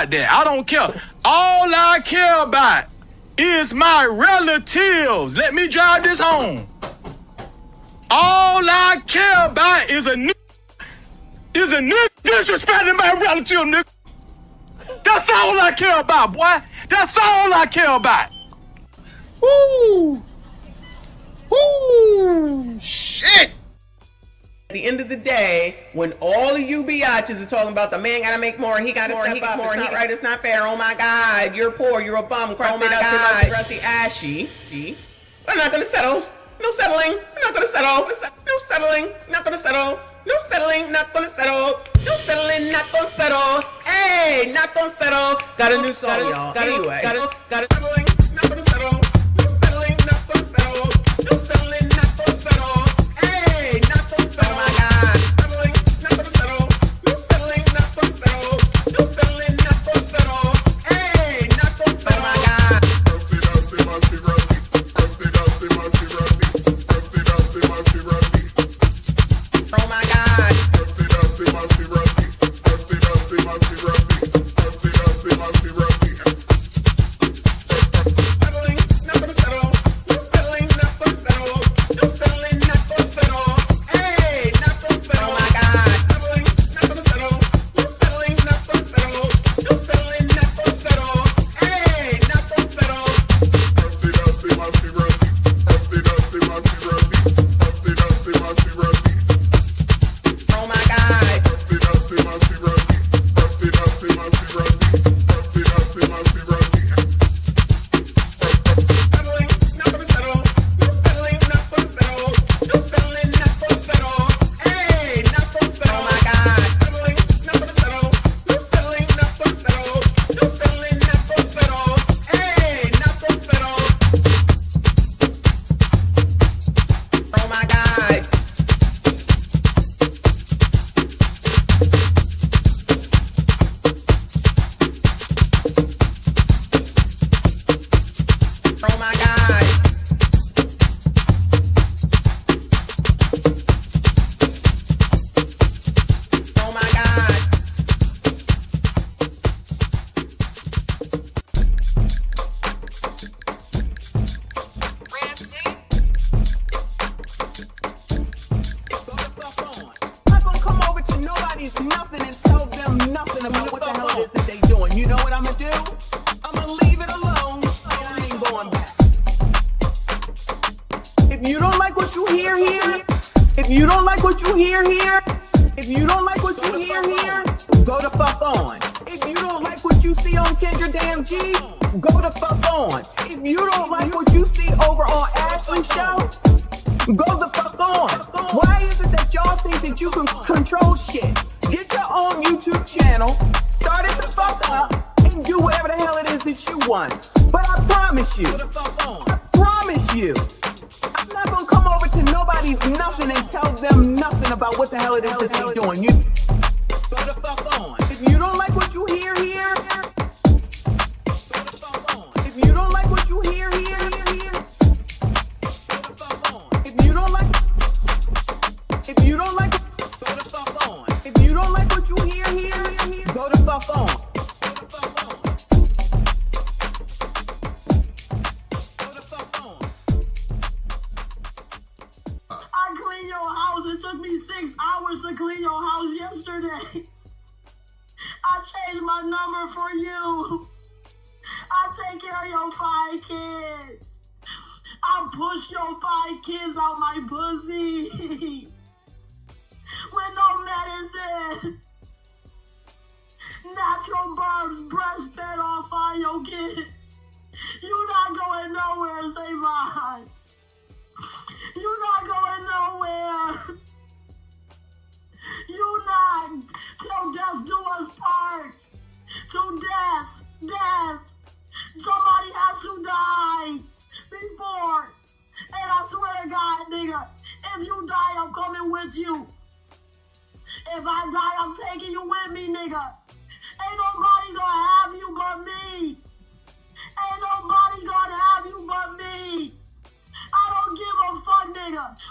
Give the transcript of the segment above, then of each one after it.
that. I don't care. All I care about is my relatives. Let me drive this home. All I care about is a nigga disrespecting my relative, nigga. That's all I care about, boy. That's all I care about. Woo! Woo! Shit! At the end of the day, when all of you biatches are talking about the man gotta make more, he gotta step up, it's not right, it's not fair, oh my God, you're poor, you're a bum, crusty, rusty, ashy. We're not gonna settle. No settling. We're not gonna settle. No settling. Not gonna settle. No settling. Not gonna settle. No settling. Not gonna settle. Hey, not gonna settle. Got a new song, y'all. Anyway, got it. Settling. Not gonna settle. No settling. Not gonna settle. No settling. Not gonna settle. Hey, not gonna settle. Oh my God. Settling. Not gonna settle. No settling. Not gonna settle. No settling. Not gonna settle. Hey, not gonna settle. Oh my God. Oh my God.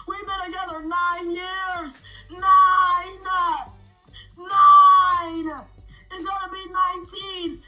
We've been together 9 years. 9. It's gonna be 19.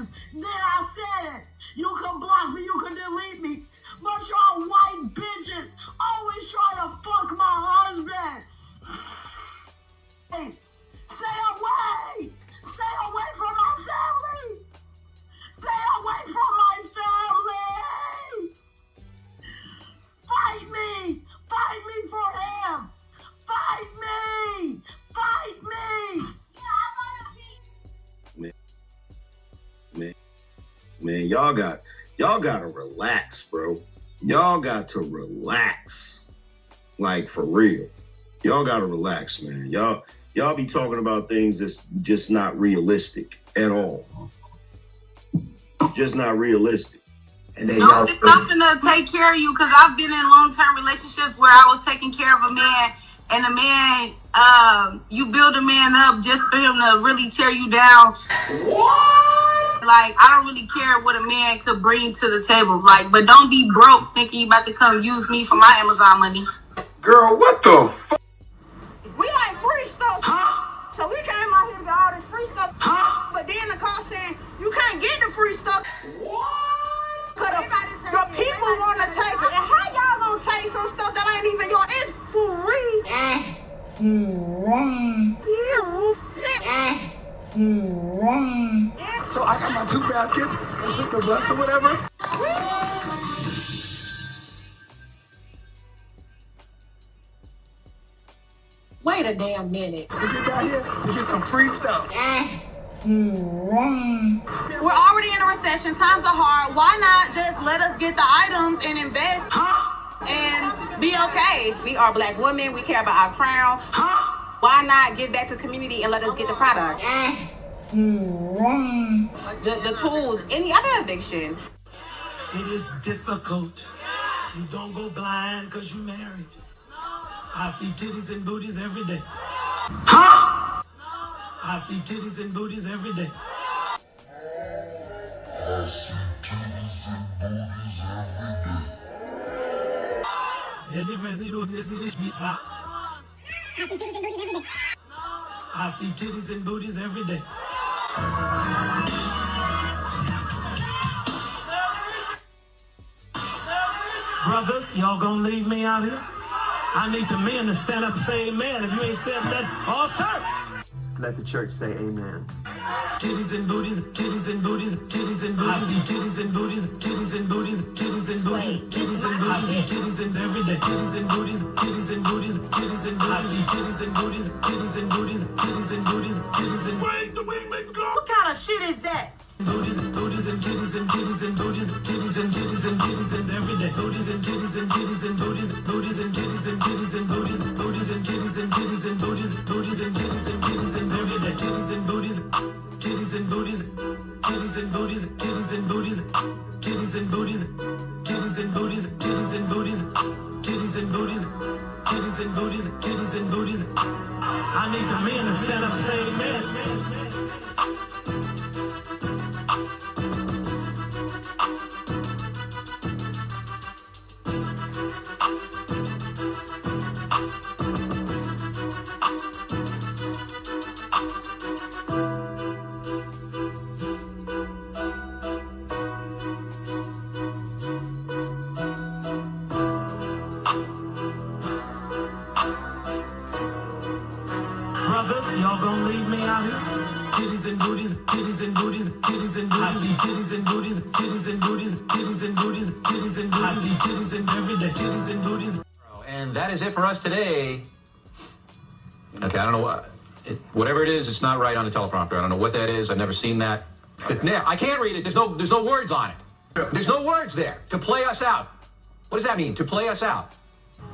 bitches. Then I said it. You can block me, you can delete me. But y'all white bitches always try to fuck my husband. Hey, stay away! Stay away from my family! Stay away from my family! Fight me! Fight me for him! Fight me! Fight me! Man, y'all gotta relax, bro. Y'all got to relax. Like, for real. Y'all gotta relax, man. Y'all be talking about things that's just not realistic at all. Just not realistic. And then no, it's something to take care of you, because I've been in long-term relationships where I was taking care of a man, and a man, you build a man up just for him to really tear you down. What? Like, I don't really care what a man could bring to the table. Like, but don't be broke thinking you about to come use me for my Amazon money. Girl, what the fuck? We like free stuff. Huh? So we came out here to get all this free stuff. Huh? But then the car saying, you can't get the free stuff. What? Cause the people want to take it. And how y'all gonna take some stuff that ain't even yours? It's free. So I got my 2 baskets and took the bus or whatever. Wait a damn minute. We get down here, we get some free stuff. We're already in a recession. Times are hard. Why not just let us get the items and invest and be okay? We are black women. We care about our crown. Why not give back to the community and let us get the product? The tools, any other eviction. It is difficult. You don't go blind because you married. I see titties and booties every day. I see titties and booties every day. I see titties and booties every day. I see titties and booties every day. Brothers, y'all gonna leave me out here? I need the men to stand up and say amen. If you ain't said that, all sir. Let the church say amen. Titties and booties, titties and booties, titties and booties. I see titties and booties, titties and booties, titties and booties, titties and booties. I see titties and every day. Titties and booties, titties and booties, titties and booties. I see titties and booties, titties and booties, titties and booties, titties and Wait, the wing makes go. What kind of shit is that? booties, booties and titties and titties and booties, titties and titties and titties and every day. Booties and titties and titties and booties, booties and titties and titties and booties, booties and titties and titties and booties, booties and titties and titties and every day. Titties and booties, titties and booties, titties and booties, titties and booties, titties and booties, titties and booties, titties and booties, titties and booties, titties and booties, titties and booties. I need the men to stand up and say amen. Brothers, y'all gonna leave me out here? Titties and booties, titties and booties, titties and booties. I see titties and booties, titties and booties, titties and booties, titties and booties. I see titties and every day, titties and booties. And that is it for us today. Okay, I don't know what, whatever it is, it's not right on the teleprompter. I don't know what that is. I've never seen that. Yeah, I can't read it. There's no words on it. There's no words there. To play us out. What does that mean? To play us out.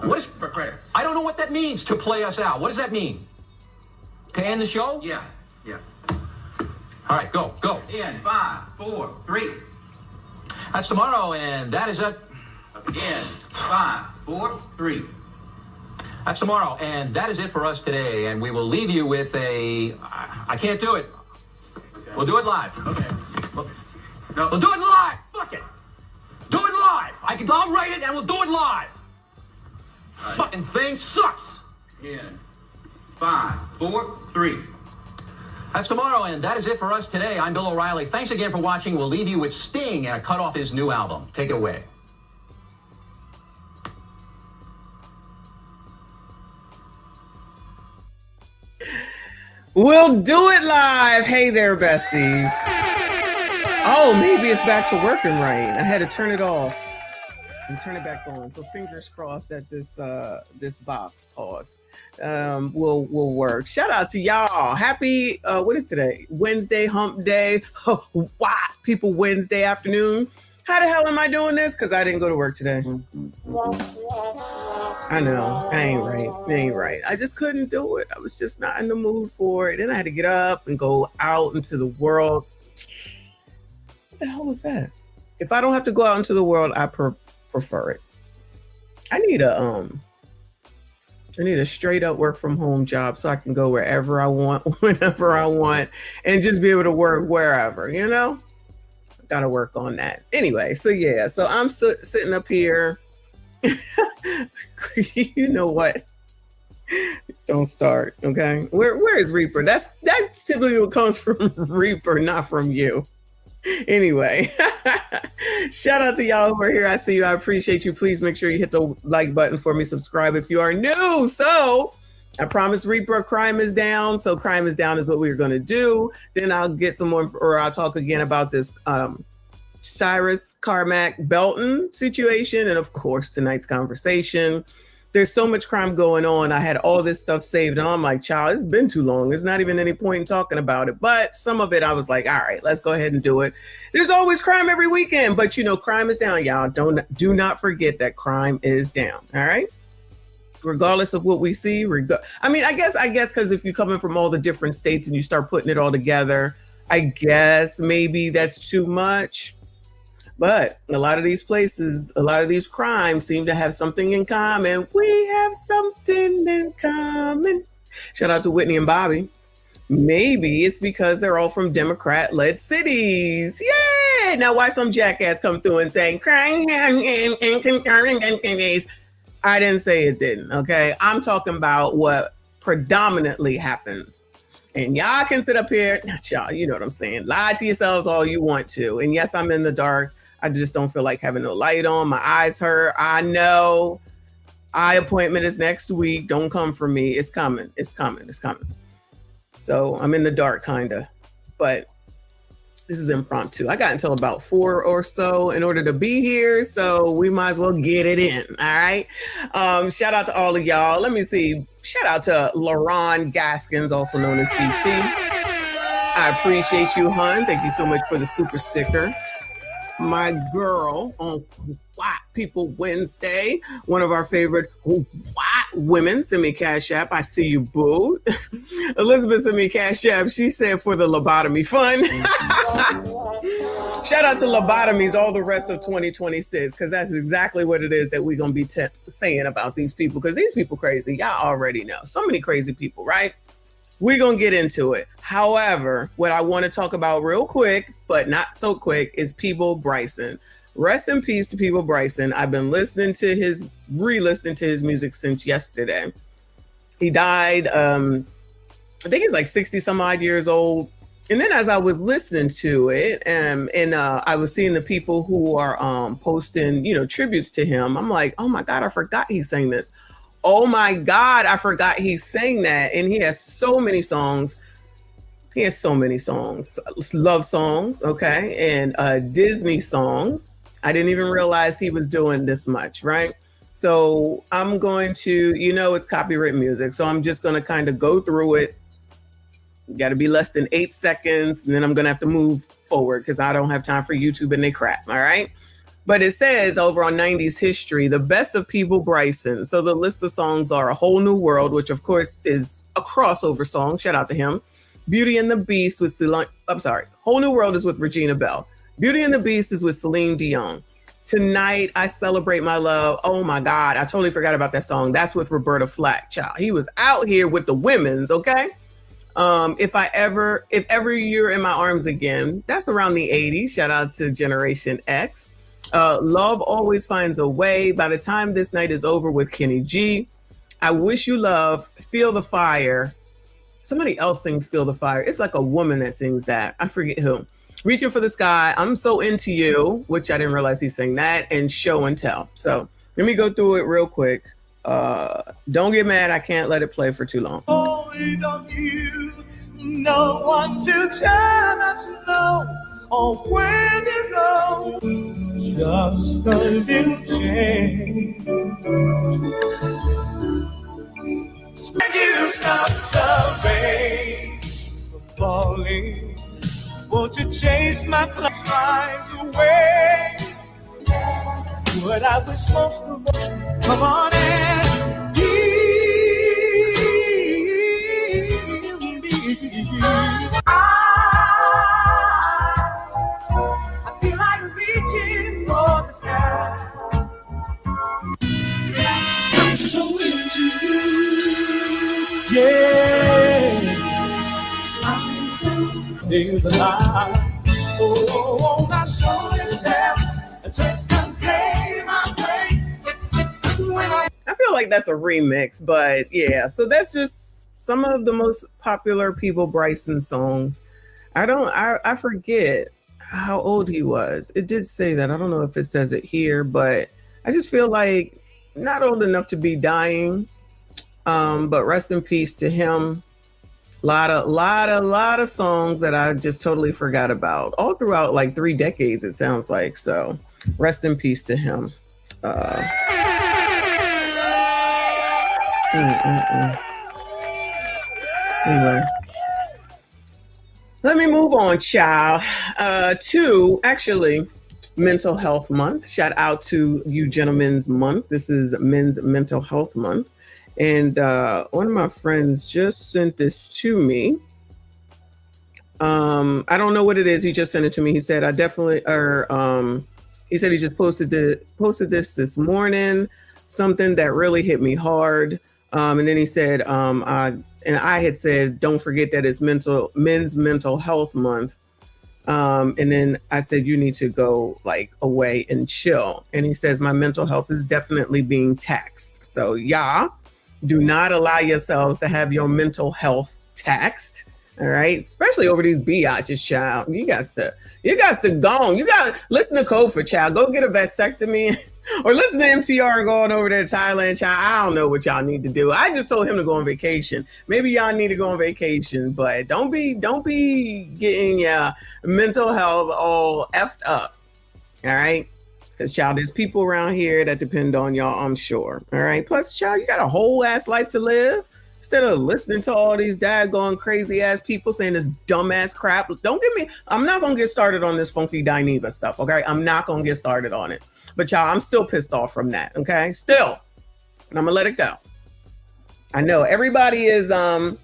What is? For credits. I don't know what that means. To play us out. What does that mean? To end the show? Yeah. All right, go. In 5, 4, 3. That's tomorrow, and that is it. In 5, 4, 3. That's tomorrow, and that is it for us today. And we will leave you with a. I can't do it. Okay. We'll do it live. Okay. We'll do it live. Fuck it. Do it live. I'll write it, and we'll do it live. Right. Fucking thing sucks. In 5, 4, 3. That's tomorrow, and that is it for us today. I'm Bill O'Reilly. Thanks again for watching. We'll leave you with Sting and a cut off his new album. Take it away. We'll do it live. Hey there, besties. Oh, maybe it's back to working right. I had to turn it off and turn it back on. So fingers crossed that this box pause will work. Shout out to y'all. Happy what is today? Wednesday, hump day. Wow, people, Wednesday afternoon. How the hell am I doing this? Because I didn't go to work today. I know. I ain't right. I just couldn't do it. I was just not in the mood for it. Then I had to get up and go out into the world. What the hell was that? If I don't have to go out into the world, I prefer it. I need a straight up work from home job so I can go wherever I want, whenever I want, and just be able to work wherever, you know? Got to work on that. Anyway, so yeah, so I'm sitting up here. You know what? Don't start, okay? Where is Reaper? That's typically what comes from Reaper, not from you. Anyway, shout out to y'all who are here. I see you. I appreciate you. Please make sure you hit the like button for me. Subscribe if you are new. So I promise Reaper, crime is down. So crime is down is what we're going to do. Then I'll get some more, or I'll talk again about this Cyrus Carmack-Belton situation. And of course, tonight's conversation. There's so much crime going on. I had all this stuff saved and I'm like, child, it's been too long. There's not even any point in talking about it. But some of it, I was like, all right, let's go ahead and do it. There's always crime every weekend, but you know, crime is down, y'all. Do not forget that crime is down. All right. Regardless of what we see. I guess because if you're coming from all the different states and you start putting it all together, I guess maybe that's too much. But a lot of these places, a lot of these crimes seem to have something in common. We have something in common. Shout out to Whitney and Bobby. Maybe it's because they're all from Democrat-led cities. Yay! Now watch some jackass come through and saying, crime and concurring. I didn't say it didn't, okay? I'm talking about what predominantly happens. And y'all can sit up here, not y'all, you know what I'm saying, lie to yourselves all you want to. And yes, I'm in the dark. I just don't feel like having no light on. My eyes hurt. I know. Eye appointment is next week. Don't come for me. It's coming. It's coming. It's coming. So I'm in the dark, kind of. But this is impromptu. I got until about 4 or so in order to be here. So we might as well get it in. All right. Shout out to all of y'all. Let me see. Shout out to LaRon Gaskins, also known as BT. I appreciate you, hun. Thank you so much for the super sticker. My girl on White People Wednesday, one of our favorite white women, send me Cash App. I see you, boo. Elizabeth sent me Cash App. She said for the lobotomy fund. Shout out to lobotomies all the rest of 2026, because that's exactly what it is that we're going to be saying about these people, because these people crazy. Y'all already know. So many crazy people, right? We're going to get into it. However, what I want to talk about real quick, but not so quick, is Peeble Bryson. Rest in peace to Peeble Bryson. I've been re-listening to his music since yesterday. He died, I think he's like 60 some odd years old. And then as I was listening to it, and I was seeing the people who are posting, tributes to him, I'm like, oh my God, I forgot he sang this. Oh my God, I forgot he sang that. And he has so many songs. He has so many songs, love songs, okay, and Disney songs. I didn't even realize he was doing this much, right? So I'm going to, it's copyright music. So I'm just going to kind of go through it. Got to be less than 8 seconds. And then I'm going to have to move forward because I don't have time for YouTube and they crap. All right. But it says over on 90s history, the best of Peeble Bryson. So the list of songs are A Whole New World, which of course is a crossover song. Shout out to him. Beauty and the Beast with Whole New World is with Regina Belle. Beauty and the Beast is with Celine Dion. Tonight, I Celebrate My Love. Oh my God, I totally forgot about that song. That's with Roberta Flack. Child, he was out here with the women's, okay? If ever you're in my arms again, that's around the 80s. Shout out to Generation X. Love Always Finds a Way. By the Time This Night Is Over with Kenny G. I Wish You Love. Feel the Fire. somebody else sings Feel the Fire. It's like a woman that sings that. I forget who. Reaching for the Sky, I'm So Into You, which I didn't realize he sang that, and Show and Tell. So let me go through it real quick. Don't get mad, I can't let it play for too long. Only on you, no one to tell us no, or where to go. Just a little change. Make you stop the rain from falling. Won't you chase my flies away? What I was supposed to do. Come on and heal me. I feel like reaching for the sky. I'm so into you. Yeah. Things alive. Oh, my soul and tell. I just can't play my play. I feel like that's a remix, but yeah. So that's just some of the most popular People Bryson songs. I forget how old he was. It did say that. I don't know if it says it here, but I just feel like not old enough to be dying. But rest in peace to him. Lot of songs that I just totally forgot about all throughout like 3 decades, it sounds like. So rest in peace to him. Anyway, let me move on, child, to actually Mental Health Month. Shout out to you gentlemen's month. This is Men's Mental Health Month. And one of my friends just sent this to me. I don't know what it is. He just sent it to me. He said, he said he just posted this morning, something that really hit me hard. And then he said, I had said, don't forget that it's Men's Mental Health Month. And then I said, you need to go like away and chill. And he says, my mental health is definitely being taxed. So yeah. Do not allow yourselves to have your mental health taxed. All right. Especially over these biatches, child. You got to go. You got to listen to Kofa, child. Go get a vasectomy or listen to MTR going over there to Thailand, child. I don't know what y'all need to do. I just told him to go on vacation. Maybe y'all need to go on vacation, but don't be getting your mental health all effed up. All right. Because, child, there's people around here that depend on y'all, I'm sure. All right. Plus, child, you got a whole ass life to live. Instead of listening to all these daggone crazy ass people saying this dumbass crap. I'm not going to get started on this funky Dineva stuff. Okay. I'm not going to get started on it. But, y'all, I'm still pissed off from that. Okay. Still. And I'm going to let it go. I know everybody is, and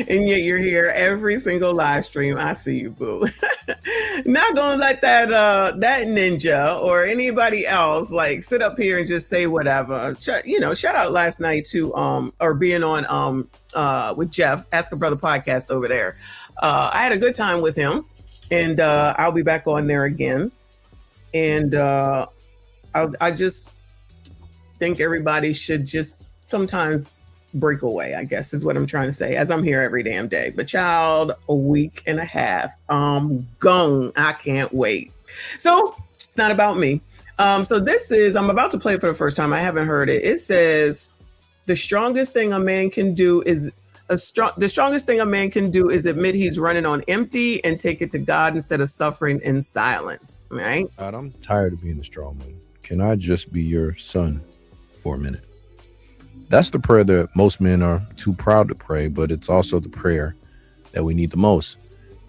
yet you're here every single live stream. I see you, boo. Not gonna let that ninja or anybody else like sit up here and just say whatever. Shout out last night to or being on with Jeff, Ask a Brother podcast over there. I had a good time with him, and I'll be back on there again. And I just think everybody should just sometimes break away, I guess is what I'm trying to say, as I'm here every damn day. But child, a week and a half, I'm gone. I can't wait. So it's not about me. So I'm about to play it for the first time. I haven't heard it. It says, the strongest thing a man can do is admit he's running on empty and take it to God instead of suffering in silence. Right? God, I'm tired of being the strong one. Can I just be your son for a minute? That's the prayer that most men are too proud to pray, but it's also the prayer that we need the most.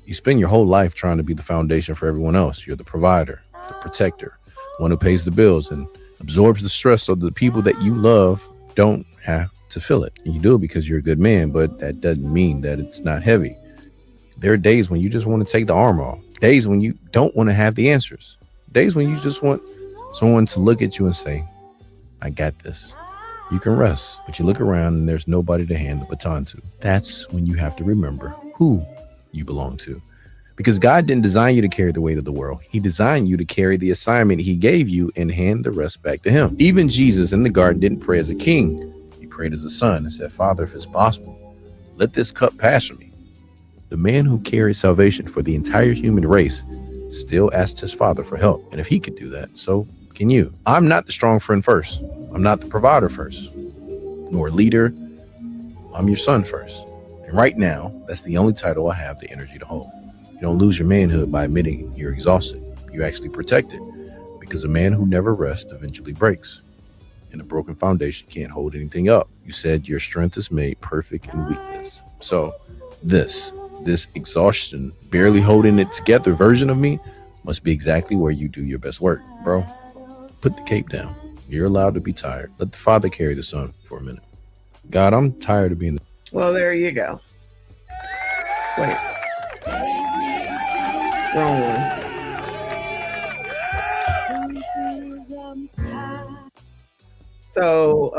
You spend your whole life trying to be the foundation for everyone else. You're the provider, the protector, the one who pays the bills and absorbs the stress so the people that you love don't have to feel it. And you do it because you're a good man, but that doesn't mean that it's not heavy. There are days when you just want to take the armor off, days when you don't want to have the answers, days when you just want someone to look at you and say, I got this. You can rest, but you look around and there's nobody to hand the baton to. That's when you have to remember who you belong to. Because God didn't design you to carry the weight of the world. He designed you to carry the assignment he gave you and hand the rest back to him. Even Jesus in the garden didn't pray as a king. He prayed as a son and said, Father, if it's possible, let this cup pass from me. The man who carried salvation for the entire human race still asked his father for help. And if he could do that, so can you. I'm not the strong friend first. I'm not the provider first, nor leader. I'm your son first. And right now, that's the only title I have the energy to hold. You don't lose your manhood by admitting you're exhausted. You actually protect it, because a man who never rests eventually breaks. And a broken foundation can't hold anything up. You said your strength is made perfect in weakness. So this exhaustion, barely holding it together version of me must be exactly where you do your best work, bro. Put the cape down. You're allowed to be tired. Let the Father carry the Son for a minute. God, I'm tired of being the... Well, there you go. Wait. Wrong one. So,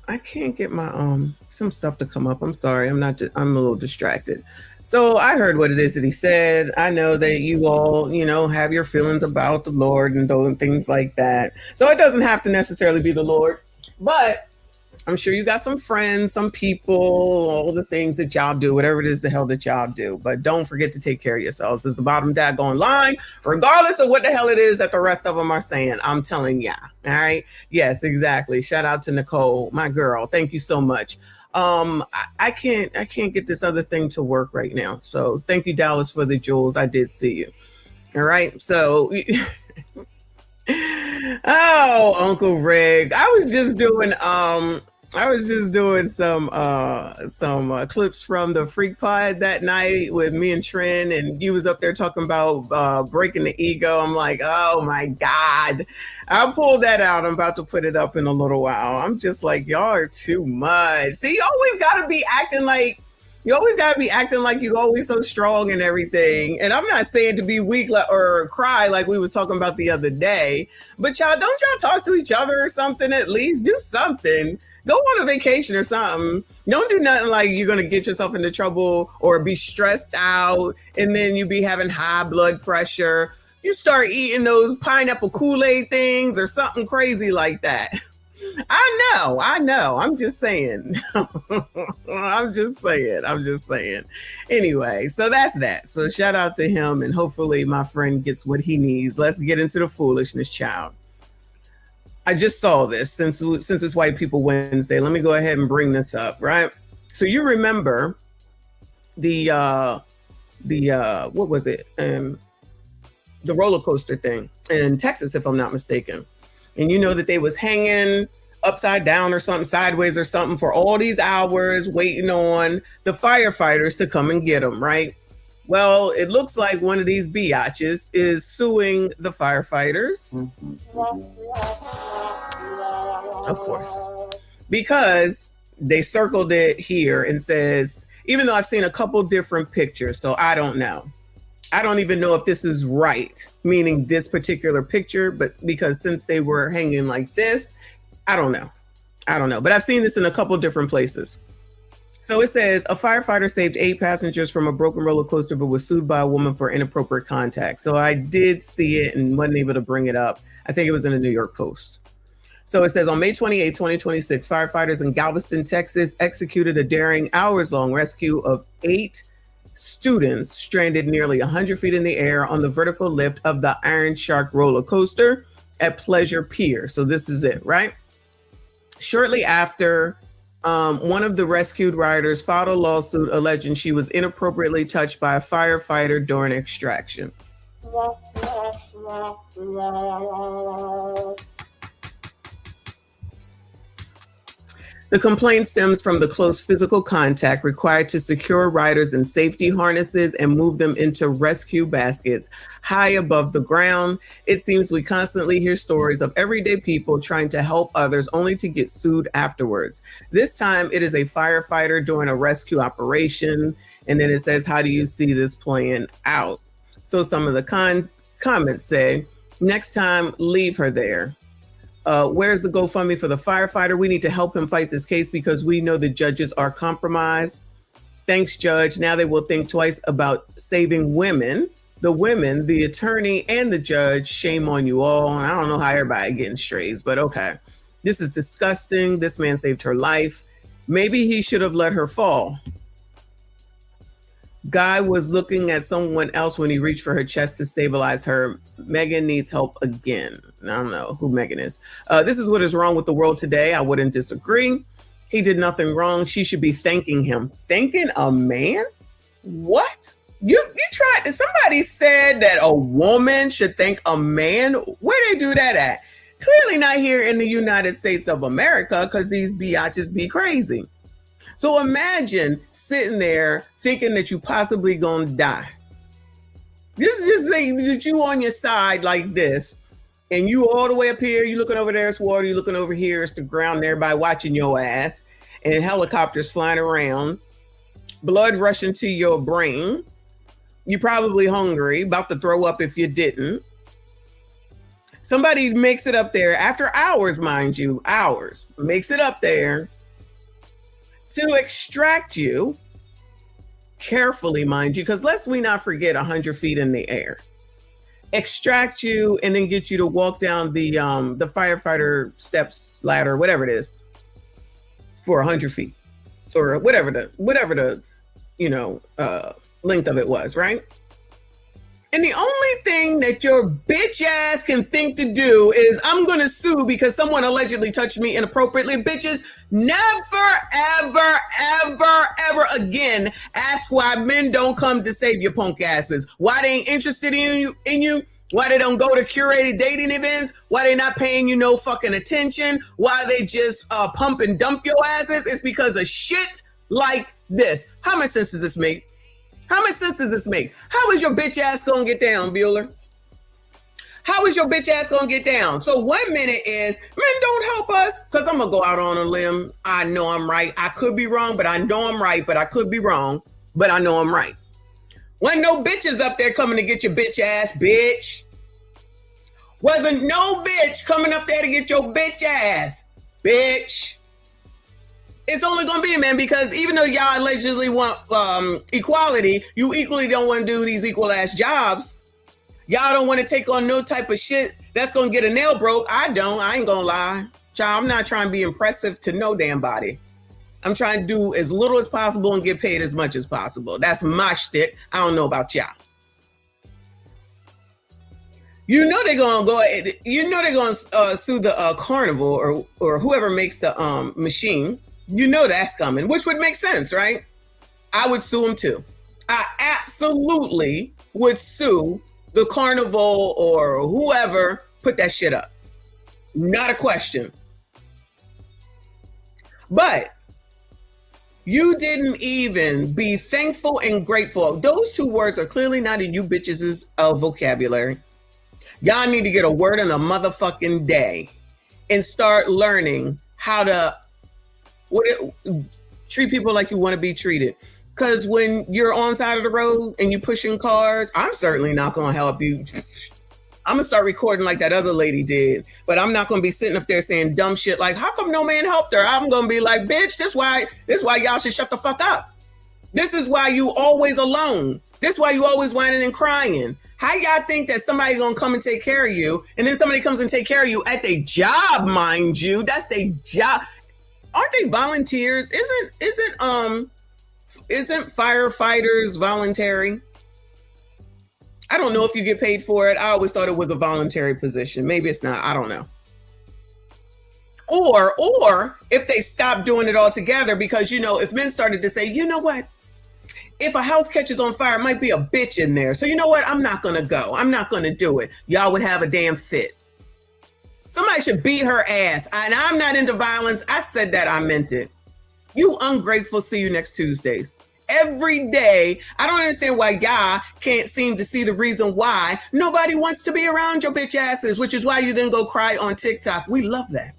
I can't get my, some stuff to come up. I'm sorry. I'm a little distracted. So I heard what it is that he said. I know that you all, have your feelings about the Lord and things like that. So it doesn't have to necessarily be the Lord, but I'm sure you got some friends, some people, all the things that y'all do, whatever it is the hell that y'all do. But don't forget to take care of yourselves. Is the bottom daggone line, regardless of what the hell it is that the rest of them are saying. I'm telling ya. All right. Yes, exactly. Shout out to Nicole, my girl. Thank you so much. I can't get this other thing to work right now. So thank you, Dallas, for the jewels. I did see you. All right. So oh, Uncle Rick. I was just doing some clips from the Freak Pod that night with me and Trin, and you was up there talking about breaking the ego. I'm like, oh my God. I'll pull that out. I'm about to put it up in a little while. I'm just like, y'all are too much. See, you always gotta be acting like you're always so strong and everything. And I'm not saying to be weak or cry like we was talking about the other day, but don't y'all talk to each other or something? At least do something. Go on a vacation or something. Don't do nothing like you're going to get yourself into trouble or be stressed out and then you be having high blood pressure. You start eating those pineapple Kool-Aid things or something crazy like that. I know. I'm just saying. I'm just saying. Anyway, so that's that. So shout out to him, and hopefully my friend gets what he needs. Let's get into the foolishness, child. I just saw this since it's White People Wednesday. Let me go ahead and bring this up, right? So you remember the what was it? The roller coaster thing in Texas, if I'm not mistaken. And you know that they was hanging upside down or something, sideways or something for all these hours waiting on the firefighters to come and get them, right? Well, it looks like one of these biatches is suing the firefighters. Of course, because they circled it here and says, even though I've seen a couple different pictures, so I don't know. I don't even know if this is right, meaning this particular picture, but because since they were hanging like this, I don't know. But I've seen this in a couple different places. So it says a firefighter saved 8 passengers from a broken roller coaster, but was sued by a woman for inappropriate contact. So I did see it and wasn't able to bring it up. I think it was in the New York Post. So it says on May 28, 2026, firefighters in Galveston, Texas executed a daring hours-long rescue of 8 students stranded nearly 100 feet in the air on the vertical lift of the Iron Shark roller coaster at Pleasure Pier. So this is it, right? Shortly after, one of the rescued riders filed a lawsuit alleging she was inappropriately touched by a firefighter during extraction. The complaint stems from the close physical contact required to secure riders in safety harnesses and move them into rescue baskets high above the ground. It seems we constantly hear stories of everyday people trying to help others only to get sued afterwards. This time it is a firefighter doing a rescue operation. And then it says, how do you see this playing out? So some of the comments say, next time, leave her there. Where's the GoFundMe for the firefighter? We need to help him fight this case because we know the judges are compromised. Thanks, Judge. Now they will think twice about saving women. The attorney, and the judge. Shame on you all. I don't know how everybody getting strays, but okay. This is disgusting. This man saved her life. Maybe he should have let her fall. Guy was looking at someone else when he reached for her chest to stabilize her. Megan needs help again. I don't know who Megan is. This is what is wrong with the world today. I wouldn't disagree. He did nothing wrong. She should be thanking him. Thanking a man? What? You tried to, somebody said that a woman should thank a man? Where they do that at? Clearly not here in the United States of America, because these biatches be crazy. So imagine sitting there thinking that you possibly gonna die. Just say that you on your side like this, and you all the way up here, you looking over there, it's water, you looking over here, it's the ground, and everybody watching your ass, and helicopters flying around, blood rushing to your brain. You're probably hungry, about to throw up if you didn't. Somebody makes it up there after hours, mind you, hours, makes it up there to extract you carefully, mind you, because lest we not forget 100 feet in the air. Extract you and then get you to walk down the firefighter steps, ladder, whatever it is, for 100 feet or whatever the length of it was, right? And the only thing that your bitch ass can think to do is, I'm going to sue because someone allegedly touched me inappropriately. Bitches, never, ever, ever, ever again ask why men don't come to save your punk asses. Why they ain't interested in you. Why they don't go to curated dating events. Why they not paying you no fucking attention. Why they just pump and dump your asses. It's because of shit like this. How much sense does this make? How much sense does this make? How is your bitch ass gonna get down, Bueller? How is your bitch ass gonna get down? So 1 minute is, men don't help us, because I'm gonna go out on a limb. I know I'm right. I could be wrong, but I know I'm right. But I could be wrong, but I know I'm right. Wasn't no bitches up there coming to get your bitch ass, bitch. Wasn't no bitch coming up there to get your bitch ass, bitch. It's only going to be, man, because even though y'all allegedly want equality, you equally don't want to do these equal ass jobs. Y'all don't want to take on no type of shit that's going to get a nail broke. I ain't going to lie. Child, I'm not trying to be impressive to no damn body. I'm trying to do as little as possible and get paid as much as possible. That's my shtick. I don't know about y'all. You know they're going to go, you know they're going to sue the carnival or whoever makes the machine. You know that's coming, which would make sense, right? I would sue him too. I absolutely would sue the carnival or whoever put that shit up. Not a question. But you didn't even be thankful and grateful. Those two words are clearly not in you bitches' vocabulary. Y'all need to get a word in a motherfucking day and start learning how to treat people like you want to be treated. Because when you're on side of the road and you pushing cars, I'm certainly not going to help you. I'm going to start recording like that other lady did. But I'm not going to be sitting up there saying dumb shit like, how come no man helped her? I'm going to be like, bitch, this why y'all should shut the fuck up. This is why you always alone. This is why you always whining and crying. How y'all think that somebody going to come and take care of you, and then somebody comes and take care of you at their job, mind you? That's their job. Aren't they volunteers? Isn't firefighters voluntary? I don't know if you get paid for it. I always thought it was a voluntary position. Maybe it's not. I don't know. Or if they stop doing it altogether, because, you know, if men started to say, you know what? If a house catches on fire, it might be a bitch in there. So you know what? I'm not going to go. I'm not going to do it. Y'all would have a damn fit. Somebody should beat her ass. And I'm not into violence. I said that. I meant it. You ungrateful. See you next Tuesdays. Every day. I don't understand why y'all can't seem to see the reason why nobody wants to be around your bitch asses, which is why you then go cry on TikTok. We love that.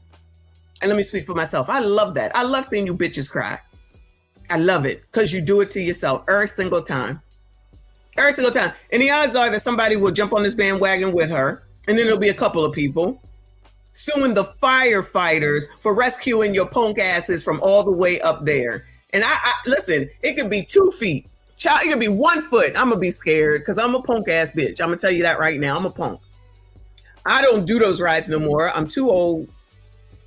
And let me speak for myself. I love that. I love seeing you bitches cry. I love it because you do it to yourself every single time. Every single time. And the odds are that somebody will jump on this bandwagon with her. And then there'll be a couple of people suing the firefighters for rescuing your punk asses from all the way up there. And I listen, it could be 2 feet. Child, it could be 1 foot. I'm going to be scared because I'm a punk ass bitch. I'm going to tell you that right now. I'm a punk. I don't do those rides no more. I'm too old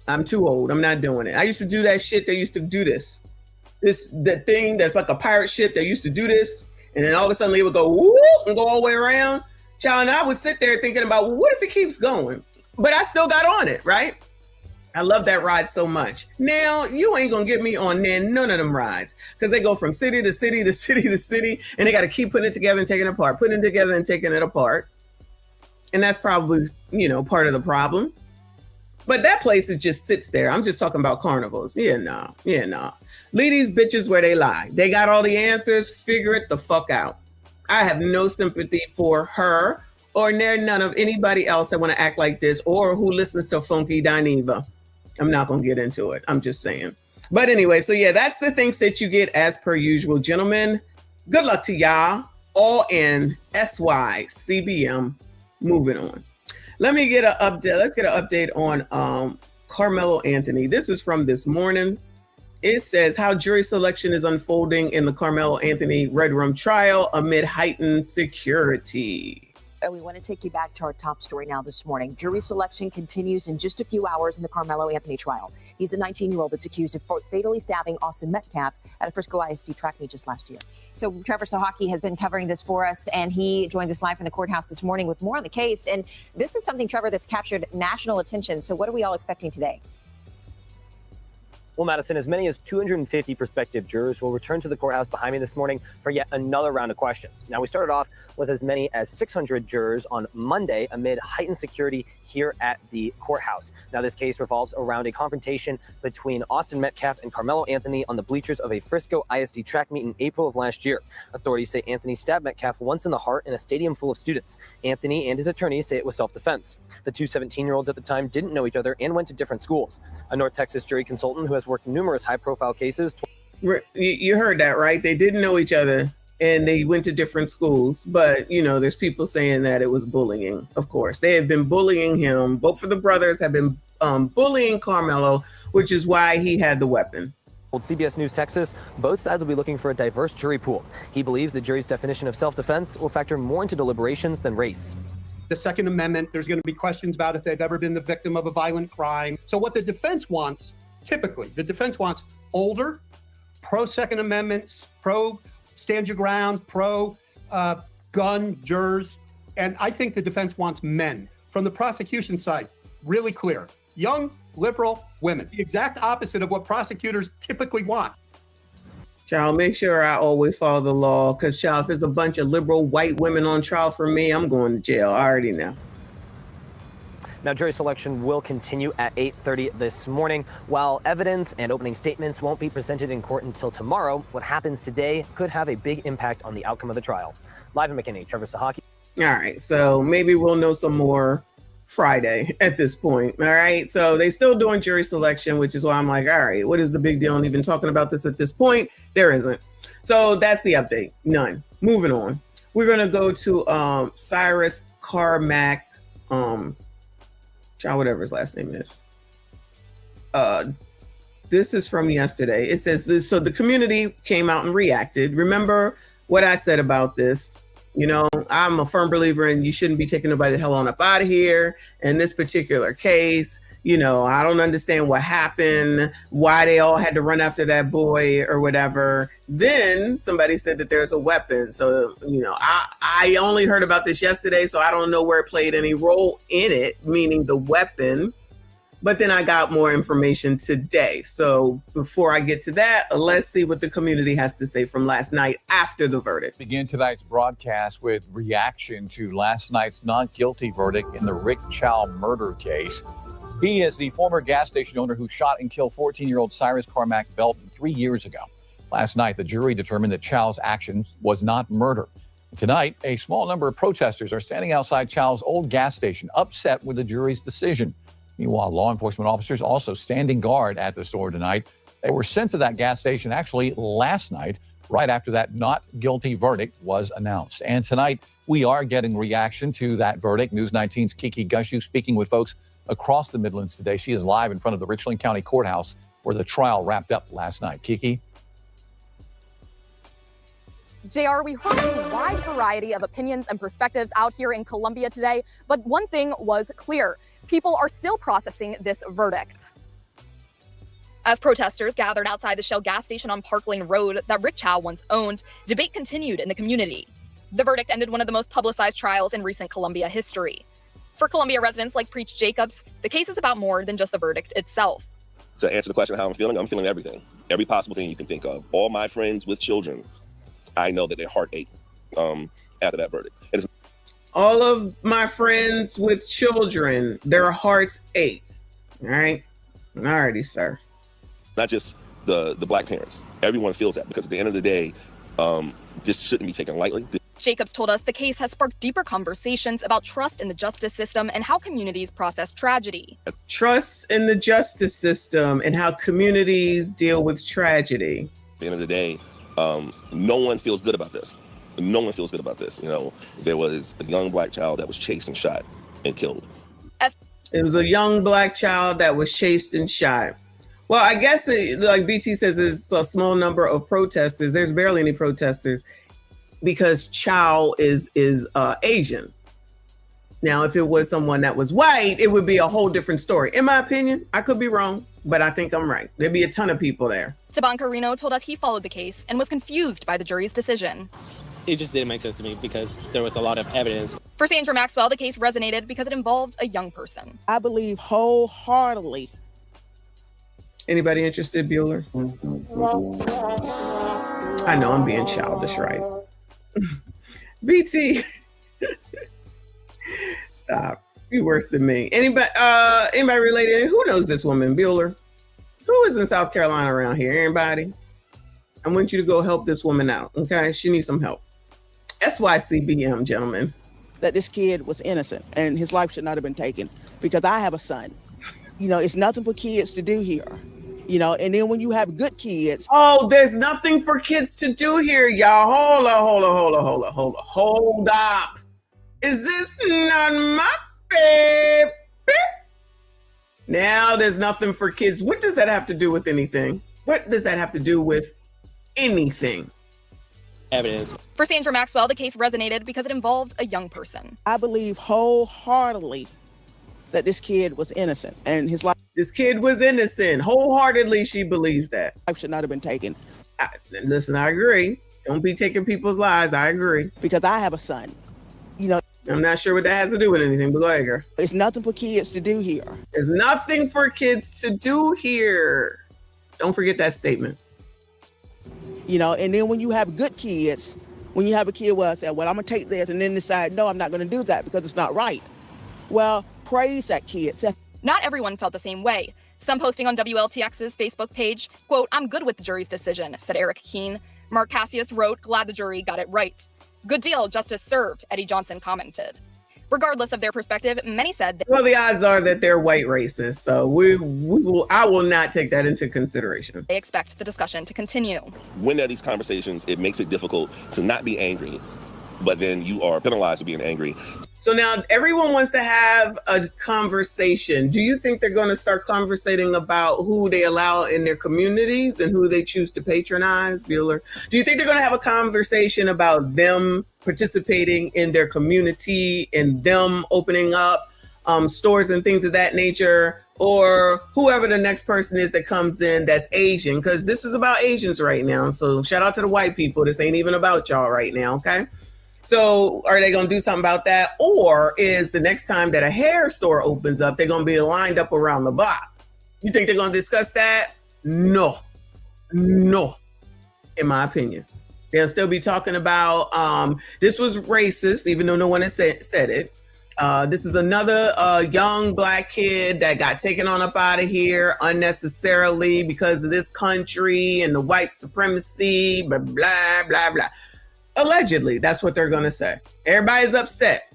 I'm too old. I'm not doing it. I used to do that shit. They used to do this. The thing that's like a pirate ship. They used to do this. And then all of a sudden it would go whoop and go all the way around. Child, and I would sit there thinking about, well, what if it keeps going? But I still got on it, right? I love that ride so much. Now, you ain't gonna get me on none of them rides because they go from city to city to city to city, and they got to keep putting it together and taking it apart, putting it together and taking it apart. And that's probably, part of the problem. But that place, it just sits there. I'm just talking about carnivals. Yeah, nah. Leave these bitches where they lie. They got all the answers. Figure it the fuck out. I have no sympathy for her or none of anybody else that want to act like this or who listens to Funky Dineva. I'm not going to get into it. I'm just saying. But anyway, so yeah, that's the things that you get as per usual. Gentlemen, good luck to y'all. All in SYCBM. Moving on. Let me get an update. Let's get an update on Carmelo Anthony. This is from this morning. It says how jury selection is unfolding in the Carmelo Anthony Red Room trial amid heightened security. And we want to take you back to our top story now this morning. Jury selection continues in just a few hours in the Carmelo Anthony trial. He's a 19-year-old that's accused of fatally stabbing Austin Metcalf at a Frisco ISD track meet just last year. So Trevor Sahaki has been covering this for us, and he joins us live from the courthouse this morning with more on the case. And this is something, Trevor, that's captured national attention. So what are we all expecting today? Well, Madison, as many as 250 prospective jurors will return to the courthouse behind me this morning for yet another round of questions. Now, we started off with as many as 600 jurors on Monday amid heightened security here at the courthouse. Now, this case revolves around a confrontation between Austin Metcalf and Carmelo Anthony on the bleachers of a Frisco ISD track meet in April of last year. Authorities say Anthony stabbed Metcalf once in the heart in a stadium full of students. Anthony and his attorneys say it was self-defense. The two 17-year-olds at the time didn't know each other and went to different schools. A North Texas jury consultant who has worked numerous high-profile cases. You heard that, right? They didn't know each other and they went to different schools. But, there's people saying that it was bullying, of course. They have been bullying him. Both of the brothers have been bullying Carmelo, which is why he had the weapon. CBS News Texas, both sides will be looking for a diverse jury pool. He believes the jury's definition of self-defense will factor more into deliberations than race. The Second Amendment, there's going to be questions about if they've ever been the victim of a violent crime. So what the defense wants, typically, the defense wants older, pro-Second Amendment, pro-stand your ground, pro-gun jurors. And I think the defense wants men. From the prosecution side, really clear. Young, liberal women. The exact opposite of what prosecutors typically want. Child, make sure I always follow the law, because, child, if there's a bunch of liberal white women on trial for me, I'm going to jail. I already know. Now, jury selection will continue at 8:30 this morning. While evidence and opening statements won't be presented in court until tomorrow, what happens today could have a big impact on the outcome of the trial. Live in McKinney, Trevor Sahaki. All right, so maybe we'll know some more Friday at this point. All right, so they still doing jury selection, which is why I'm like, all right, what is the big deal in even talking about this at this point? There isn't. So that's the update. None. Moving on. We're gonna go to Cyrus Carmack, whatever his last name is. This is from yesterday. It says, so the community came out and reacted. Remember what I said about this? I'm a firm believer in you shouldn't be taking nobody the hell on up out of here. In this particular case, I don't understand what happened, why they all had to run after that boy or whatever. Then somebody said that there's a weapon. So, I only heard about this yesterday, so I don't know where it played any role in it, meaning the weapon. But then I got more information today. So before I get to that, let's see what the community has to say from last night after the verdict. Begin tonight's broadcast with reaction to last night's not guilty verdict in the Rick Chow murder case. He is the former gas station owner who shot and killed 14-year-old Cyrus Carmack-Belton 3 years ago. Last night, the jury determined that Chow's actions was not murder. Tonight, a small number of protesters are standing outside Chow's old gas station, upset with the jury's decision. Meanwhile, law enforcement officers also standing guard at the store tonight. They were sent to that gas station actually last night, right after that not guilty verdict was announced. And tonight, we are getting reaction to that verdict. News 19's Kiki Gushu speaking with folks across the Midlands today. She is live in front of the Richland County Courthouse where the trial wrapped up last night. Kiki? JR, we heard a wide variety of opinions and perspectives out here in Columbia today, but one thing was clear. People are still processing this verdict. As protesters gathered outside the Shell gas station on Park Lane Road that Rick Chow once owned, debate continued in the community. The verdict ended one of the most publicized trials in recent Columbia history. For Columbia residents like Preach Jacobs, the case is about more than just the verdict itself. To answer the question of how I'm feeling everything. Every possible thing you can think of. All my friends with children, I know that their heart ached after that verdict. All of my friends with children, their hearts ache. All right? Alrighty, sir. Not just the black parents. Everyone feels that because at the end of the day, this shouldn't be taken lightly. Jacobs told us the case has sparked deeper conversations about trust in the justice system and how communities process tragedy. Trust in the justice system and how communities deal with tragedy. At the end of the day, no one feels good about this. No one feels good about this. You know, there was a young black child that was chased and shot and killed. It was a young black child that was chased and shot. Well, I guess like BT says, it's a small number of protesters. There's barely any protesters because Chow is Asian. Now, if it was someone that was white, it would be a whole different story. In my opinion, I could be wrong, but I think I'm right. There'd be a ton of people there. Taban Carino told us he followed the case and was confused by the jury's decision. It just didn't make sense to me because there was a lot of evidence. For Sandra Maxwell, the case resonated because it involved a young person. I believe wholeheartedly. Anybody interested, Bueller? I know I'm being childish, right? BT. Stop. You're worse than me. Anybody related? Who knows this woman, Bueller? Who is in South Carolina around here? Anybody? I want you to go help this woman out, okay? She needs some help. SYCBM, gentlemen. That this kid was innocent and his life should not have been taken because I have a son. You know, it's nothing for kids to do here. You know, and then when you have good kids. Oh, there's nothing for kids to do here, y'all. Hold up. Is this not my baby? Now there's nothing for kids. What does that have to do with anything? What does that have to do with anything? Evidence. For Sandra Maxwell, the case resonated because it involved a young person. I believe wholeheartedly that this kid was innocent and his life. This kid was innocent. Wholeheartedly, she believes that. Life should not have been taken. Listen, I agree. Don't be taking people's lives. I agree. Because I have a son. You know, I'm not sure what that has to do with anything, but go ahead, girl. It's nothing for kids to do here. There's nothing for kids to do here. Don't forget that statement. You know, and then when you have good kids, when you have a kid where I say, well, I'm going to take this and then decide, no, I'm not going to do that because it's not right. Well, praise that kid. Not everyone felt the same way. Some posting on WLTX's Facebook page, quote, "I'm good with the jury's decision," said Eric Keene. Mark Cassius wrote, "Glad the jury got it right." "Good deal, justice served," Eddie Johnson commented. Regardless of their perspective, many said well, the odds are that they're white racists, so I will not take that into consideration. They expect the discussion to continue. When there are these conversations, it makes it difficult to not be angry, but then you are penalized for being angry. So now everyone wants to have a conversation. Do you think they're going to start conversating about who they allow in their communities and who they choose to patronize, Bueller? Do you think they're going to have a conversation about them participating in their community and them opening up stores and things of that nature, or whoever the next person is that comes in that's Asian? Because this is about Asians right now. So shout out to the white people. This ain't even about y'all right now, okay? So are they going to do something about that? Or is the next time that a hair store opens up, they're going to be lined up around the block? You think they're going to discuss that? No, in my opinion. They'll still be talking about this was racist, even though no one has said it. This is another young black kid that got taken on up out of here unnecessarily because of this country and the white supremacy, blah, blah, blah, blah. Allegedly, that's what they're going to say. Everybody's upset.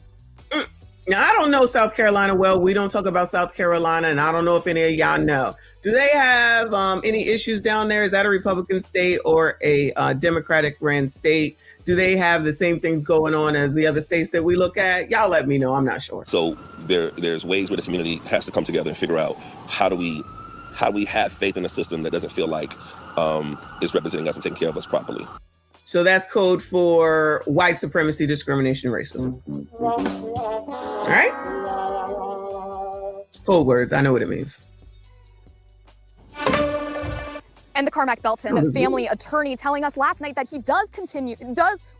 Now, I don't know South Carolina well. We don't talk about South Carolina, and I don't know if any of y'all know. Do they have any issues down there? Is that a Republican state or a Democratic-ran state? Do they have the same things going on as the other states that we look at? Y'all let me know. I'm not sure. So there's ways where the community has to come together and figure out how do we have faith in a system that doesn't feel like it's representing us and taking care of us properly. So that's code for white supremacy, discrimination, racism. All right? Code words. I know what it means. And the Carmack-Belton family attorney telling us last night that he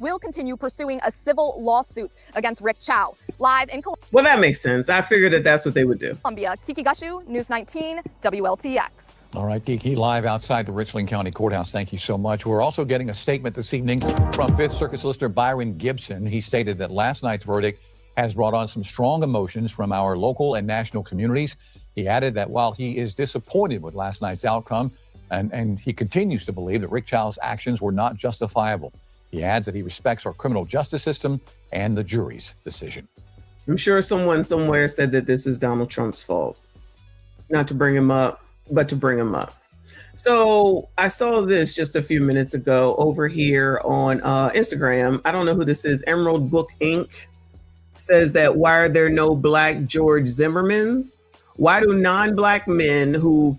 will continue pursuing a civil lawsuit against Rick Chow. Live in Well, that makes sense. I figured that that's what they would do. Columbia, Kiki Gashu, News 19, WLTX. All right, Kiki, live outside the Richland County Courthouse. Thank you so much. We're also getting a statement this evening from Fifth Circuit Solicitor Byron Gibson. He stated that last night's verdict has brought on some strong emotions from our local and national communities. He added that while he is disappointed with last night's outcome, and he continues to believe that Rick Chow's actions were not justifiable. He adds that he respects our criminal justice system and the jury's decision. I'm sure someone somewhere said that this is Donald Trump's fault. Not to bring him up, but to bring him up. So I saw this just a few minutes ago over here on Instagram. I don't know who this is. Emerald Book Inc. says that why are there no black George Zimmermans? Why do non-black men who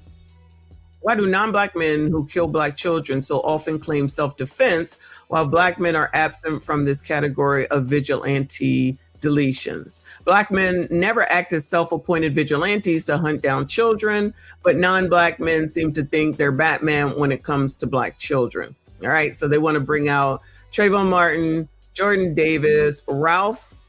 kill black children so often claim self-defense while black men are absent from this category of vigilante deletions? Black men never act as self-appointed vigilantes to hunt down children, but non-black men seem to think they're Batman when it comes to black children. All right, so they want to bring out Trayvon Martin, Jordan Davis, Ralph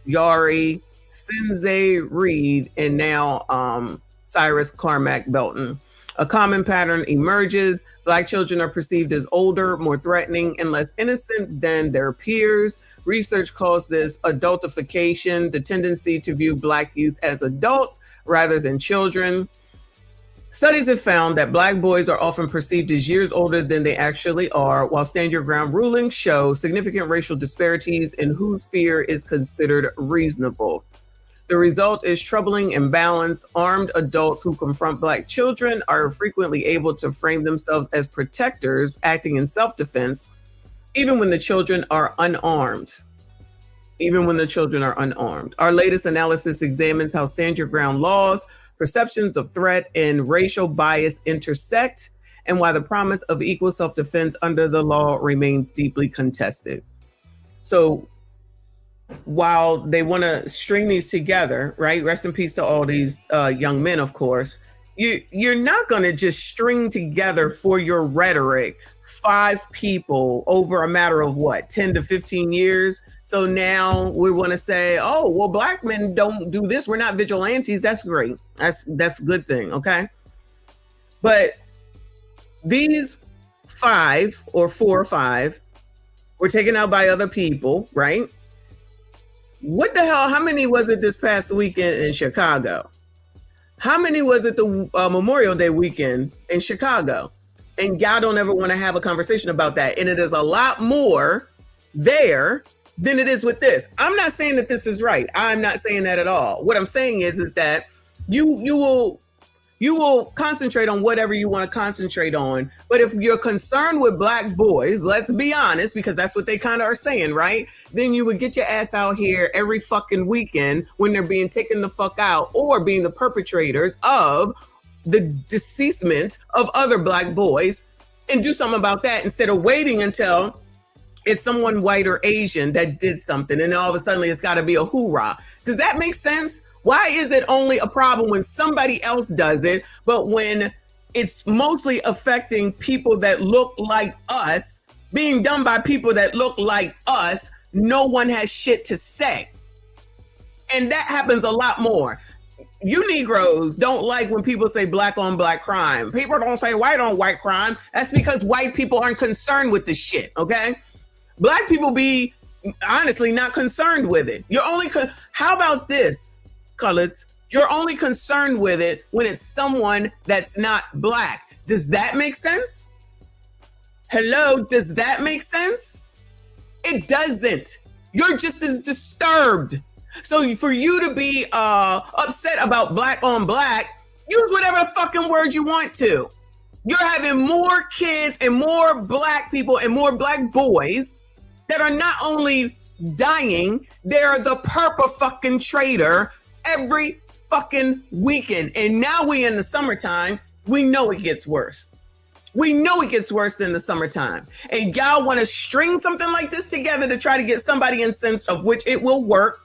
Yari, Sinze Reed, and now Cyrus Carmack-Belton. A common pattern emerges. Black children are perceived as older, more threatening, and less innocent than their peers. Research calls this adultification, the tendency to view black youth as adults rather than children. Studies have found that black boys are often perceived as years older than they actually are, while stand your ground rulings show significant racial disparities in whose fear is considered reasonable. The result is troubling imbalance. Armed adults who confront black children are frequently able to frame themselves as protectors acting in self-defense, even when the children are unarmed. Our latest analysis examines how stand your ground laws, perceptions of threat, and racial bias intersect, and why the promise of equal self-defense under the law remains deeply contested. So while they want to string these together, right? Rest in peace to all these young men, of course. You're not going to just string together for your rhetoric 5 people over a matter of 10 to 15 years. So now we want to say, oh, well, black men don't do this. We're not vigilantes. That's great. That's a good thing. Okay. But these 5 or 4 or 5 were taken out by other people, right? What the hell? How many was it this past weekend in Chicago? How many was it the Memorial Day weekend in Chicago? And y'all don't ever want to have a conversation about that. And it is a lot more there than it is with this. I'm not saying that this is right. I'm not saying that at all. What I'm saying is that you will concentrate on whatever you want to concentrate on. But if you're concerned with black boys, let's be honest, because that's what they kind of are saying, right? Then you would get your ass out here every fucking weekend when they're being taken the fuck out or being the perpetrators of the deceasement of other black boys and do something about that instead of waiting until it's someone white or Asian that did something and then all of a sudden it's got to be a hoorah. Does that make sense? Why is it only a problem when somebody else does it, but when it's mostly affecting people that look like us, being done by people that look like us, no one has shit to say? And that happens a lot more. You Negroes don't like when people say black on black crime. People don't say white on white crime. That's because white people aren't concerned with the shit, okay? Black people be honestly not concerned with it. How about this? Colors, you're only concerned with it when it's someone that's not black. Does that make sense? Hello, does that make sense? It doesn't. You're just as disturbed. So for you to be upset about black on black, use whatever the fucking word you want to. You're having more kids and more black people and more black boys that are not only dying, they're the fucking traitor every fucking weekend. And now we in the summertime, we know it gets worse. We know it gets worse in the summertime. And y'all want to string something like this together to try to get somebody incensed, of which it will work.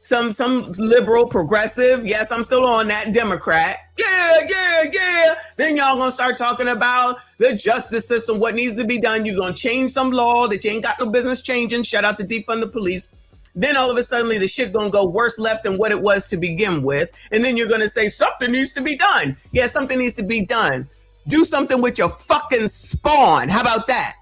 some liberal, progressive. Yes, I'm still on that Democrat. Yeah. Then y'all gonna start talking about the justice system, what needs to be done. You're gonna change some law that you ain't got no business changing. Shut out the defund the police. Then all of a sudden the shit gonna go worse left than what it was to begin with. And then you're gonna say something needs to be done. Yeah, something needs to be done. Do something with your fucking spawn. How about that?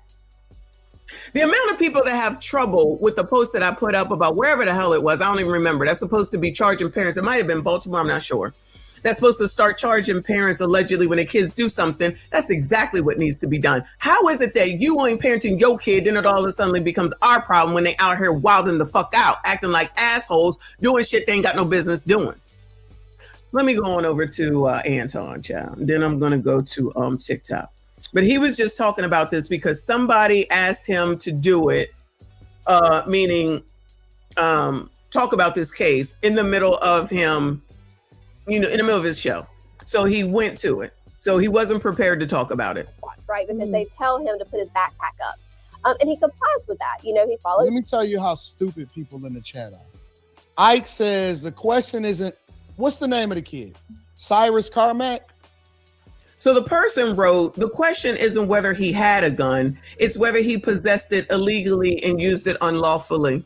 The amount of people that have trouble with the post that I put up about wherever the hell it was, I don't even remember. That's supposed to be charging parents. It might have been Baltimore, I'm not sure. That's supposed to start charging parents allegedly when the kids do something. That's exactly what needs to be done. How is it that you ain't parenting your kid, then it all of a sudden becomes our problem when they out here wilding the fuck out, acting like assholes, doing shit they ain't got no business doing? Let me go on over to Anton, child. Then I'm going to go to TikTok. But he was just talking about this because somebody asked him to do it, meaning talk about this case in the middle of him, in the middle of his show. So he went to it. So he wasn't prepared to talk about it. Right, because they tell him to put his backpack up. And he complies with that. He follows. Let me tell you how stupid people in the chat are. Ike says the question isn't, what's the name of the kid? Cyrus Carmack? So the person wrote, the question isn't whether he had a gun, it's whether he possessed it illegally and used it unlawfully.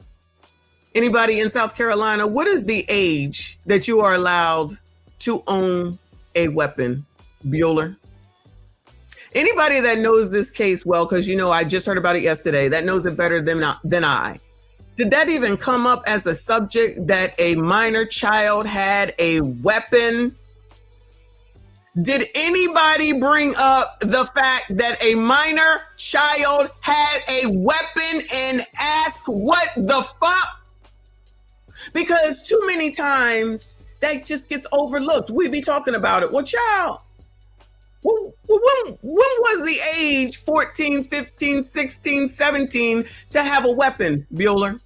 Anybody in South Carolina, what is the age that you are allowed to own a weapon, Bueller? Anybody that knows this case well, because I just heard about it yesterday, that knows it better than I. Did that even come up as a subject that a minor child had a weapon? Did anybody bring up the fact that a minor child had a weapon and ask what the fuck? Because too many times that just gets overlooked. We be talking about it. Well, child, when was the age 14, 15, 16, 17 to have a weapon, Bueller?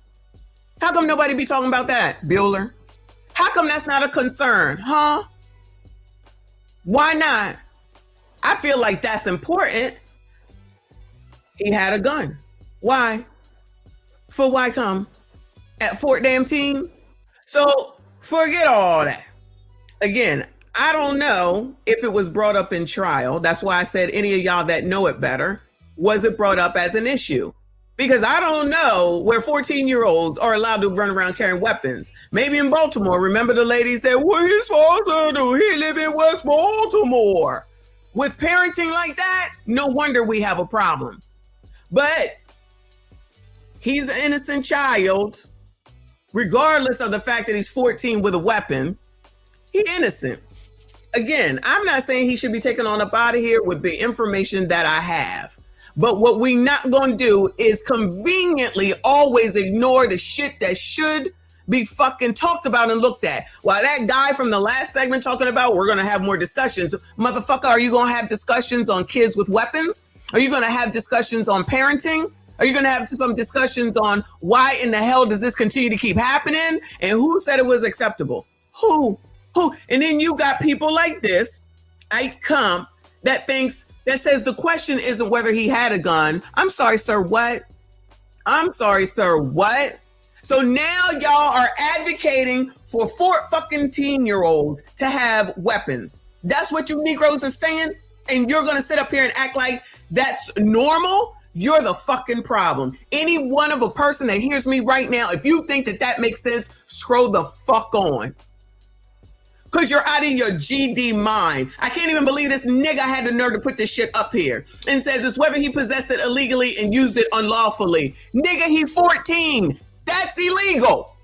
How come nobody be talking about that, Bueller? How come that's not a concern, huh? Why not? I feel like that's important. He had a gun. Why? For why come? At Fort Damn Team? So forget all that. Again, I don't know if it was brought up in trial. That's why I said any of y'all that know it better, was it brought up as an issue? Because I don't know where 14-year-olds are allowed to run around carrying weapons. Maybe in Baltimore. Remember the lady said, what he's supposed to do? He live in West Baltimore. With parenting like that, no wonder we have a problem. But he's an innocent child, regardless of the fact that he's 14 with a weapon. He's innocent. Again, I'm not saying he should be taken on up out of here with the information that I have. But what we not going to do is conveniently always ignore the shit that should be fucking talked about and looked at. While that guy from the last segment talking about we're going to have more discussions. Motherfucker, are you going to have discussions on kids with weapons? Are you going to have discussions on parenting? Are you going to have some discussions on why in the hell does this continue to keep happening? And who said it was acceptable? Who? And then you got people like this, Ike Kump, that says the question isn't whether he had a gun. I'm sorry, sir, what? I'm sorry, sir, what? So now y'all are advocating for 14-year-olds to have weapons. That's what you Negroes are saying? And you're going to sit up here and act like that's normal? You're the fucking problem. Any one of a person that hears me right now, if you think that makes sense, scroll the fuck on. Because you're out of your GD mind. I can't even believe this nigga had the nerve to put this shit up here and says it's whether he possessed it illegally and used it unlawfully. Nigga, he 14. That's illegal.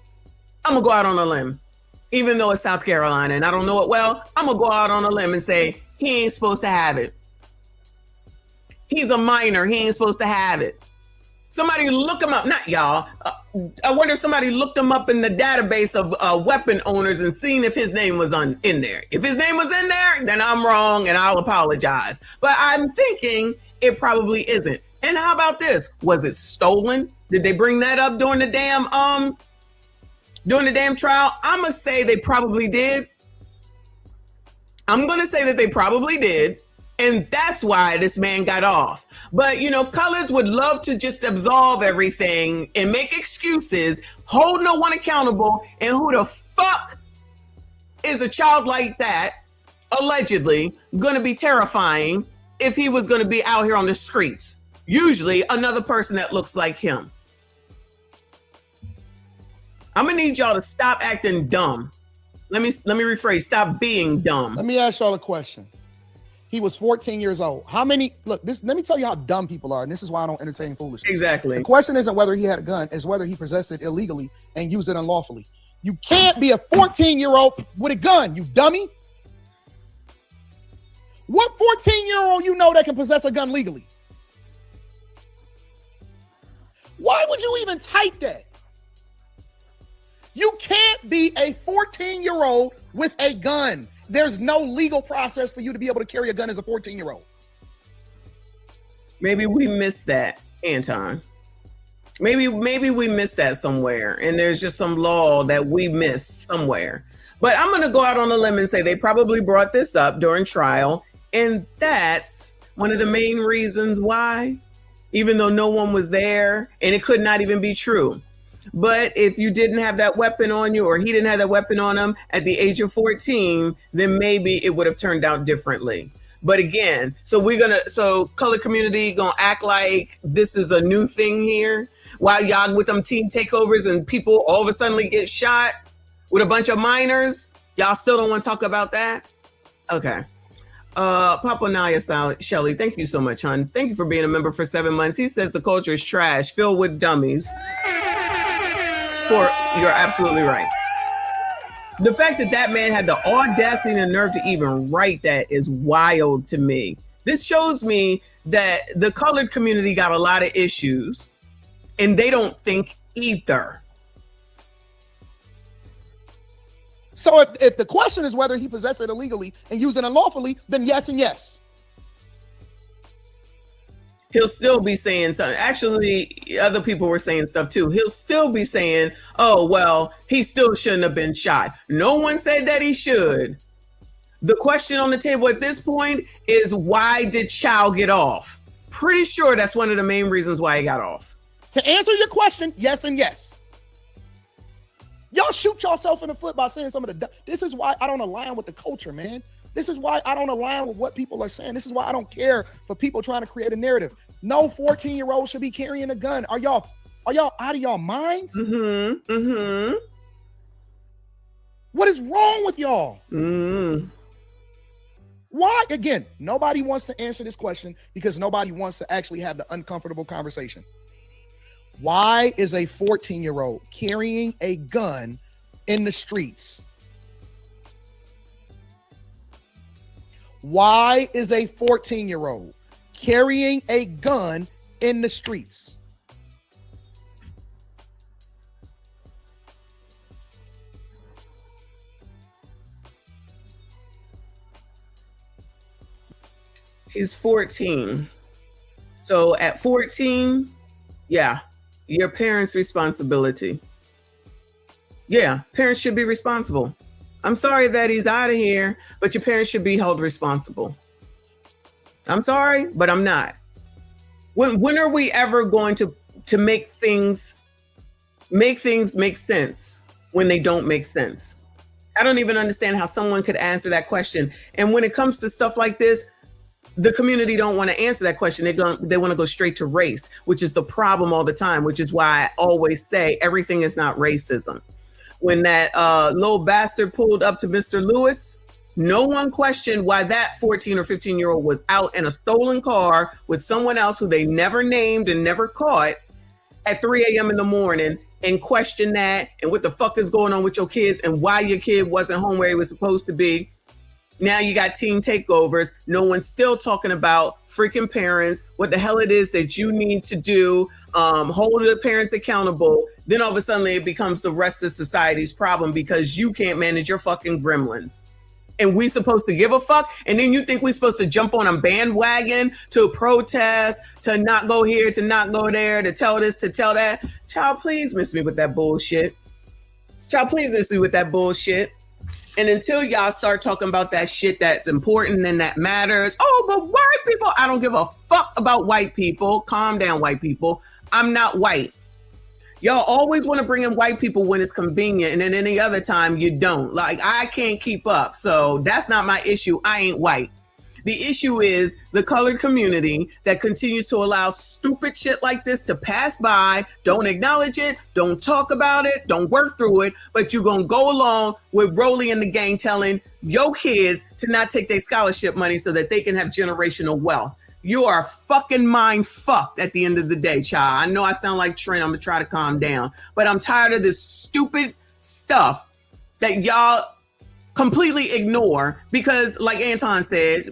I'm going to go out on a limb. Even though it's South Carolina and I don't know it well, I'm going to go out on a limb and say he ain't supposed to have it. He's a minor. He ain't supposed to have it. Somebody look him up. Not y'all. I wonder if somebody looked him up in the database of weapon owners and seen if his name was in there. If his name was in there, then I'm wrong and I'll apologize. But I'm thinking it probably isn't. And how about this? Was it stolen? Did they bring that up during the damn trial? I'm gonna say they probably did. I'm gonna say that they probably did. And that's why this man got off. But, you know, colors would love to just absolve everything and make excuses, hold no one accountable. And who the fuck is a child like that, allegedly, going to be terrifying if he was going to be out here on the streets? Usually another person that looks like him. I'm going to need y'all to stop acting dumb. Let me rephrase, stop being dumb. Let me ask y'all a question. He was 14 years old. How many, look, this, let me tell you how dumb people are, and this is why I don't entertain foolishness. Exactly. The question isn't whether he had a gun, it's whether he possessed it illegally and used it unlawfully. You can't be a 14-year-old with a gun, you dummy. What 14-year-old you know that can possess a gun legally? Why would you even type that? You can't be a 14-year-old with a gun. There's no legal process for you to be able to carry a gun as a 14-year-old. Maybe we missed that, Anton. Maybe we missed that somewhere, and there's just some law that we missed somewhere. But I'm going to go out on a limb and say they probably brought this up during trial, and that's one of the main reasons why, even though no one was there, and it could not even be true. But if you didn't have that weapon on you, or he didn't have that weapon on him at the age of 14, then maybe it would have turned out differently. But again, so color community gonna act like this is a new thing here, while y'all with them team takeovers and people all of a sudden get shot with a bunch of minors. Y'all still don't want to talk about that? Okay. Papa Naya Shelly, thank you so much, hon. Thank you for being a member for 7 months. He says the culture is trash, filled with dummies. You're absolutely right. The fact that man had the audacity and the nerve to even write that is wild to me. This shows me that the colored community got a lot of issues and they don't think either. So if the question is whether he possessed it illegally and used it unlawfully, then yes and yes. He'll still be saying something. Actually, other people were saying stuff too. He'll still be saying, oh, well, he still shouldn't have been shot. No one said that he should. The question on the table at this point is, why did Chow get off? Pretty sure that's one of the main reasons why he got off. To answer your question, yes and yes. Y'all shoot yourself in the foot by saying some of the, this is why I don't align with the culture, man. This is why I don't align with what people are saying. This is why I don't care for people trying to create a narrative. No 14-year-old should be carrying a gun. Are y'all out of y'all minds? Mm-hmm. Mm-hmm. What is wrong with y'all? Mm. Why? Again, nobody wants to answer this question because nobody wants to actually have the uncomfortable conversation. Why is a 14-year-old carrying a gun in the streets? Why is a 14-year-old carrying a gun in the streets? He's 14. So at 14, yeah, your parents' responsibility. Yeah, parents should be responsible. I'm sorry that he's out of here, but your parents should be held responsible. I'm sorry, but I'm not. When are we ever going to make things make sense when they don't make sense? I don't even understand how someone could answer that question. And when it comes to stuff like this, the community don't want to answer that question. They want to go straight to race, which is the problem all the time, which is why I always say everything is not racism. When that little bastard pulled up to Mr. Lewis, no one questioned why that 14 or 15-year-old was out in a stolen car with someone else who they never named and never caught at 3 a.m. in the morning, and questioned that and what the fuck is going on with your kids and why your kid wasn't home where he was supposed to be. Now you got team takeovers. No one's still talking about freaking parents, what the hell it is that you need to do, hold the parents accountable. Then all of a sudden it becomes the rest of society's problem because you can't manage your fucking gremlins. And we supposed to give a fuck? And then you think we're supposed to jump on a bandwagon to protest, to not go here, to not go there, to tell this, to tell that? Child, please miss me with that bullshit. Child, please miss me with that bullshit. And until y'all start talking about that shit that's important and that matters, oh, but white people, I don't give a fuck about white people. Calm down, white people. I'm not white. Y'all always want to bring in white people when it's convenient, and then any other time you don't. Like, I can't keep up. So that's not my issue. I ain't white. The issue is the colored community that continues to allow stupid shit like this to pass by, don't acknowledge it, don't talk about it, don't work through it, but you're going to go along with Rolly and the gang telling your kids to not take their scholarship money so that they can have generational wealth. You are fucking mind fucked at the end of the day, child. I know I sound like Trent. I'm going to try to calm down, but I'm tired of this stupid stuff that y'all completely ignore because, like Anton said,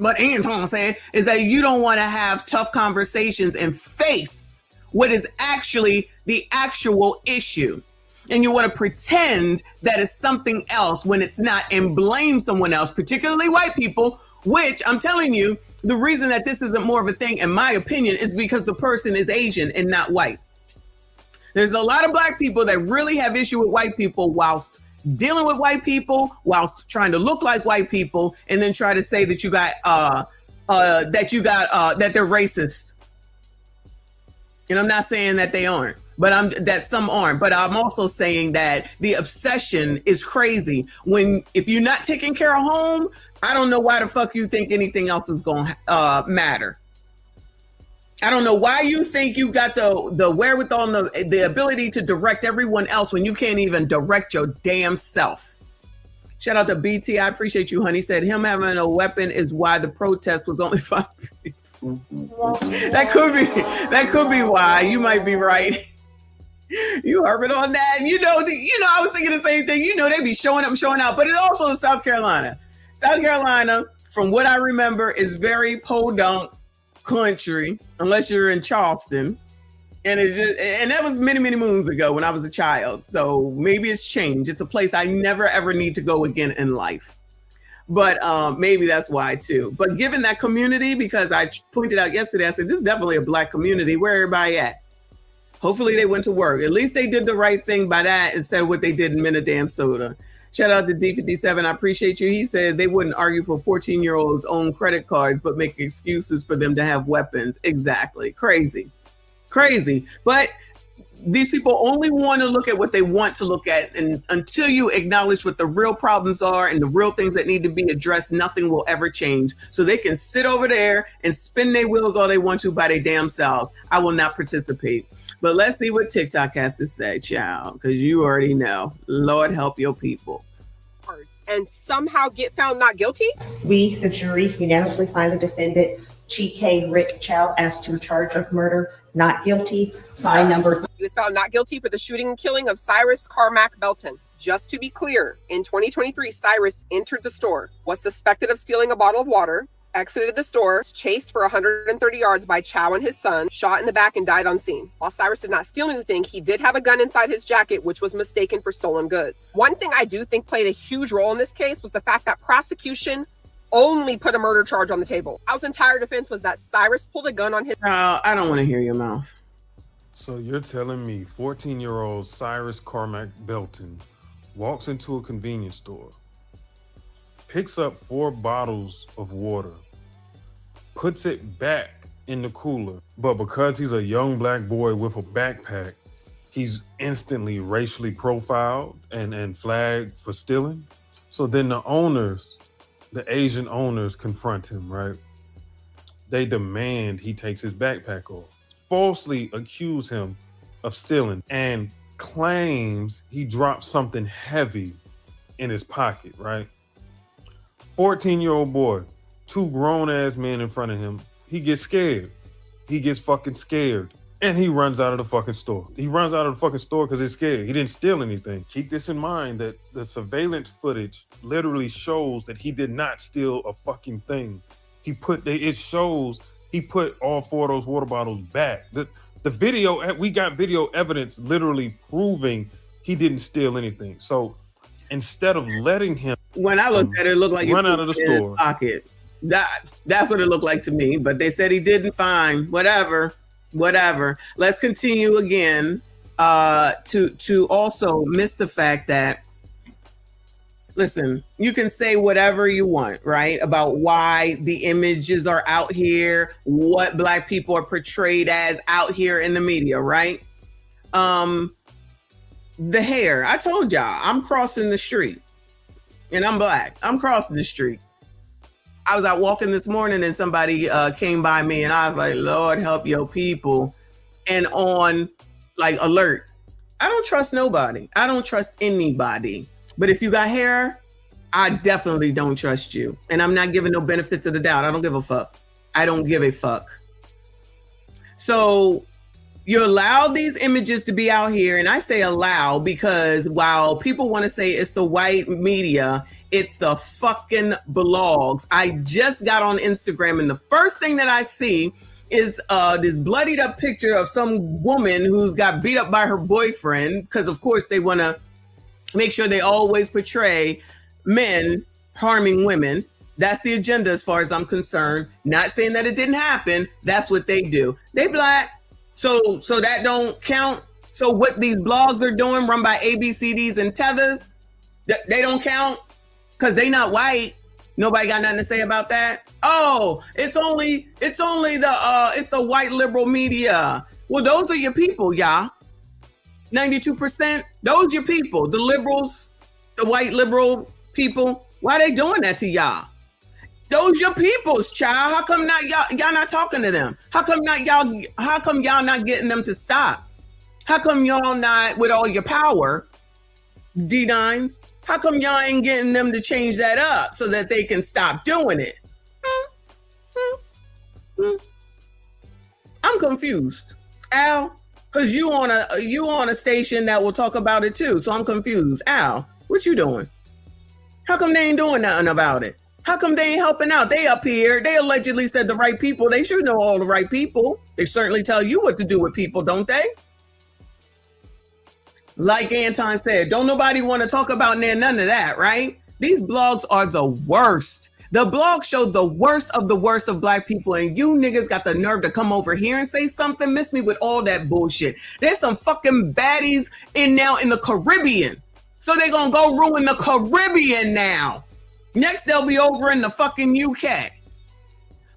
is that you don't want to have tough conversations and face what is actually the actual issue. And you want to pretend that it's something else when it's not and blame someone else, particularly white people, which I'm telling you, the reason that this isn't more of a thing, in my opinion, is because the person is Asian and not white. There's a lot of black people that really have issue with white people whilst dealing with white people, whilst trying to look like white people, and then try to say that that they're racist. And I'm not saying that they aren't, but that some aren't. But I'm also saying that the obsession is crazy. If you're not taking care of home, I don't know why the fuck you think anything else is going to matter. I don't know why you think you got the wherewithal and the ability to direct everyone else when you can't even direct your damn self. Shout out to BT. I appreciate you, honey. Said him having a weapon is why the protest was only 5 people. That could be why. You might be right. You harping on that. I was thinking the same thing. They be showing up and showing out, but it also is South Carolina. South Carolina, from what I remember, is very podunk country, unless you're in Charleston. And that was many, many moons ago when I was a child. So maybe it's changed. It's a place I never, ever need to go again in life. But maybe that's why too. But given that community, because I pointed out yesterday, I said, this is definitely a black community. Where everybody at? Hopefully they went to work. At least they did the right thing by that instead of what they did in Minnesota. Shout out to D57. I appreciate you. He said they wouldn't argue for 14-year-olds own credit cards, but make excuses for them to have weapons. Exactly. Crazy. But these people only want to look at what they want to look at. And until you acknowledge what the real problems are and the real things that need to be addressed, nothing will ever change. So they can sit over there and spin their wheels all they want to by their damn selves. I will not participate. But let's see what TikTok has to say, child, because you already know. Lord help your people. And somehow get found not guilty? We, the jury, unanimously find the defendant, G.K. Rick Chow, as to charge of murder, not guilty. Fine number. He was found not guilty for the shooting and killing of Cyrus Carmack-Belton. Just to be clear, in 2023, Cyrus entered the store, was suspected of stealing a bottle of water, exited the store, chased for 130 yards by Chow and his son, shot in the back and died on scene. While Cyrus did not steal anything, he did have a gun inside his jacket, which was mistaken for stolen goods. One thing I do think played a huge role in this case was the fact that prosecution only put a murder charge on the table. Chow's entire defense was that Cyrus pulled a gun on his... I don't want to hear your mouth. So you're telling me 14-year-old Cyrus Carmack-Belton walks into a convenience store, picks up 4 bottles of water, puts it back in the cooler, but because he's a young black boy with a backpack, he's instantly racially profiled and flagged for stealing? So then the Asian owners confront him, right? They demand he takes his backpack off, falsely accuse him of stealing, and claims he dropped something heavy in his pocket, right? 14-year-old boy, 2 grown-ass men in front of him. He gets scared. He gets fucking scared. And he runs out of the fucking store. He runs out of the fucking store because he's scared. He didn't steal anything. Keep this in mind that the surveillance footage literally shows that he did not steal a fucking thing. It shows he put all 4 of those water bottles back. The video, we got video evidence literally proving he didn't steal anything. So instead of letting him, when I looked at it, it looked like he run out of the store. In his pocket. That's what it looked like to me. But they said he didn't. Fine, whatever. Let's continue again. To also miss the fact that listen, you can say whatever you want, right? About why the images are out here, what Black people are portrayed as out here in the media, right? The hair, I told y'all, I'm crossing the street and I'm Black. I'm crossing the street. I was out walking this morning and somebody came by me and I was like, Lord, help your people. And on like alert. I don't trust nobody. I don't trust anybody. But if you got hair, I definitely don't trust you. And I'm not giving no benefits of the doubt. I don't give a fuck. I don't give a fuck. So you allow these images to be out here. And I say allow because while people want to say it's the white media, it's the fucking blogs. I just got on Instagram and the first thing that I see is this bloodied up picture of some woman who's got beat up by her boyfriend. Because of course they want to make sure they always portray men harming women. That's the agenda as far as I'm concerned. Not saying that it didn't happen. That's what they do. They Black. So that don't count. So what these blogs are doing run by ABCDs and tethers, they don't count because they not white. Nobody got nothing to say about that. Oh, it's the white liberal media. Well, those are your people, y'all. 92%, those your people, the liberals, the white liberal people. Why they doing that to y'all? Those your peoples, child. How come not y'all not talking to them? How come y'all not getting them to stop? How come y'all not with all your power, D9s? How come y'all ain't getting them to change that up so that they can stop doing it? I'm confused, Al. Cause you on a station that will talk about it too. So I'm confused. Al, what you doing? How come they ain't doing nothing about it? How come they ain't helping out? They up here, they allegedly said the right people. They should know all the right people. They certainly tell you what to do with people, don't they? Like Anton said, don't nobody want to talk about none of that, right? These blogs are the worst. The blog showed the worst of Black people, and you niggas got the nerve to come over here and say something. Miss me with all that bullshit. There's some fucking baddies in the Caribbean. So they gonna go ruin the Caribbean now. Next, they'll be over in the fucking UK.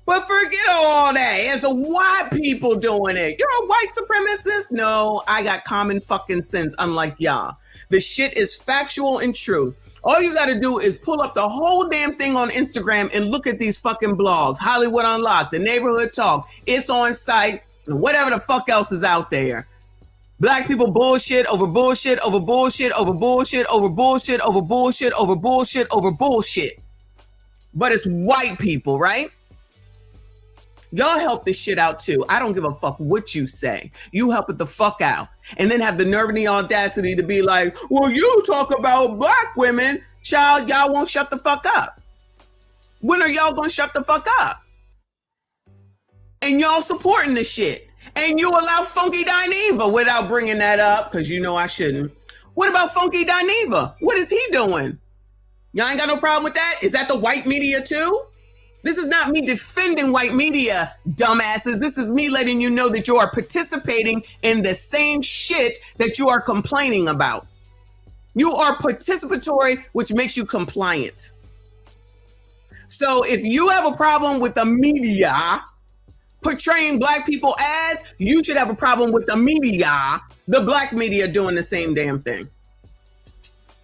But forget all that. It's a white people doing it. You're a white supremacist? No, I got common fucking sense, unlike y'all. The shit is factual and true. All you got to do is pull up the whole damn thing on Instagram and look at these fucking blogs. Hollywood Unlocked, The Neighborhood Talk, It's On Site, and whatever the fuck else is out there. Black people bullshit over bullshit over bullshit over bullshit over bullshit over bullshit over bullshit over bullshit. But it's white people, right? Y'all help this shit out too. I don't give a fuck what you say. You help it the fuck out. And then have the nerve and the audacity to be like, well, you talk about Black women. Child, y'all won't shut the fuck up. When are y'all gonna shut the fuck up? And y'all supporting this shit. And you allow Funky Dineva without bringing that up, because you know I shouldn't. What about Funky Dineva? What is he doing? Y'all ain't got no problem with that? Is that the white media too? This is not me defending white media, dumbasses. This is me letting you know that you are participating in the same shit that you are complaining about. You are participatory, which makes you compliant. So if you have a problem with the media portraying Black people as, you should have a problem with the media, the Black media doing the same damn thing.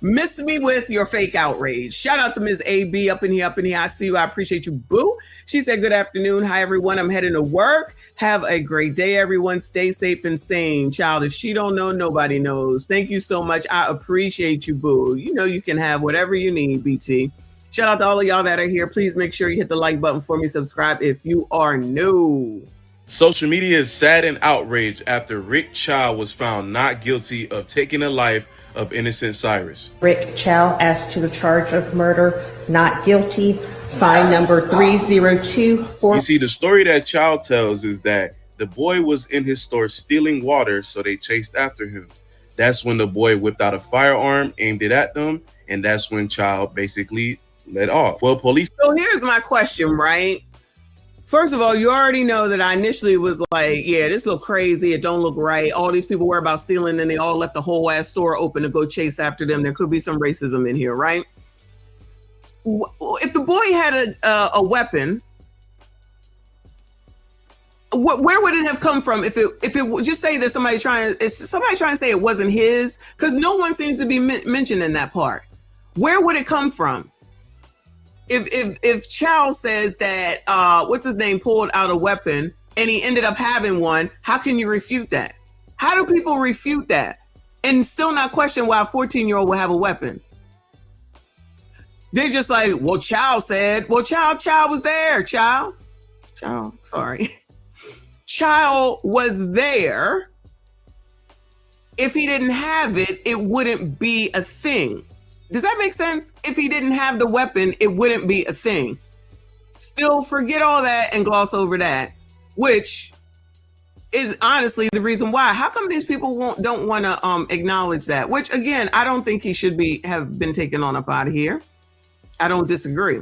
Miss me with your fake outrage. Shout out to Ms. AB up in here. I see you. I appreciate you, boo. She said, good afternoon. Hi, everyone. I'm heading to work. Have a great day, everyone. Stay safe and sane. Child, if she don't know, nobody knows. Thank you so much. I appreciate you, boo. You know you can have whatever you need, BT. Shout out to all of y'all that are here. Please make sure you hit the like button for me. Subscribe if you are new. Social media is sad and outraged after Rick Chow was found not guilty of taking the life of innocent Cyrus. Rick Chow as to the charge of murder, not guilty. Fine number 3024. You see, the story that Chow tells is that the boy was in his store stealing water, so they chased after him. That's when the boy whipped out a firearm, aimed it at them, and that's when Chow basically let off. Well, police. So here's my question, right? First of all, you already know that I initially was like, yeah, this look crazy. It don't look right. All these people were about stealing and they all left the whole ass store open to go chase after them. There could be some racism in here, right? if the boy had a weapon, where would it have come from? If it just say that somebody trying to say it wasn't his, because no one seems to be mentioned in that part. Where would it come from? If Chow says that what's his name pulled out a weapon and he ended up having one, how can you refute that? How do people refute that and still not question why a 14-year-old will have a weapon? They're just like, well, Chow said. Well, Chow was there. Chow, sorry. Chow was there. If he didn't have it, it wouldn't be a thing. Does that make sense? If he didn't have the weapon, it wouldn't be a thing. Still, forget all that and gloss over that, which is honestly the reason why. How come these people don't want to acknowledge that? Which, again, I don't think he should have been taken on up out of here. I don't disagree.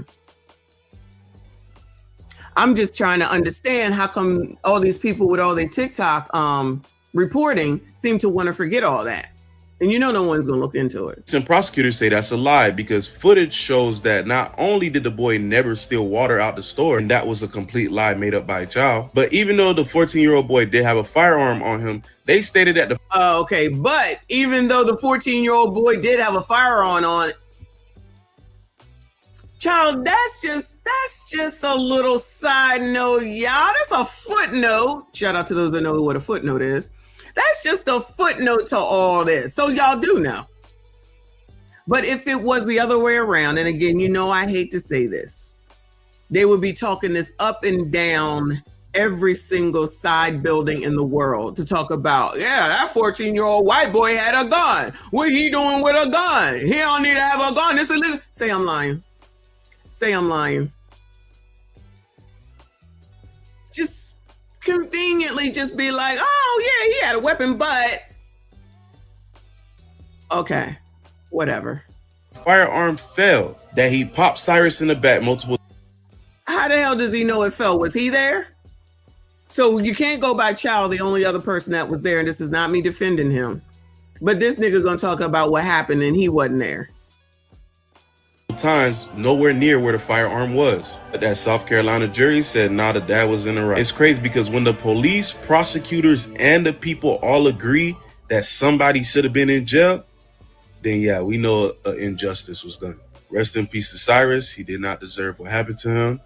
I'm just trying to understand how come all these people with all their TikTok reporting seem to want to forget all that. And no one's going to look into it. Some prosecutors say that's a lie because footage shows that not only did the boy never steal water out the store, and that was a complete lie made up by Chow, but even though the 14-year-old boy did have a firearm on him, they stated that the... okay, but even though the 14-year-old boy did have a firearm on it, child, that's just a little side note, y'all. That's a footnote. Shout out to those that know what a footnote is. That's just a footnote to all this. So y'all do know. But if it was the other way around, and again, I hate to say this, they would be talking this up and down every single side building in the world to talk about, yeah, that 14-year-old white boy had a gun. What he doing with a gun? He don't need to have a gun. Say I'm lying. Say I'm lying. Just conveniently just be like, oh yeah, he had a weapon, but okay, whatever. Firearm fell, that he popped Cyrus in the back multiple. How the hell does he know it fell? Was he there? So you can't go by Chow, the only other person that was there, and this is not me defending him, but this nigga's gonna talk about what happened and he wasn't there. Times nowhere near where the firearm was. But that South Carolina jury said the dad was in the right. It's crazy because when the police, prosecutors, and the people all agree that somebody should have been in jail, then yeah, we know an injustice was done. Rest in peace to Cyrus. He did not deserve what happened to him.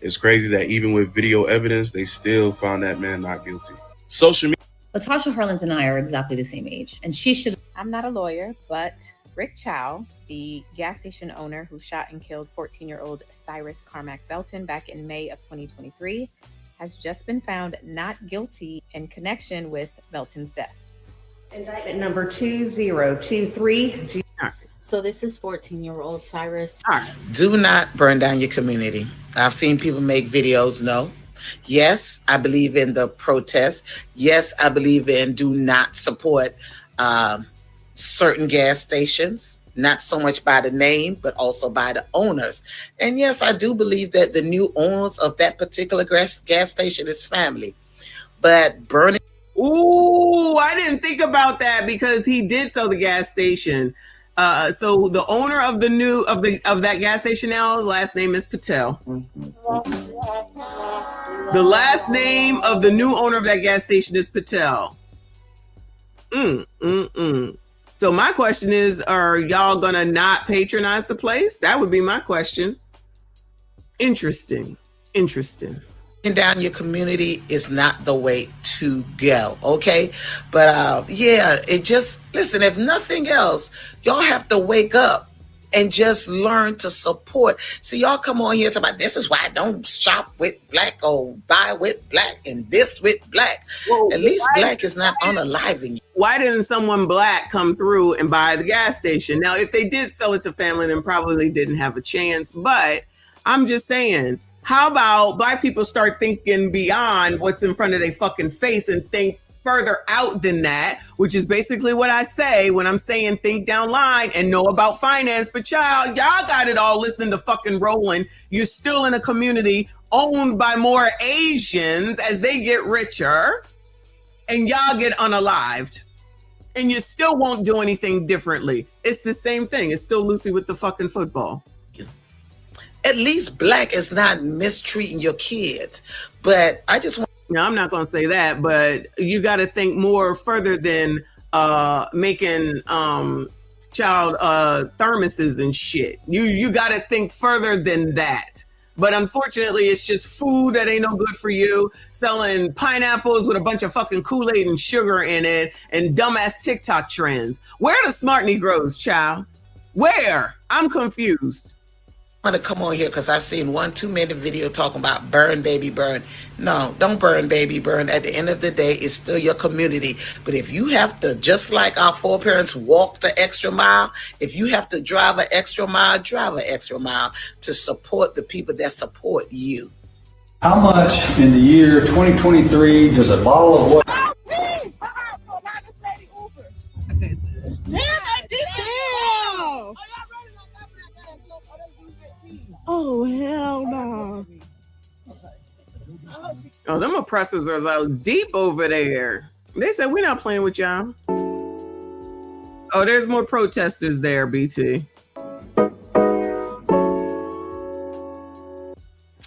It's crazy that even with video evidence, they still found that man not guilty. Social media. Latasha Harlins and I are exactly the same age, and she should. I'm not a lawyer, but Rick Chow, the gas station owner who shot and killed 14-year-old Cyrus Carmack-Belton back in May of 2023, has just been found not guilty in connection with Belton's death. Indictment number 2023. So this is 14-year-old Cyrus. Do not burn down your community. I've seen people make videos. No. Yes, I believe in the protest. Yes, I believe in do not support certain gas stations, not so much by the name, but also by the owners. And yes, I do believe that the new owners of that particular gas station is family. But burning. Ooh, I didn't think about that because he did sell the gas station. So the owner of that gas station now, his last name is Patel. The last name of the new owner of that gas station is Patel. So my question is, are y'all gonna not patronize the place? That would be my question. Interesting. Down your community is not the way to go, okay? But yeah, it just, listen, if nothing else, y'all have to wake up and just learn to support. See, y'all come on here talking about this is why I don't shop with black or buy with black and this with black. Well, at least black is not unaliving you. Why didn't someone black come through and buy the gas station? Now, if they did sell it to family, then probably didn't have a chance. But I'm just saying, how about black people start thinking beyond what's in front of their fucking face and think further out than that, which is basically what I say when I'm saying think down line and know about finance. But y'all got it all listening to fucking Roland. You're still in a community owned by more Asians as they get richer and y'all get unalived. And you still won't do anything differently. It's the same thing. It's still Lucy with the fucking football. At least black is not mistreating your kids. But I just want. Now, I'm not going to say that, but you got to think more further than making child thermoses and shit. You got to think further than that. But unfortunately, it's just food that ain't no good for you. Selling pineapples with a bunch of fucking Kool-Aid and sugar in it and dumbass TikTok trends. Where are the smart Negroes, child? Where? I'm confused. I'm going to come on here because I've seen 1 2-minute video talking about burn, baby, burn. No, don't burn, baby, burn. At the end of the day, it's still your community. But if you have to, just like our foreparents walk the extra mile, if you have to drive an extra mile to support the people that support you. How much in the year 2023 does a bottle of water? Oh, hell no. Oh, them oppressors are out deep over there. They said, we're not playing with y'all. Oh, there's more protesters there, BT.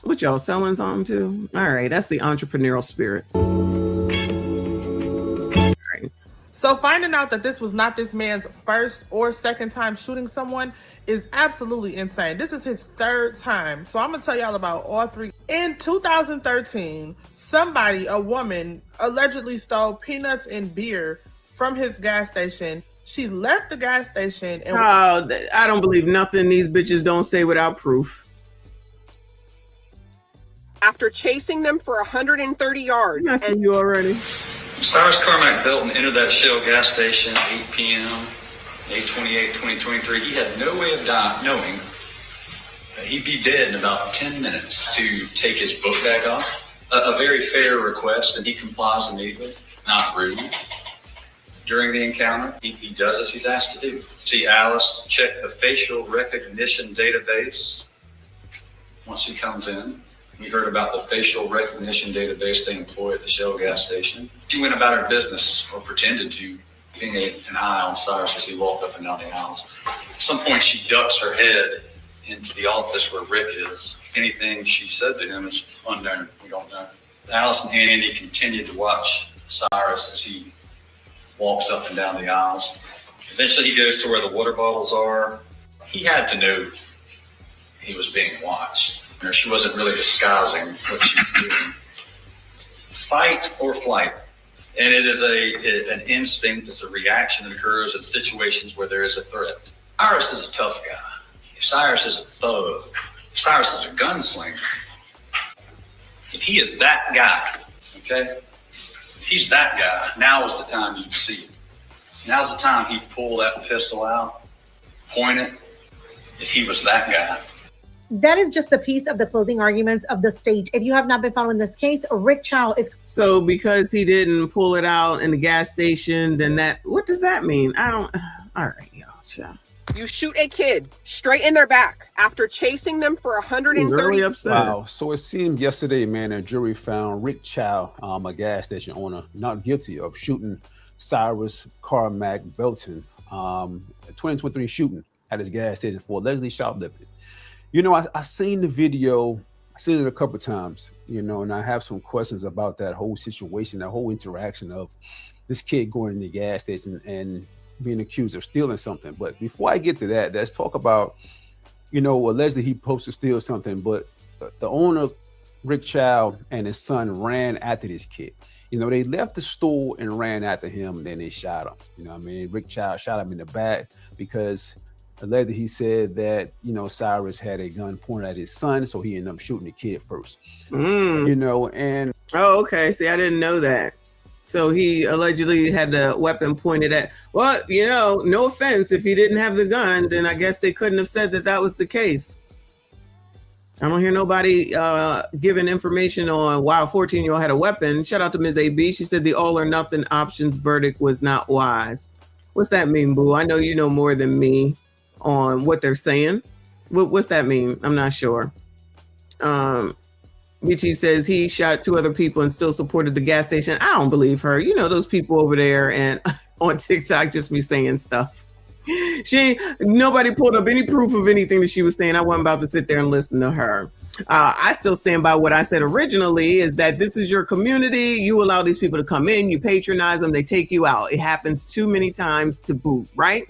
What y'all selling something too? All right, that's the entrepreneurial spirit. So finding out that this was not this man's first or second time shooting someone is absolutely insane. This is his 3rd time. So I'm gonna tell y'all about all 3. In 2013, a woman, allegedly stole peanuts and beer from his gas station. She left the gas station and I don't believe nothing these bitches don't say without proof. After chasing them for 130 yards. I see you already. Cyrus Carmack-Belton entered that Shell gas station at 8 p.m., 8/28/2023. He had no way of knowing that he'd be dead in about 10 minutes to take his book bag off. A very fair request, and he complies immediately, not rude. During the encounter, he does as he's asked to do. See Alice check the facial recognition database once he comes in. We heard about the facial recognition database they employ at the Shell gas station. She went about her business, or pretended to, keeping an eye on Cyrus as he walked up and down the aisles. At some point, she ducks her head into the office where Rick is. Anything she said to him is unknown. We don't know. Alice and Andy continued to watch Cyrus as he walks up and down the aisles. Eventually, he goes to where the water bottles are. He had to know he was being watched. She wasn't really disguising what she was doing. Fight or flight. And it is an instinct, it's a reaction that occurs in situations where there is a threat. Cyrus is a tough guy. If Cyrus is a thug, if Cyrus is a gunslinger, if he is that guy, okay? If he's that guy, now is the time you see it. Now's the time he'd pull that pistol out, point it, if he was that guy. That is just a piece of the closing arguments of the state. If you have not been following this case, Rick Chow is... So because he didn't pull it out in the gas station, then what does that mean? I don't... All right, y'all, Chow. You shoot a kid straight in their back after chasing them for 130... Really upset. Wow. So it seemed yesterday, man, a jury found Rick Chow, a gas station owner, not guilty of shooting Cyrus Carmack-Belton, a 2023 shooting at his gas station for allegedly shoplifting. You know, I seen the video, I seen it a couple of times, you know, and I have some questions about that whole situation, that whole interaction of this kid going in the gas station and being accused of stealing something. But before I get to that, let's talk about, you know, allegedly he supposed to steal something, but the owner, Rick Chow, and his son ran after this kid. You know, they left the store and ran after him, and then they shot him. You know what I mean? Rick Chow shot him in the back because allegedly he said that, you know, Cyrus had a gun pointed at his son, so he ended up shooting the kid first. You know, and... Oh, okay. See, I didn't know that. So he allegedly had the weapon pointed at... Well, you know, no offense. If he didn't have the gun, then I guess they couldn't have said that that was the case. I don't hear nobody giving information on why a 14-year-old had a weapon. Shout out to Ms. AB. She said the all or nothing options verdict was not wise. What's that mean, boo? I know you know more than me on what they're saying. What's that mean? I'm not sure. BT says he shot 2 other people and still supported the gas station. I don't believe her. You know, those people over there and on TikTok just be saying stuff. Nobody pulled up any proof of anything that she was saying. I wasn't about to sit there and listen to her. I still stand by what I said originally, is that this is your community. You allow these people to come in, you patronize them, they take you out. It happens too many times to boot, right?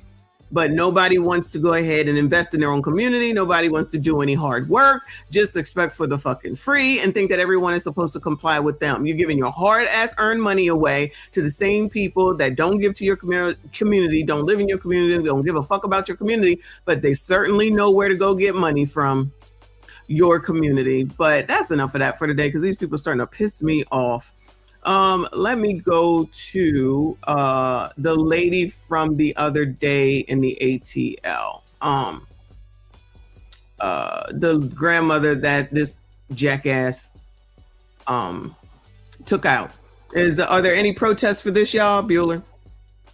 But nobody wants to go ahead and invest in their own community. Nobody wants to do any hard work. Just expect for the fucking free and think that everyone is supposed to comply with them. You're giving your hard ass earned money away to the same people that don't give to your community, don't live in your community, don't give a fuck about your community, but they certainly know where to go get money from your community. But that's enough of that for today, because these people are starting to piss me off. Let me go to the lady from the other day in the ATL. The grandmother that this jackass took out. Are there any protests for this, y'all? Bueller?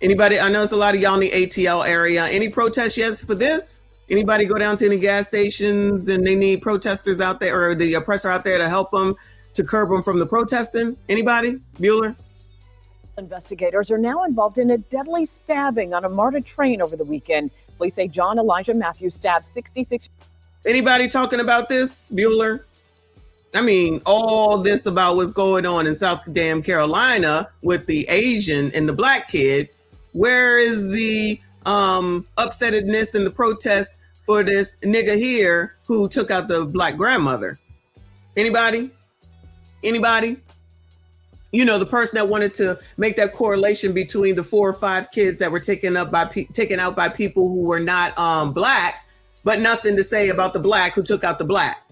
Anybody? I know it's a lot of y'all in the ATL area. Any protests, yes, for this? Anybody go down to any gas stations and they need protesters out there, or the oppressor out there to help them, to curb them from the protesting? Anybody? Bueller? Investigators are now involved in a deadly stabbing on a MARTA train over the weekend. Police say John Elijah Matthews stabbed 66. Anybody talking about this? Bueller? I mean, all this about what's going on in South damn Carolina with the Asian and the black kid. Where is the upsetedness and the protest for this nigga here who took out the black grandmother? Anybody? Anybody? You know, the person that wanted to make that correlation between the 4 or 5 kids that were taken out by people who were not black, but nothing to say about the black who took out the black.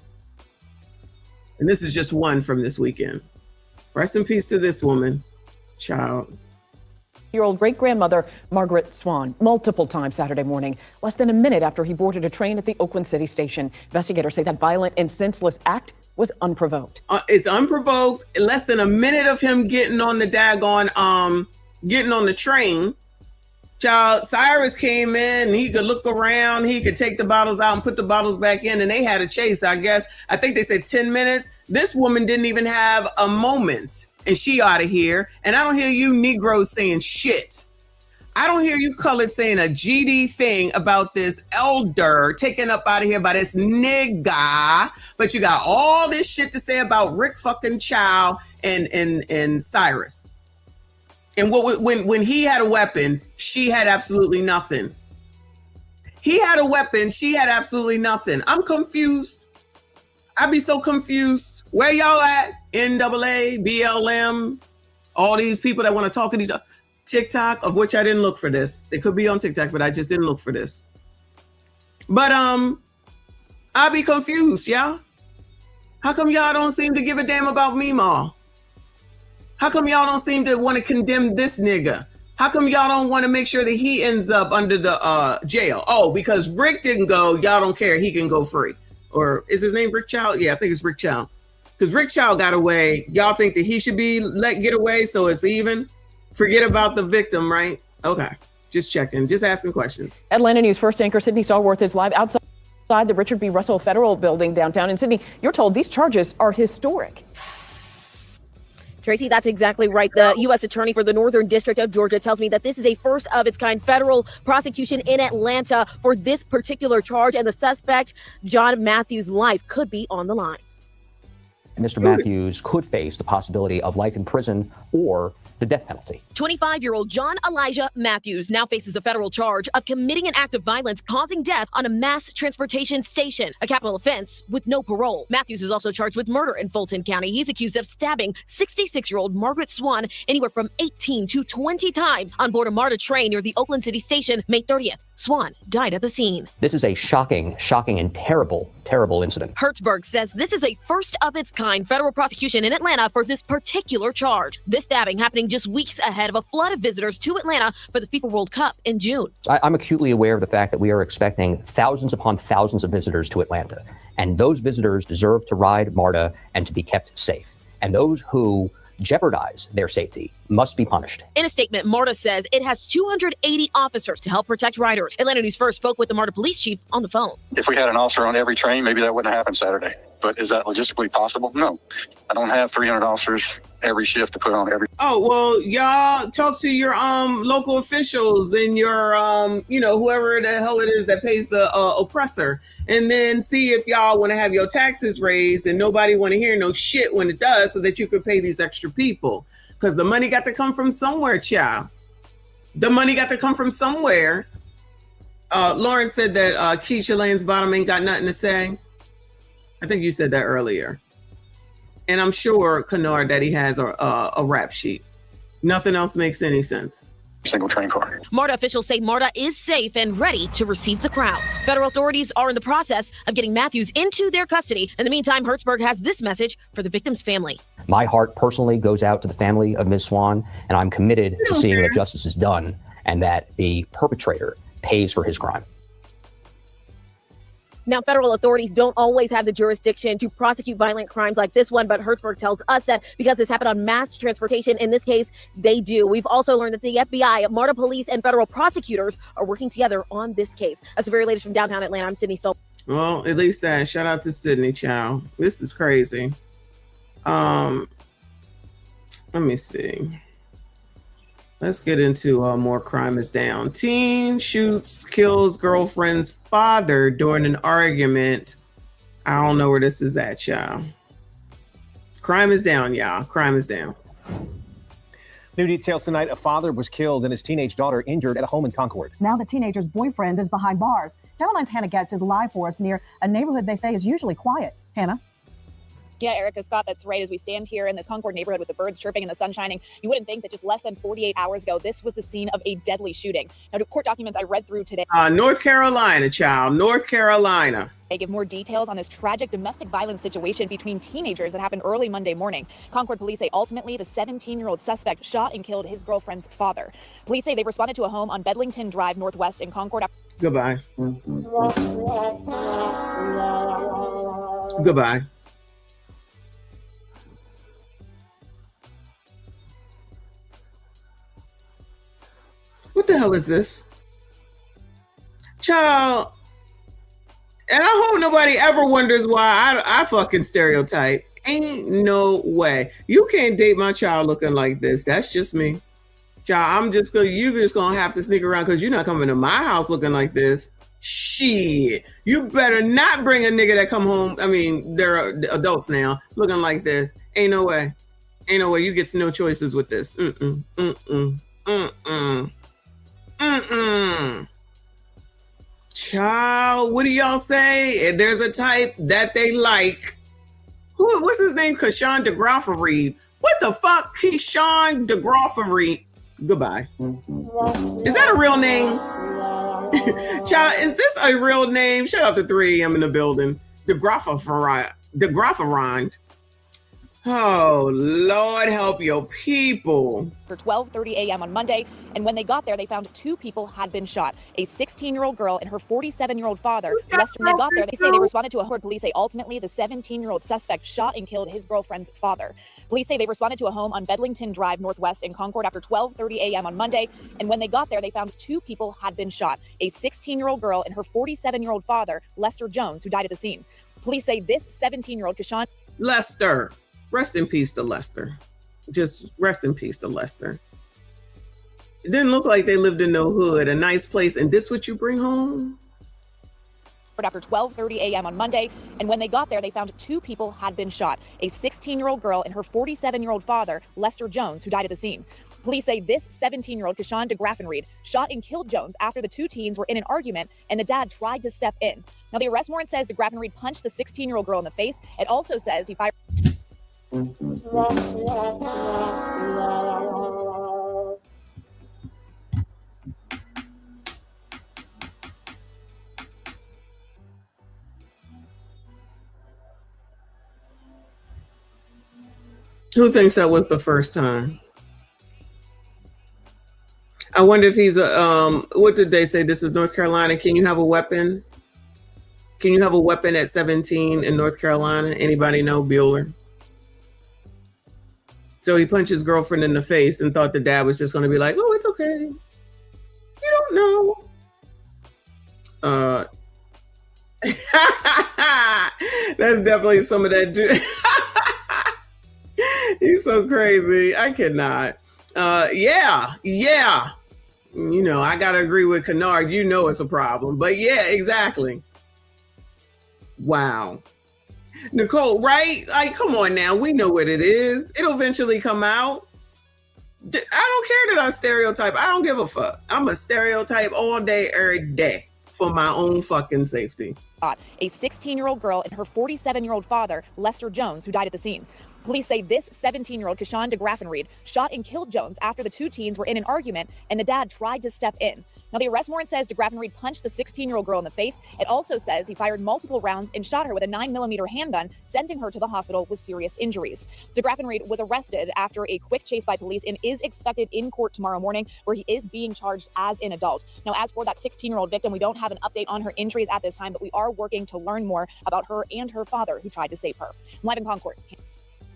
And this is just one from this weekend. Rest in peace to this woman, child. Year-old great-grandmother Margaret Swan multiple times Saturday morning, less than a minute after he boarded a train at the Oakland City station. Investigators say that violent and senseless act was unprovoked. It's unprovoked. Less than a minute of him getting on the daggone, getting on the train. Child, Cyrus came in and he could look around. He could take the bottles out and put the bottles back in, and they had a chase, I guess. I think they said 10 minutes. This woman didn't even have a moment, and she out of here. And I don't hear you Negroes saying shit. I don't hear you colored saying a GD thing about this elder taken up out of here by this nigga. But you got all this shit to say about Rick fucking Chow and Cyrus. And when he had a weapon, she had absolutely nothing. He had a weapon, she had absolutely nothing. I'm confused. I'd be so confused. Where y'all at? NAA, BLM, all these people that want to talk to each other. TikTok, of which I didn't look for this. It could be on TikTok, but I just didn't look for this. But I'll be confused, y'all. How come y'all don't seem to give a damn about Meemaw? How come y'all don't seem to want to condemn this nigga? How come y'all don't want to make sure that he ends up under the jail? Oh, because Rick didn't go, y'all don't care, he can go free. Or is his name Rick Chow? Yeah, I think it's Rick Chow. Because Rick Chow got away. Y'all think that he should be let get away so it's even? Forget about the victim, right? Okay, just checking, just asking questions. Atlanta News first anchor Sydney Stallworth is live outside the Richard B. Russell Federal Building downtown. And Sydney, you're told these charges are historic. Tracy, that's exactly right. The U.S. Attorney for the Northern District of Georgia tells me that this is a first of its kind federal prosecution in Atlanta for this particular charge, and the suspect, John Matthews' life could be on the line. Mr. Matthews could face the possibility of life in prison or the death penalty. 25-year-old John Elijah Matthews now faces a federal charge of committing an act of violence causing death on a mass transportation station, a capital offense with no parole. Matthews is also charged with murder in Fulton County. He's accused of stabbing 66-year-old Margaret Swan anywhere from 18 to 20 times on board a MARTA train near the Oakland City station May 30th. Swan died at the scene. This is a shocking and terrible incident. Hertzberg says this is a first of its kind federal prosecution in Atlanta for this particular charge. This stabbing happening just weeks ahead of a flood of visitors to Atlanta for the FIFA World Cup in June. I'm acutely aware of the fact that we are expecting thousands upon thousands of visitors to Atlanta. And those visitors deserve to ride MARTA and to be kept safe. And those who jeopardize their safety must be punished. In a statement, MARTA says it has 280 officers to help protect riders. Atlanta News First spoke with the MARTA police chief on the phone. If we had an officer on every train, maybe that wouldn't happen Saturday. But is that logistically possible? No. I don't have 300 officers every shift to put on every. Oh, well, y'all talk to your local officials and your whoever the hell it is that pays the oppressor, and then see if y'all want to have your taxes raised, and nobody want to hear no shit when it does, so that you could pay these extra people, because the money got to come from somewhere, child. The money got to come from somewhere. Lauren said that Keisha Lane's bottom ain't got nothing to say. I think you said that earlier. And I'm sure, Kennard, that he has a rap sheet. Nothing else makes any sense. Single train car. MARTA officials say MARTA is safe and ready to receive the crowds. Federal authorities are in the process of getting Matthews into their custody. In the meantime, Hertzberg has this message for the victim's family. My heart personally goes out to the family of Ms. Swan, and I'm committed to seeing that justice is done and that the perpetrator pays for his crime. Now, federal authorities don't always have the jurisdiction to prosecute violent crimes like this one, but Hertzberg tells us that because this happened on mass transportation, in this case, they do. We've also learned that the FBI, MARTA police, and federal prosecutors are working together on this case. That's the very latest from downtown Atlanta. I'm Sydney Stoll. Well, at least that. Shout out to Sydney, child. This is crazy. Let me see. Let's get into more crime is down. Teen shoots, kills girlfriend's father during an argument. I don't know where this is at, y'all. Crime is down, y'all. Crime is down. New details tonight. A father was killed and his teenage daughter injured at a home in Concord. Now the teenager's boyfriend is behind bars. Channel 9's Hannah Getz is live for us near a neighborhood they say is usually quiet. Hannah? Yeah, Erica Scott, that's right. As we stand here in this Concord neighborhood with the birds chirping and the sun shining, you wouldn't think that just less than 48 hours ago, this was the scene of a deadly shooting. Now, to court documents I read through today. North Carolina, child. North Carolina. They give more details on this tragic domestic violence situation between teenagers that happened early Monday morning. Concord police say ultimately the 17-year-old suspect shot and killed his girlfriend's father. Police say they responded to a home on Bedlington Drive Northwest in Concord. Goodbye. Goodbye. What the hell is this? Child. And I hope nobody ever wonders why I fucking stereotype. Ain't no way. You can't date my child looking like this. That's just me. Child, you just gonna have to sneak around because you're not coming to my house looking like this. Shit. You better not bring a nigga that come home. I mean, they're adults now looking like this. Ain't no way. Ain't no way. You get no choices with this. Child, what do y'all say? There's a type that they like. What's his name? Keyshawn DeGraffenreid. What the fuck? Keyshawn DeGraffenreid. Goodbye. Is that a real name? Child, is this a real name? Shout out to 3AM in the building. DeGraffenreid. Oh, Lord, help your people. For 12:30 a.m. on Monday, and when they got there, they found 2 people had been shot. A 16-year-old girl and her 47-year-old father. Less when they got there, they say they responded to a horde. Police say ultimately the 17-year-old suspect shot and killed his girlfriend's father. Police say they responded to a home on Bedlington Drive Northwest in Concord after 12:30 a.m. on Monday, and when they got there, they found 2 people had been shot. A 16-year-old girl and her 47-year-old father, Lester Jones, who died at the scene. Police say this 17-year-old Keyshawn Lester. Rest in peace to Lester. Just rest in peace to Lester. It didn't look like they lived in no hood, a nice place. And this what you bring home? After 12:30 a.m. on Monday, and when they got there, they found 2 people had been shot. A 16-year-old girl and her 47-year-old father, Lester Jones, who died at the scene. Police say this 17-year-old Keyshawn DeGraffenreid shot and killed Jones after the 2 teens were in an argument and the dad tried to step in. Now, the arrest warrant says DeGraffenreid punched the 16-year-old girl in the face. It also says he fired. Who thinks that was the first time? I wonder if he's a what did they say? This is North Carolina. Can you have a weapon? Can you have a weapon at 17 in North Carolina? Anybody know? Bueller. So he punched his girlfriend in the face and thought the dad was just going to be like, oh, it's okay. You don't know. That's definitely some of that. He He's so crazy. I cannot. Yeah. You know, I gotta agree with Kennard. You know it's a problem. But yeah, exactly. Wow. Nicole, right? Like, come on now. We know what it is. It'll eventually come out. I don't care that I stereotype. I don't give a fuck. I'm a stereotype all day, every day for my own fucking safety. A 16-year-old girl and her 47-year-old father, Lester Jones, who died at the scene. Police say this 17-year-old, Keyshawn DeGraffenreid, shot and killed Jones after the two teens were in an argument and the dad tried to step in. Now, the arrest warrant says DeGraffenreid punched the 16-year-old girl in the face. It also says he fired multiple rounds and shot her with a 9mm handgun, sending her to the hospital with serious injuries. DeGraffenreid was arrested after a quick chase by police and is expected in court tomorrow morning, where he is being charged as an adult. Now, as for that 16-year-old victim, we don't have an update on her injuries at this time, but we are working to learn more about her and her father who tried to save her. I'm live in Concord.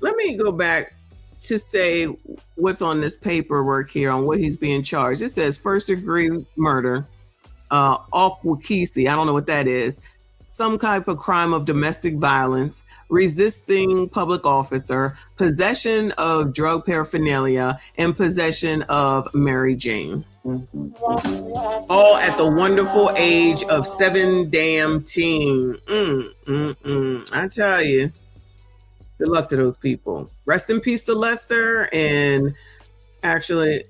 Let me go back to say what's on this paperwork here on what he's being charged. It says first degree murder, Okwakisi, I don't know what that is, some type of crime of domestic violence, resisting public officer, possession of drug paraphernalia, and possession of Mary Jane. All at the wonderful age of 17. I tell you. Good luck to those people. Rest in peace to Lester. And actually,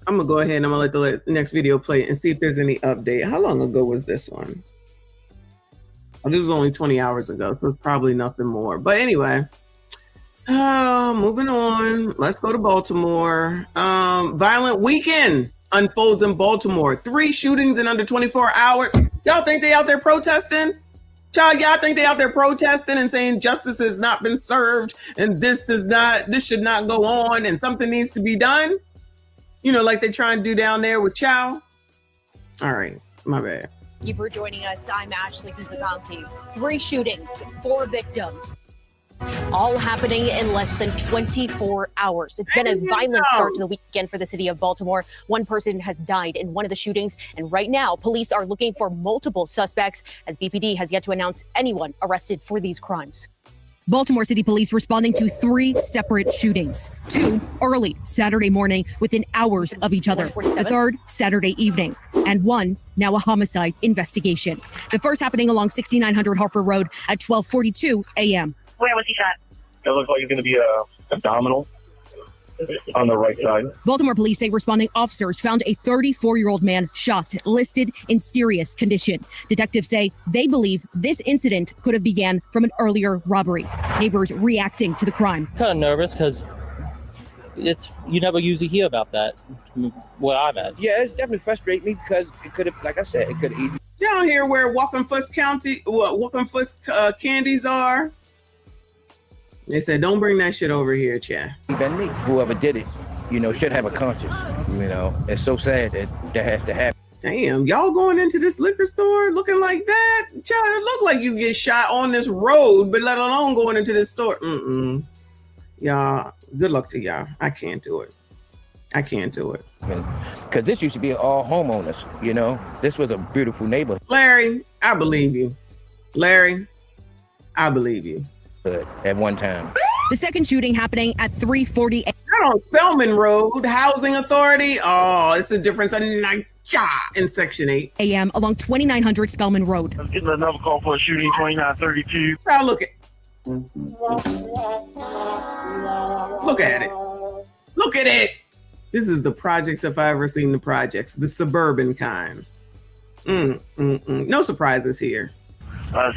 I'm going to go ahead and I'm going to let the next video play and see if there's any update. How long ago was this one? Oh, this was only 20 hours ago, so it's probably nothing more. But anyway, moving on. Let's go to Baltimore. Violent weekend unfolds in Baltimore. 3 shootings in under 24 hours. Y'all think they out there protesting? Y'all think they out there protesting and saying justice has not been served and this should not go on and something needs to be done? You know, like they try and do down there with Chow. All right, my bad. Thank you for joining us. I'm Ashley Kuzaganti. 3 shootings, 4 victims. All happening in less than 24 hours. It's been a violent start to the weekend for the city of Baltimore. 1 person has died in one of the shootings. And right now, police are looking for multiple suspects as BPD has yet to announce anyone arrested for these crimes. Baltimore City Police responding to 3 separate shootings. 2 early Saturday morning within hours of each other. The 3rd Saturday evening. And 1 now a homicide investigation. The first happening along 6900 Harford Road at 12:42 a.m. Where was he shot? It looks like it's going to be abdominal on the right side. Baltimore police say responding officers found a 34-year-old man shot, listed in serious condition. Detectives say they believe this incident could have began from an earlier robbery. Neighbors reacting to the crime. Kind of nervous because you never usually hear about that where I'm at. Yeah, it's definitely frustrating me because it could have, like I said, it could have easily. Down here where Walkenfuss candies are. They said, don't bring that shit over here, Chad. Even me, whoever did it, should have a conscience. It's so sad that has to happen. Damn, y'all going into this liquor store looking like that? Child, it look like you get shot on this road, but let alone going into this store. Y'all, good luck to y'all. I can't do it. Because this used to be all homeowners, This was a beautiful neighborhood. Larry, I believe you. At one time. The second shooting happening at 3:40 on Spelman Road, Housing Authority. Oh, it's a difference in Section 8 a.m. along 2900 Spelman Road. I'm getting another call for a shooting, 2932. Now look at it. This is the projects if I ever seen the projects, the suburban kind. No surprises here.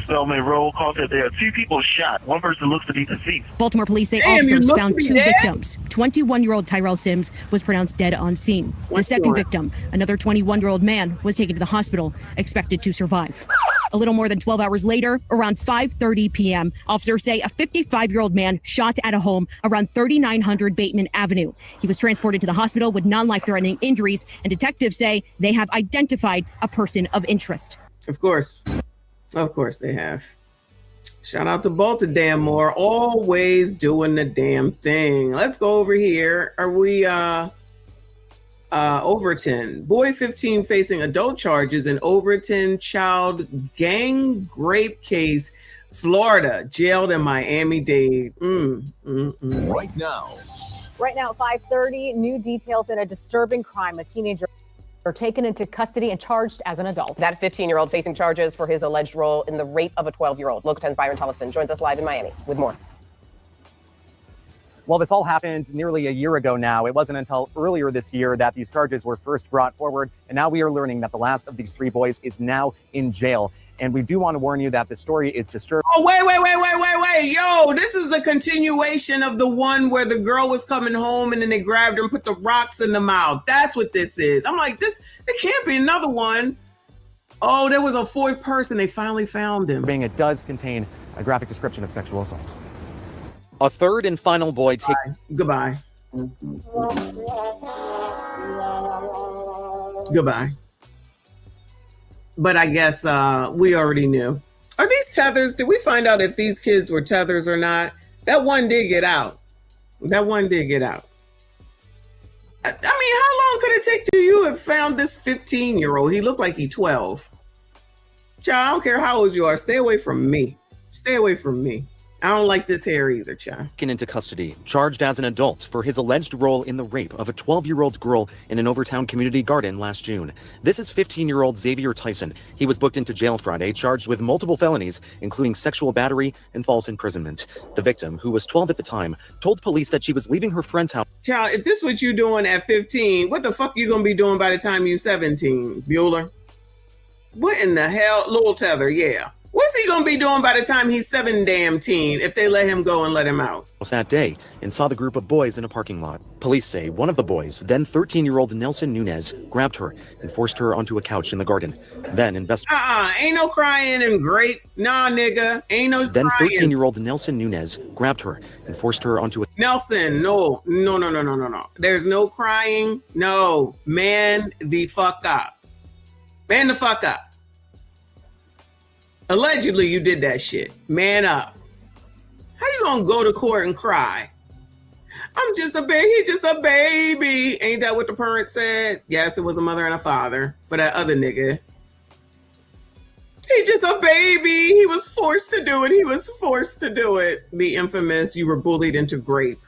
Spelman Road call said there are 2 people shot. 1 person looks to be deceased. Baltimore police say officers found 2 victims. 21-year-old Tyrell Sims was pronounced dead on scene. The second victim, another 21-year-old man, was taken to the hospital, expected to survive. A little more than 12 hours later, around 5:30 p.m., officers say a 55-year-old man shot at a home around 3900 Bateman Avenue. He was transported to the hospital with non-life-threatening injuries, and detectives say they have identified a person of interest. Of course they have. Shout out to Baltimore, always doing the damn thing. Let's go over here. Are we Overton? Boy 15 facing adult charges in Overton child gang rape case Florida, jailed in Miami-Dade. Right now. Right now, 5:30, new details in a disturbing crime. A teenager taken into custody and charged as an adult. That 15-year-old facing charges for his alleged role in the rape of a 12-year-old. Local 10's Byron Tollefson joins us live in Miami with more. Well, this all happened nearly a year ago now. It wasn't until earlier this year that these charges were first brought forward. And now we are learning that the last of these three boys is now in jail. And we do want to warn you that the story is disturbing. Oh, wait. Yo, this is a continuation of the one where the girl was coming home and then they grabbed her and put the rocks in the mouth. That's what this is. I'm like, it can't be another one. Oh, there was a fourth person. They finally found him. It does contain a graphic description of sexual assault. A third and final boy Goodbye. Goodbye. But I guess we already knew. Are these tethers? Did we find out if these kids were tethers or not? That one did get out. I mean, how long could it take till you have found this 15-year-old? He looked like he's 12. Child, I don't care how old you are. Stay away from me. Stay away from me. I don't like this hair either, child. Taken into custody, charged as an adult for his alleged role in the rape of a 12-year-old girl in an Overtown community garden last June. This is 15-year-old Xavier Tyson. He was booked into jail Friday, charged with multiple felonies, including sexual battery and false imprisonment. The victim, who was 12 at the time, told police that she was leaving her friend's house. Child, if this is what you doing at 15, what the fuck you gonna be doing by the time you 17, Bueller? What in the hell? Little tether, yeah. What's he gonna be doing by the time he's 17 if they let him go and let him out? That day and saw the group of boys in a parking lot. Police say one of the boys, then 13-year-old Nelson Nunez, grabbed her and forced her onto a couch in the garden. Then ain't no crying and grape. Nah, nigga, ain't no Then crying. 13-year-old Nelson Nunez grabbed her and forced her onto a Nelson, no. There's no crying. No, man the fuck up. Man the fuck up. Allegedly, you did that shit. Man up. How you gonna go to court and cry? I'm just a baby. He's just a baby. Ain't that what the parent said? Yes, it was a mother and a father for that other nigga. He's just a baby. He was forced to do it. The infamous, you were bullied into grape.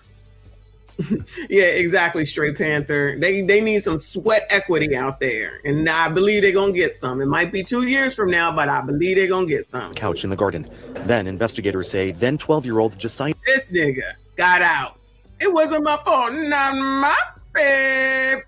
Yeah, exactly, Straight Panther. They need some sweat equity out there. And I believe they're going to get some. It might be 2 years from now, but I believe they're going to get some. couch in the garden. Then investigators say then 12-year-old Josiah This nigga got out. It wasn't my fault. Not my baby.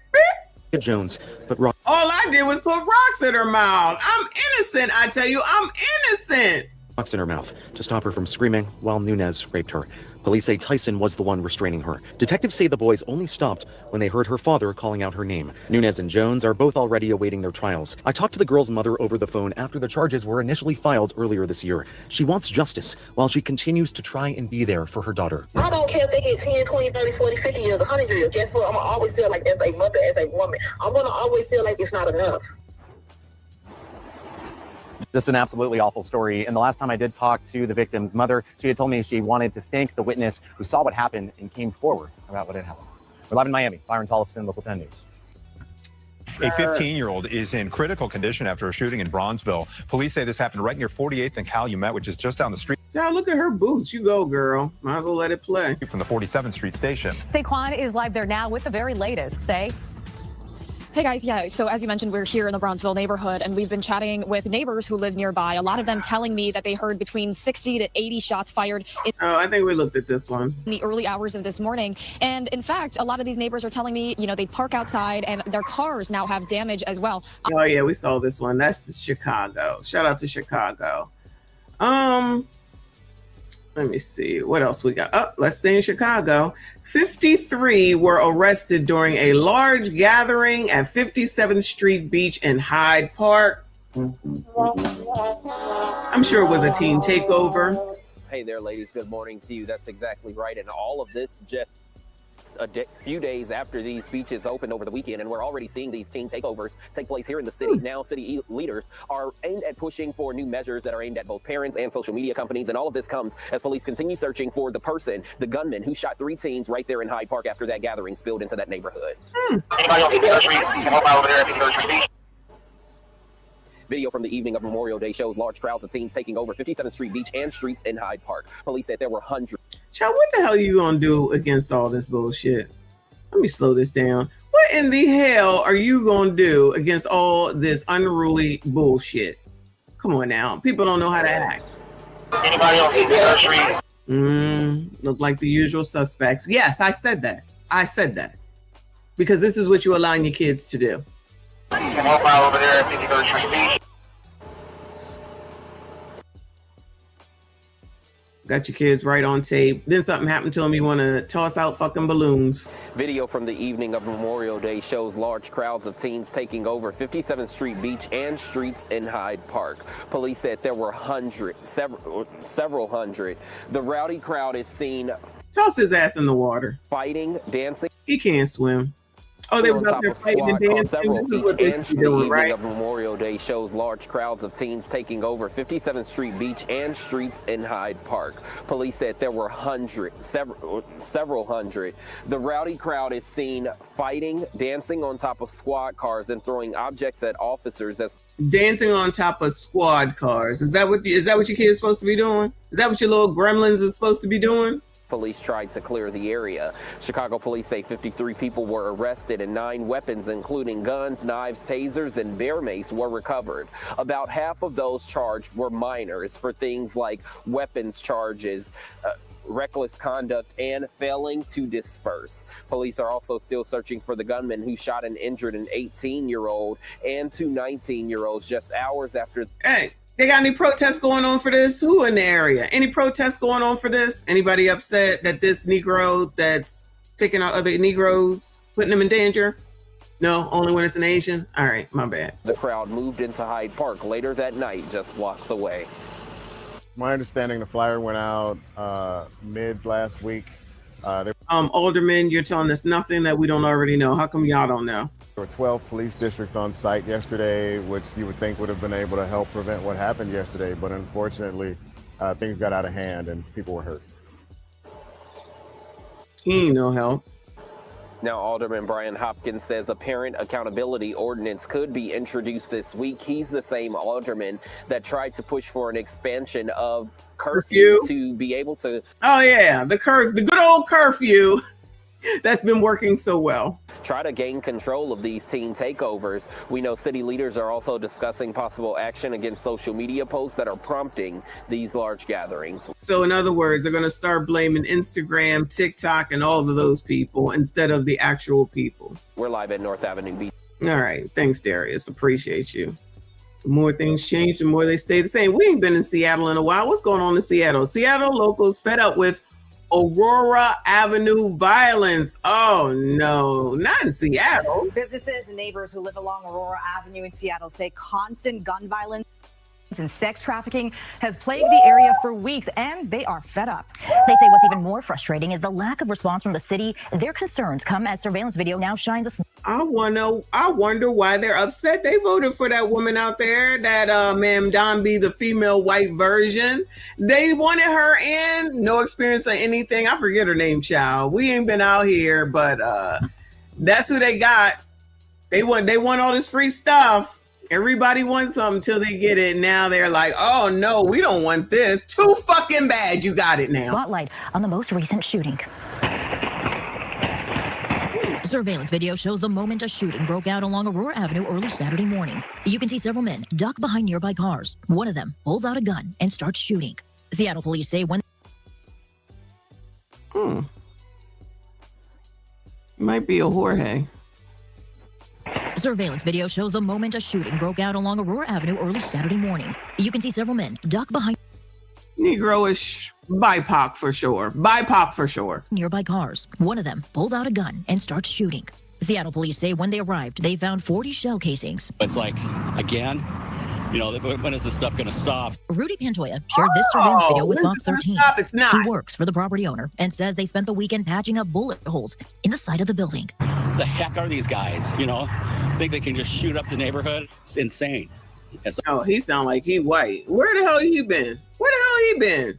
Jones, but All I did was put rocks in her mouth. I'm innocent, I tell you. I'm innocent. rocks in her mouth to stop her from screaming while Nunez raped her. Police say Tyson was the one restraining her. Detectives say the boys only stopped when they heard her father calling out her name. Nunez and Jones are both already awaiting their trials. I talked to the girl's mother over the phone after the charges were initially filed earlier this year. She wants justice while she continues to try and be there for her daughter. I don't care if they get 10, 20, 30, 40, 50 years, 100 years. Guess what? I'm going to always feel like as a mother, as a woman, I'm going to always feel like it's not enough. Just an absolutely awful story. And the last time I did talk to the victim's mother, she had told me she wanted to thank the witness who saw what happened and came forward about what had happened. We're live in Miami. Byron Tollefson, Local 10 News. A 15-year-old is in critical condition after a shooting in Bronzeville. Police say this happened right near 48th and Calumet, which is just down the street. Yeah, look at her boots. You go, girl. Might as well let it play. From the 47th Street station. Saquon is live there now with the very latest. Say. Hey guys, yeah, so as you mentioned, we're here in the Bronzeville neighborhood and we've been chatting with neighbors who live nearby. A lot of them telling me that they heard between 60 to 80 shots fired in I think we looked at this one. the early hours of this morning. And in fact, a lot of these neighbors are telling me, you know, they park outside and their cars now have damage as well. Oh yeah, we saw this one. That's the Chicago. Shout out to Chicago. Let me see what else we got. Oh, let's stay in Chicago. 53 were arrested during a large gathering at 57th Street Beach in Hyde Park. I'm sure it was a teen takeover. Hey there, ladies. Good morning to you. That's exactly right. And all of this just a few days after these beaches opened over the weekend, and we're already seeing these teen takeovers take place here in the city. Now, city leaders are aimed at pushing for new measures that are aimed at both parents and social media companies, and all of this comes as police continue searching for the person, the gunman, who shot 3 teens right there in Hyde Park after that gathering spilled into that neighborhood. Video from the evening of Memorial Day shows large crowds of teens taking over 57th Street Beach and streets in Hyde Park. Police said there were hundreds. Child, what the hell are you gonna do against all this bullshit? Let me slow this down. What in the hell are you gonna do against all this unruly bullshit? Come on now. People don't know how to act. Anybody on the street? Look like the usual suspects. Yes, I said that. I said that. Because this is what you allowing your kids to do. Come on by over there at 53rd Street Beach. Got your kids right on tape. Then something happened to them. You want to toss out fucking balloons. Video from the evening of Memorial Day shows large crowds of teens taking over 57th Street Beach and streets in Hyde Park. Police said there were several hundred. The rowdy crowd is seen toss his ass in the water, fighting, dancing. He can't swim. Oh, they were up there fighting and dancing. This is what they be doing, right? Of Memorial Day shows large crowds of teens taking over 57th Street Beach and streets in Hyde Park. Police said there were several hundred. The rowdy crowd is seen fighting, dancing on top of squad cars, and throwing objects at officers. As dancing on top of squad cars. Is that what your kids supposed to be doing? Is that what your little gremlins is supposed to be doing? Police tried to clear the area. Chicago police say 53 people were arrested and 9 weapons, including guns, knives, tasers, and bear mace, were recovered. About half of those charged were minors for things like weapons charges, reckless conduct, and failing to disperse. Police are also still searching for the gunman who shot and injured an 18-year-old and 2 19-year-olds just hours after. Hey. They got any protests going on for this? Who in the area? Any protests going on for this? Anybody upset that this Negro that's taking out other Negroes, putting them in danger? No, only when it's an Asian? All right, my bad. The crowd moved into Hyde Park later that night, just blocks away. My understanding, the flyer went out mid last week. Alderman, you're telling us nothing that we don't already know. How come y'all don't know? There were 12 police districts on site yesterday, which you would think would have been able to help prevent what happened yesterday. But unfortunately, things got out of hand and people were hurt. He ain't no help. Now, Alderman Brian Hopkins says a parent accountability ordinance could be introduced this week. He's the same alderman that tried to push for an expansion of curfew to be able to. Oh, yeah, the good old curfew that's been working so well. Try to gain control of these teen takeovers. We know city leaders are also discussing possible action against social media posts that are prompting these large gatherings. So in other words, they're going to start blaming Instagram, TikTok, and all of those people instead of the actual people. We're live at North Avenue Beach. All right. Thanks, Darius. Appreciate you. The more things change, the more they stay the same. We ain't been in Seattle in a while. What's going on in Seattle? Seattle locals fed up with Aurora Avenue violence. Oh no, not in Seattle. Businesses and neighbors who live along Aurora Avenue in Seattle say constant gun violence and sex trafficking has plagued the area for weeks, and they are fed up. They say what's even more frustrating is the lack of response from the city. Their concerns come as surveillance video now shines a. I wonder why they're upset. They voted for that woman out there, that Ma'am Dombey, the female white version. They wanted her in. No experience or anything. I forget her name, child. We ain't been out here, but that's who they got. They want all this free stuff. Everybody wants something until they get it. Now they're like, oh no, we don't want this. Too fucking bad. You got it now. Spotlight on the most recent shooting. Surveillance video shows the moment a shooting broke out along Aurora Avenue early Saturday morning. You can see several men duck behind nearby cars. One of them pulls out a gun and starts shooting. Seattle police say when. Might be a Jorge. Surveillance video shows the moment a shooting broke out along Aurora Avenue early Saturday morning. You can see several men duck behind. Negroish, BIPOC for sure. BIPOC for sure. Nearby cars. One of them pulls out a gun and starts shooting. Seattle police say when they arrived, they found 40 shell casings. It's like, again, you know, when is this stuff going to stop? Rudy Pantoja shared this surveillance video with Fox 13. Stop? It's not. He works for the property owner and says they spent the weekend patching up bullet holes in the side of the building. The heck are these guys? You know, think they can just shoot up the neighborhood? It's insane. Oh, he sound like he white. Where the hell you been? Where the hell he been?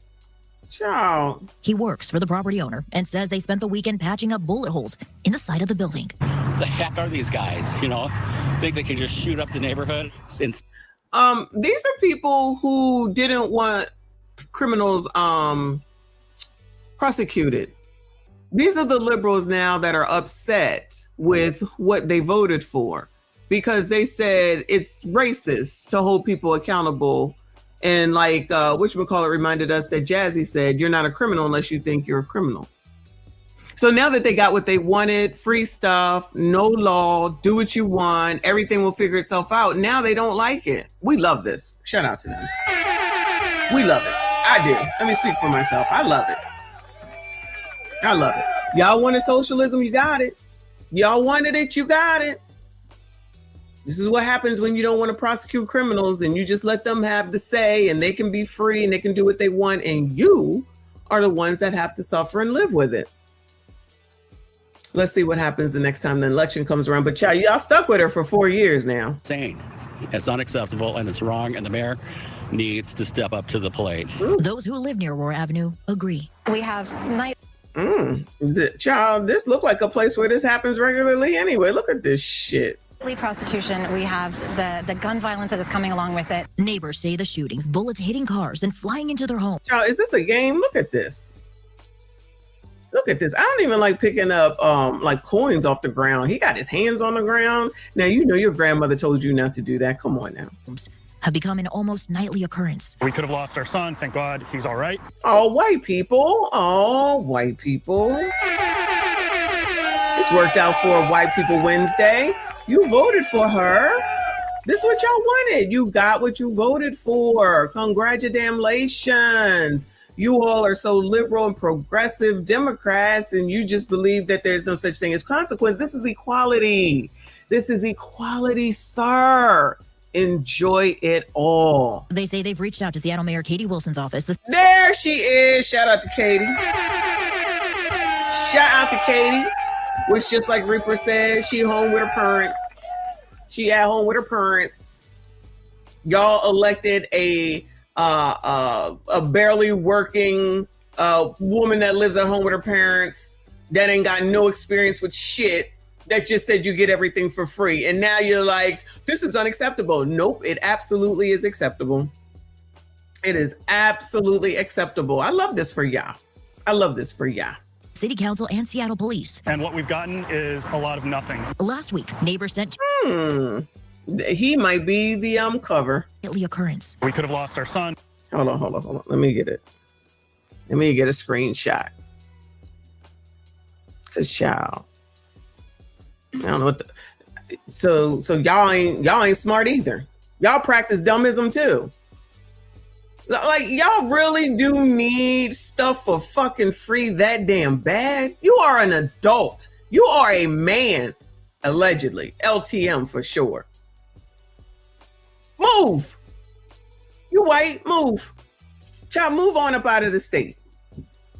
Child. He works for the property owner and says they spent the weekend patching up bullet holes in the side of the building. The heck are these guys? You know, think they can just shoot up the neighborhood? It's insane. These are people who didn't want criminals prosecuted. These are the liberals now that are upset with what they voted for because they said it's racist to hold people accountable. And like whatchamacallit reminded us that Jazzy said, you're not a criminal unless you think you're a criminal. So now that they got what they wanted, free stuff, no law, do what you want, everything will figure itself out. Now they don't like it. We love this. Shout out to them. We love it. I do. Let me speak for myself. I love it. I love it. Y'all wanted socialism, you got it. Y'all wanted it, you got it. This is what happens when you don't want to prosecute criminals and you just let them have the say and they can be free and they can do what they want and you are the ones that have to suffer and live with it. Let's see what happens the next time the election comes around. But child, y'all stuck with her for 4 years now. Insane. It's unacceptable and it's wrong, and the mayor needs to step up to the plate. Those who live near Aurora Avenue agree. We have night. Child, this looked like a place where this happens regularly anyway. Look at this shit. Prostitution, we have the gun violence that is coming along with it. Neighbors say the shootings, bullets hitting cars and flying into their homes. Child, is this a game? Look at this. Look at this. I don't even like picking up like coins off the ground. He got his hands on the ground. Now, you know your grandmother told you not to do that. Come on now. Have become an almost nightly occurrence. We could have lost our son. Thank God he's all right. All white people. All white people. This worked out for a White People Wednesday. You voted for her. This is what y'all wanted. You got what you voted for. Congratulations. You all are so liberal and progressive Democrats, and you just believe that there's no such thing as consequence. This is equality. This is equality, sir. Enjoy it all. They say they've reached out to Seattle Mayor Katie Wilson's office. There she is. Shout out to Katie. Shout out to Katie. Which, just like Reaper said, she home with her parents. She at home with her parents. Y'all elected a barely working woman that lives at home with her parents that ain't got no experience with shit, that just said you get everything for free. And now you're like, this is unacceptable. Nope, it absolutely is acceptable. It is absolutely acceptable. I love this for y'all. I love this for y'all. City Council and Seattle Police. And what we've gotten is a lot of nothing. Last week, neighbors sent he might be the cover. Occurrence. We could have lost our son. Hold on. Let me get it. Let me get a screenshot. Cause child, I don't know what so y'all ain't smart either. Y'all practice dummism too. Like, y'all really do need stuff for fucking free that damn bad? You are an adult. You are a man, allegedly. LTM for sure. Move. You white, move. Child, move on up out of the state.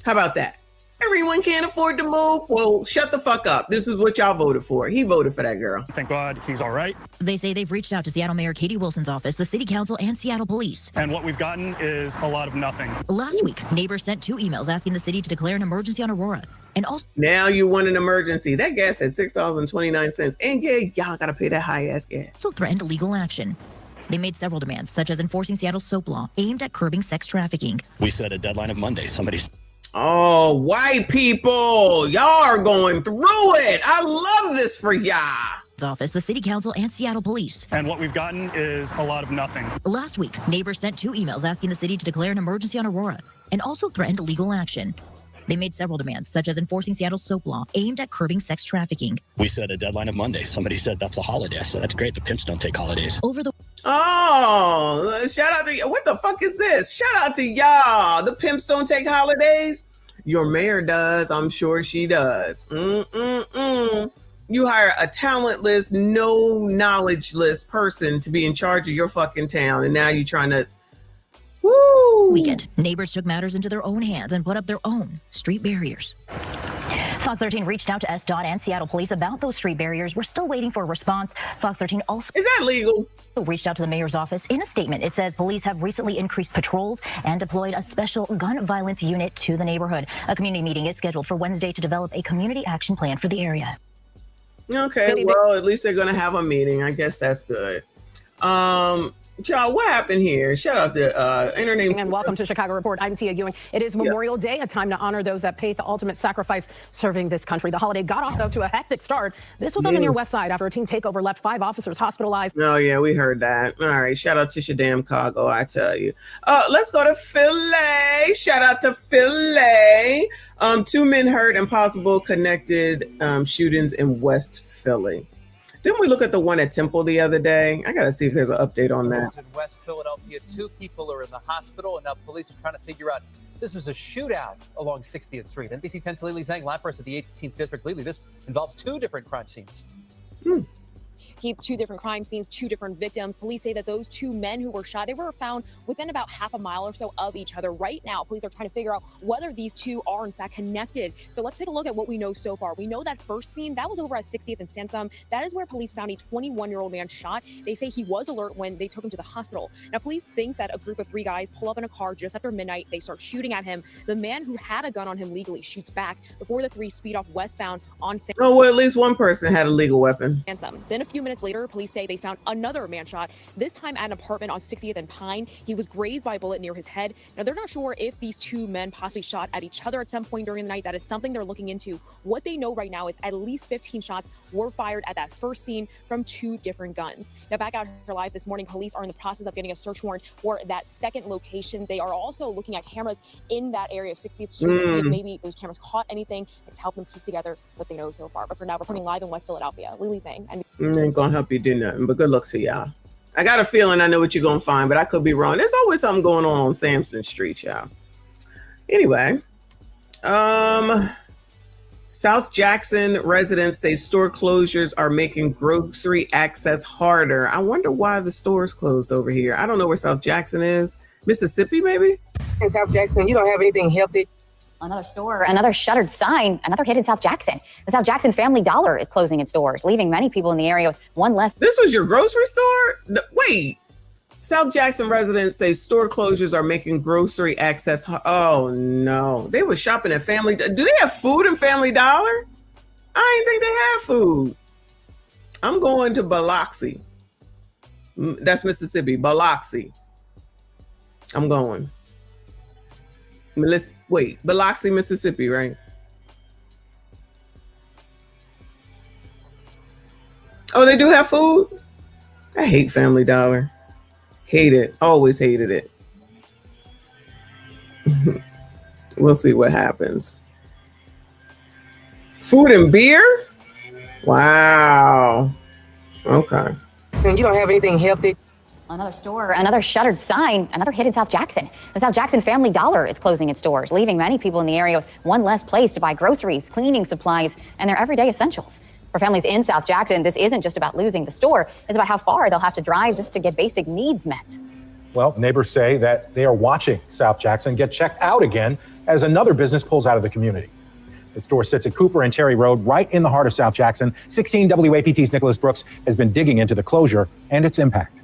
How about that? Everyone can't afford to move. Well, shut the fuck up. This is what y'all voted for. He voted for that girl. Thank God he's all right. They say they've reached out to Seattle Mayor Katie Wilson's office, the City Council, and Seattle Police. And what we've gotten is a lot of nothing. Last week, neighbors sent 2 emails asking the city to declare an emergency on Aurora. And also, now you want an emergency. That gas at $6.29. And yeah, y'all gotta pay that high ass gas. So threatened legal action. They made several demands, such as enforcing Seattle's SOAP law aimed at curbing sex trafficking. We set a deadline of Monday. Oh, white people, y'all are going through it. I love this for y'all. Office, the City Council, and Seattle Police. And what we've gotten is a lot of nothing. Last week, neighbors sent 2 emails asking the city to declare an emergency on Aurora and also threatened legal action. They made several demands, such as enforcing Seattle's SOAP law aimed at curbing sex trafficking. We set a deadline of Monday. Somebody said that's a holiday. I said, that's great. The pimps don't take holidays. Oh, shout out to you. What the fuck is this? Shout out to y'all. The pimps don't take holidays. Your mayor does. I'm sure she does. You hire a talentless, no knowledgeless person to be in charge of your fucking town. And now you're trying to weekend. Neighbors took matters into their own hands and put up their own street barriers. Fox 13 reached out to SDOT and Seattle Police about those street barriers. We're still waiting for a response. Fox 13 also... Is that legal? ...reached out to the mayor's office. In a statement, it says police have recently increased patrols and deployed a special gun violence unit to the neighborhood. A community meeting is scheduled for Wednesday to develop a community action plan for the area. Okay, well, at least they're going to have a meeting. I guess that's good. Y'all, what happened here? Shout out to Internet. And welcome to Chicago Report. I'm Tia Ewing. It is Memorial Day, a time to honor those that paid the ultimate sacrifice serving this country. The holiday got off, though, to a hectic start. This was on the near west side after a teen takeover left 5 officers hospitalized. Oh, yeah, we heard that. All right, shout out to Chicago, I tell you. Let's go to Philly. Shout out to Philly. 2 men hurt in possible connected shootings in West Philly. Didn't we look at the one at Temple the other day? I got to see if there's an update on that. In West Philadelphia, 2 people are in the hospital, and now police are trying to figure out this was a shootout along 60th Street. NBC 10's Lily Zhang live for us at the 18th District. Lily, this involves 2 different crime scenes. 2 different crime scenes, 2 different victims. Police say that those 2 men who were shot, they were found within about half a mile or so of each other. Right now, police are trying to figure out whether these 2 are in fact connected. So let's take a look at what we know so far. We know that first scene, that was over at 60th and Sansom. That is where police found a 21-year-old man shot. They say he was alert when they took him to the hospital. Now, police think that a group of 3 guys pull up in a car just after midnight. They start shooting at him. The man who had a gun on him legally shoots back before the 3 speed off westbound on Sansom. Oh, well, at least one person had a legal weapon. Then a few minutes later, police say they found another man shot, this time at an apartment on 60th and Pine. He was grazed by a bullet near his head. Now, they're not sure if these 2 men possibly shot at each other at some point during the night. That is something they're looking into. What they know right now is at least 15 shots were fired at that first scene from 2 different guns. Now, back out here live this morning, police are in the process of getting a search warrant for that second location. They are also looking at cameras in that area of 60th Street to see if maybe those cameras caught anything that could help them piece together what they know so far. But for now, reporting live in West Philadelphia, Lily Zhang. Ain't gonna help you do nothing, but good luck to y'all. I got a feeling I know what you're gonna find, but I could be wrong. There's always something going on Sampson Street, y'all. Anyway, South Jackson residents say store closures are making grocery access harder. I wonder why the store's closed over here. I don't know where South Jackson is. Mississippi, maybe? In South Jackson, you don't have anything healthy. Another store, another shuttered sign, another hit in South Jackson. The South Jackson Family Dollar is closing its doors, leaving many people in the area with one less. This was your grocery store? No, wait. South Jackson residents say store closures are making grocery access. Oh, no. They were shopping at Family. Do they have food in Family Dollar? I didn't think they had food. I'm going to Biloxi. That's Mississippi. Biloxi. I'm going. Wait, Biloxi, Mississippi, right? Oh, they do have food? I hate Family Dollar. Hate it. Always hated it. We'll see what happens. Food and beer? Wow. Okay. So you don't have anything healthy. Another store, another shuttered sign, another hit in South Jackson. The South Jackson Family Dollar is closing its doors, leaving many people in the area with one less place to buy groceries, cleaning supplies, and their everyday essentials. For families in South Jackson, this isn't just about losing the store. It's about how far they'll have to drive just to get basic needs met. Well, neighbors say that they are watching South Jackson get checked out again as another business pulls out of the community. The store sits at Cooper and Terry Road, right in the heart of South Jackson. 16 WAPT's Nicholas Brooks has been digging into the closure and its impact.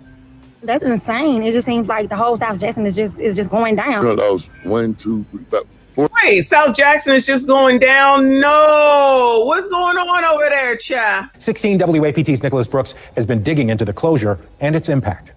That's insane. It just seems like the whole South Jackson is just going down. You know, that was 1, 2, 3, about 4. Wait, South Jackson is just going down? No. What's going on over there, cha? 16 WAPT's Nicholas Brooks has been digging into the closure and its impact.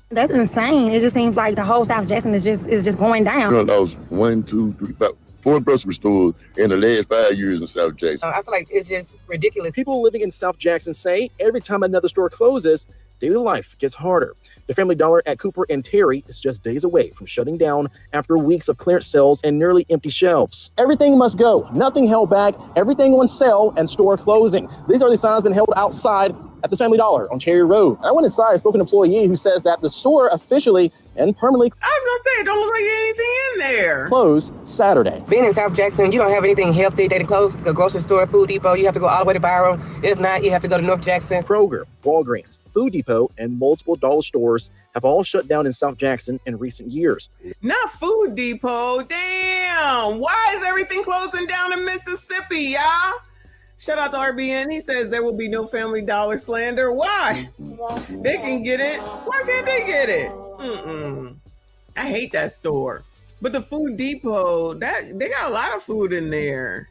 That's insane. It just seems like the whole South Jackson is just going down. You know, that was 1, 2, 3, about 4 grocery stores in the last 5 years in South Jackson. I feel like it's just ridiculous. People living in South Jackson say every time another store closes, daily life gets harder. The Family Dollar at Cooper and Terry is just days away from shutting down after weeks of clearance sales and nearly empty shelves. Everything must go, nothing held back, everything on sale and store closing. These are the signs been held outside at the Family Dollar on Cherry Road. I went inside, spoke to an employee who says that the store officially and permanently I was gonna say, it don't look like anything in there. Closed Saturday. Being in South Jackson, you don't have anything healthy. They close the grocery store, Food Depot. You have to go all the way to Byron. If not, you have to go to North Jackson. Kroger, Walgreens, Food Depot, and multiple dollar stores have all shut down in South Jackson in recent years. Not Food Depot. Damn. Why is everything closing down in Mississippi, y'all? Shout out to RBN. He says there will be no Family Dollar slander. Why? They can get it. Why can't they get it? I hate that store. But the Food Depot, they got a lot of food in there.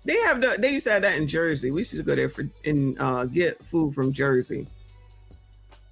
They used to have that in Jersey. We used to go there and get food from Jersey.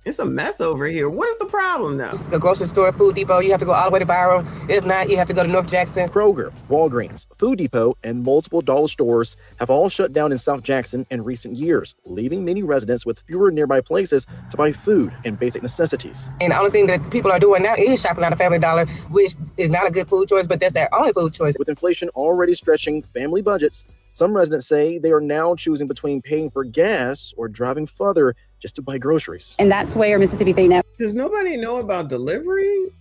It's a mess over here. What is the problem now? The grocery store, Food Depot, you have to go all the way to Byron. If not, you have to go to North Jackson. Kroger, Walgreens, Food Depot, and multiple dollar stores have all shut down in South Jackson in recent years, leaving many residents with fewer nearby places to buy food and basic necessities. And the only thing that people are doing now is shopping at a Family Dollar, which is not a good food choice, but that's their only food choice. With inflation already stretching family budgets, some residents say they are now choosing between paying for gas or driving further just to buy groceries. And that's where Mississippi VENMO. Does nobody know about delivery?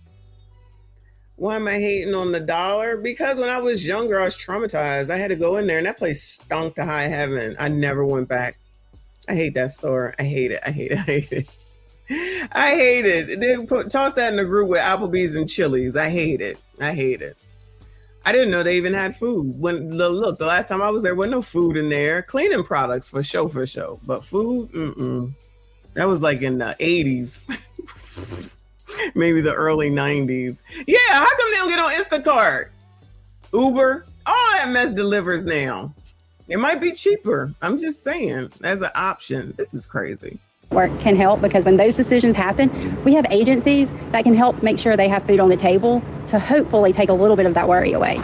Why am I hating on the dollar? Because when I was younger, I was traumatized. I had to go in there and that place stunk to high heaven. I never went back. I hate that store. I hate it. I hate it. I hate it. I hate it. They toss that in the group with Applebee's and Chili's. I hate it. I hate it. I didn't know they even had food. The last time I was there, wasn't no food in there. Cleaning products for show. But food, that was like in the 80s. Maybe the early 90s. Yeah, how come they don't get on Instacart? Uber, all that mess delivers now. It might be cheaper. I'm just saying, as an option. This is crazy. Work can help, because when those decisions happen, we have agencies that can help make sure they have food on the table to hopefully take a little bit of that worry away.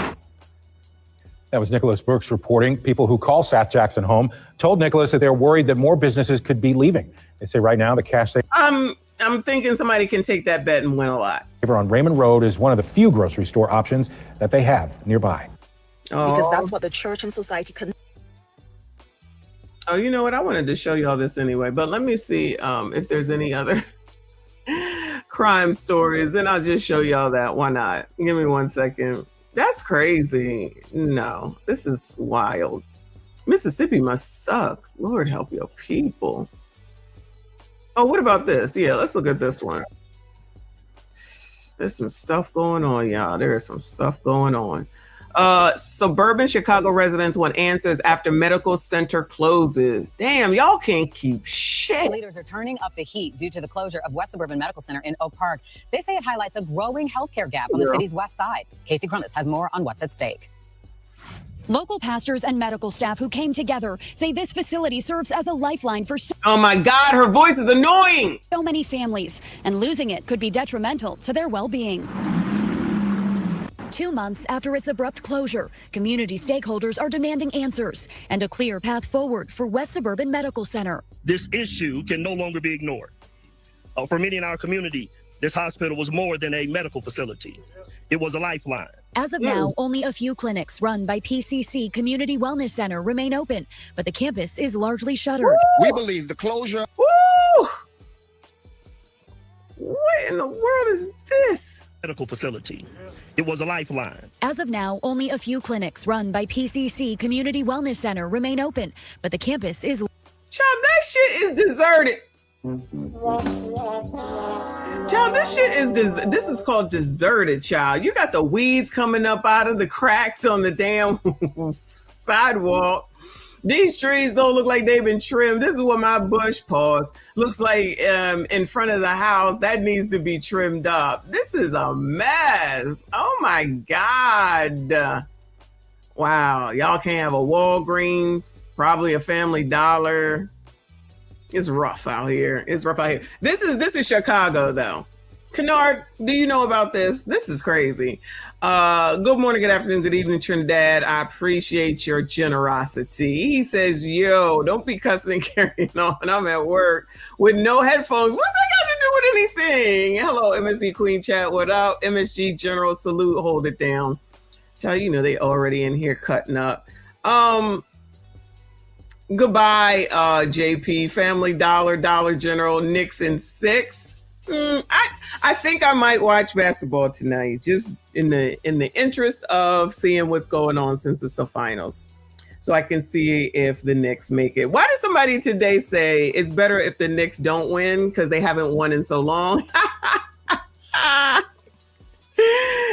That was Nicholas Brooks reporting. People who call South Jackson home told Nicholas that they're worried that more businesses could be leaving. They say right now the cash they I'm thinking somebody can take that bet and win a lot. on Raymond Road is one of the few grocery store options that they have nearby. Because that's what the church and society can. Oh, you know what? I wanted to show y'all this anyway, but let me see if there's any other crime stories. Then I'll just show y'all that. Why not? Give me 1 second. That's crazy. No, this is wild. Mississippi must suck. Lord help your people. Oh, what about this? Yeah, let's look at this one. There's some stuff going on, y'all. There is some stuff going on. Suburban Chicago residents want answers after medical center closes. Damn, y'all can't keep shit. Leaders are turning up the heat due to the closure of West Suburban Medical Center in Oak Park. They say it highlights a growing healthcare gap on the city's west side. Casey Cronus has more on what's at stake. Local pastors and medical staff who came together say this facility serves as a lifeline for oh my God, her voice is annoying. So many families, and losing it could be detrimental to their well-being. 2 months after its abrupt closure, community stakeholders are demanding answers and a clear path forward for West Suburban Medical Center. This issue can no longer be ignored. For many in our community, this hospital was more than a medical facility. It was a lifeline. As of now, only a few clinics run by PCC Community Wellness Center remain open, but the campus is largely shuttered. We believe the closure. Woo! What in the world is this? Medical facility. It was a lifeline. As of now, only a few clinics run by PCC Community Wellness Center remain open, but the campus is... Child, that shit is deserted. Child, this shit is this is called deserted, child. You got the weeds coming up out of the cracks on the damn sidewalk. These trees don't look like they've been trimmed. This is what my bush looks like in front of the house. That needs to be trimmed up. This is a mess. Oh my God. Wow, y'all can't have a Walgreens, probably a Family Dollar. It's rough out here. It's rough out here. This is Chicago though. Kennard, do you know about this? This is crazy. Good morning, good afternoon, good evening, Trinidad. I appreciate your generosity. He says, yo, don't be cussing and carrying on. I'm at work with no headphones. What's that got to do with anything? Hello, MSD Queen Chat. What up? MSG General Salute. Hold it down. Child, you know they already in here cutting up. Goodbye, JP. Family Dollar, Dollar General, Nixon 6. I think I might watch basketball tonight, just in the interest of seeing what's going on since it's the finals, so I can see if the Knicks make it. Why did somebody today say it's better if the Knicks don't win because they haven't won in so long?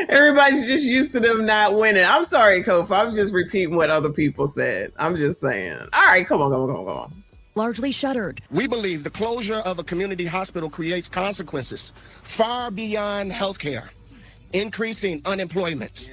Everybody's just used to them not winning. I'm sorry, Kofi. I'm just repeating what other people said. I'm just saying. All right, come on. Largely shuttered. We believe the closure of a community hospital creates consequences far beyond healthcare, increasing unemployment,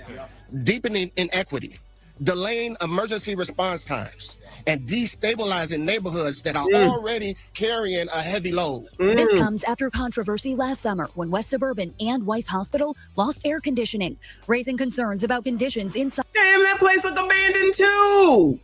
deepening inequity, delaying emergency response times, and destabilizing neighborhoods that are already carrying a heavy load. This comes after controversy last summer when West Suburban and Weiss Hospital lost air conditioning, raising concerns about conditions inside. Damn, that place look abandoned too.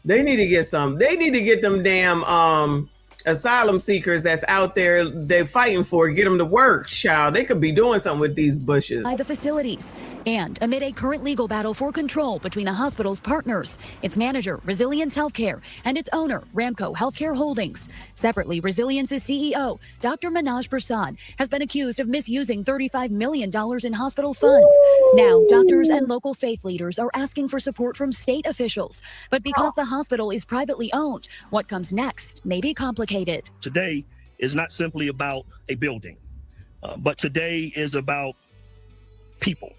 They need to get some. They need to get them damn asylum seekers that's out there they're fighting for, get them to work, child. They could be doing something with these bushes. By the facilities, and amid a current legal battle for control between the hospital's partners, its manager, Resilience Healthcare, and its owner, Ramco Healthcare Holdings. Separately, Resilience's CEO, Dr. Manoj Prasad, has been accused of misusing $35 million in hospital funds. Now, doctors and local faith leaders are asking for support from state officials. But because the hospital is privately owned, what comes next may be complicated. Today is not simply about a building, but today is about people.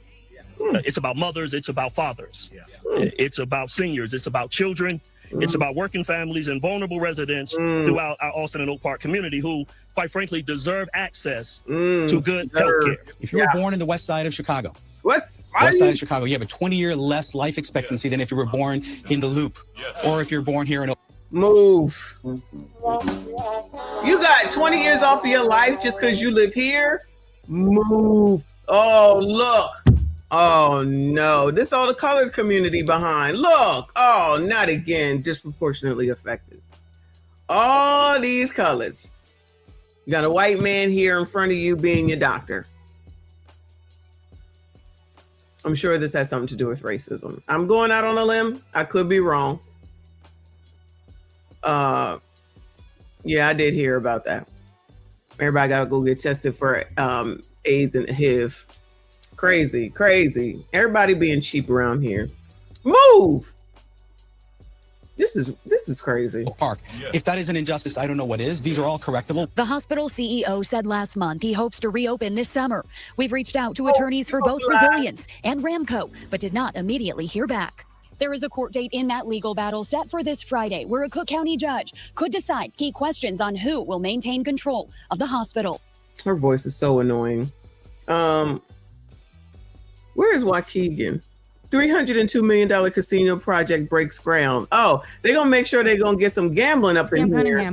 It's about mothers, it's about fathers, it's about seniors, it's about children, it's about working families and vulnerable residents throughout our Austin and Oak Park community who, quite frankly, deserve access to good health care. If you were born in the west side of Chicago, west side of Chicago, you have a 20-year less life expectancy than if you were born in the Loop or if you're born here in Move. You got 20 years off of your life just because you live here? Move. Oh, look. Oh, no. This all the colored community behind. Look. Oh, not again. Disproportionately affected. All these colors. You got a white man here in front of you being your doctor. I'm sure this has something to do with racism. I'm going out on a limb. I could be wrong. Yeah, I did hear about that. Everybody gotta go get tested for AIDS and HIV. Crazy, crazy. Everybody being cheap around here. Move. This is crazy. Park. If that is an injustice, I don't know what is. These are all correctable. The hospital CEO said last month he hopes to reopen this summer. We've reached out to attorneys for both Resilience and Ramco, but did not immediately hear back. There is a court date in that legal battle set for this Friday, where a Cook County judge could decide key questions on who will maintain control of the hospital. Her voice is so annoying. Where is Waukegan? $302 million casino project breaks ground. Oh, they're gonna make sure they're gonna get some gambling up in here.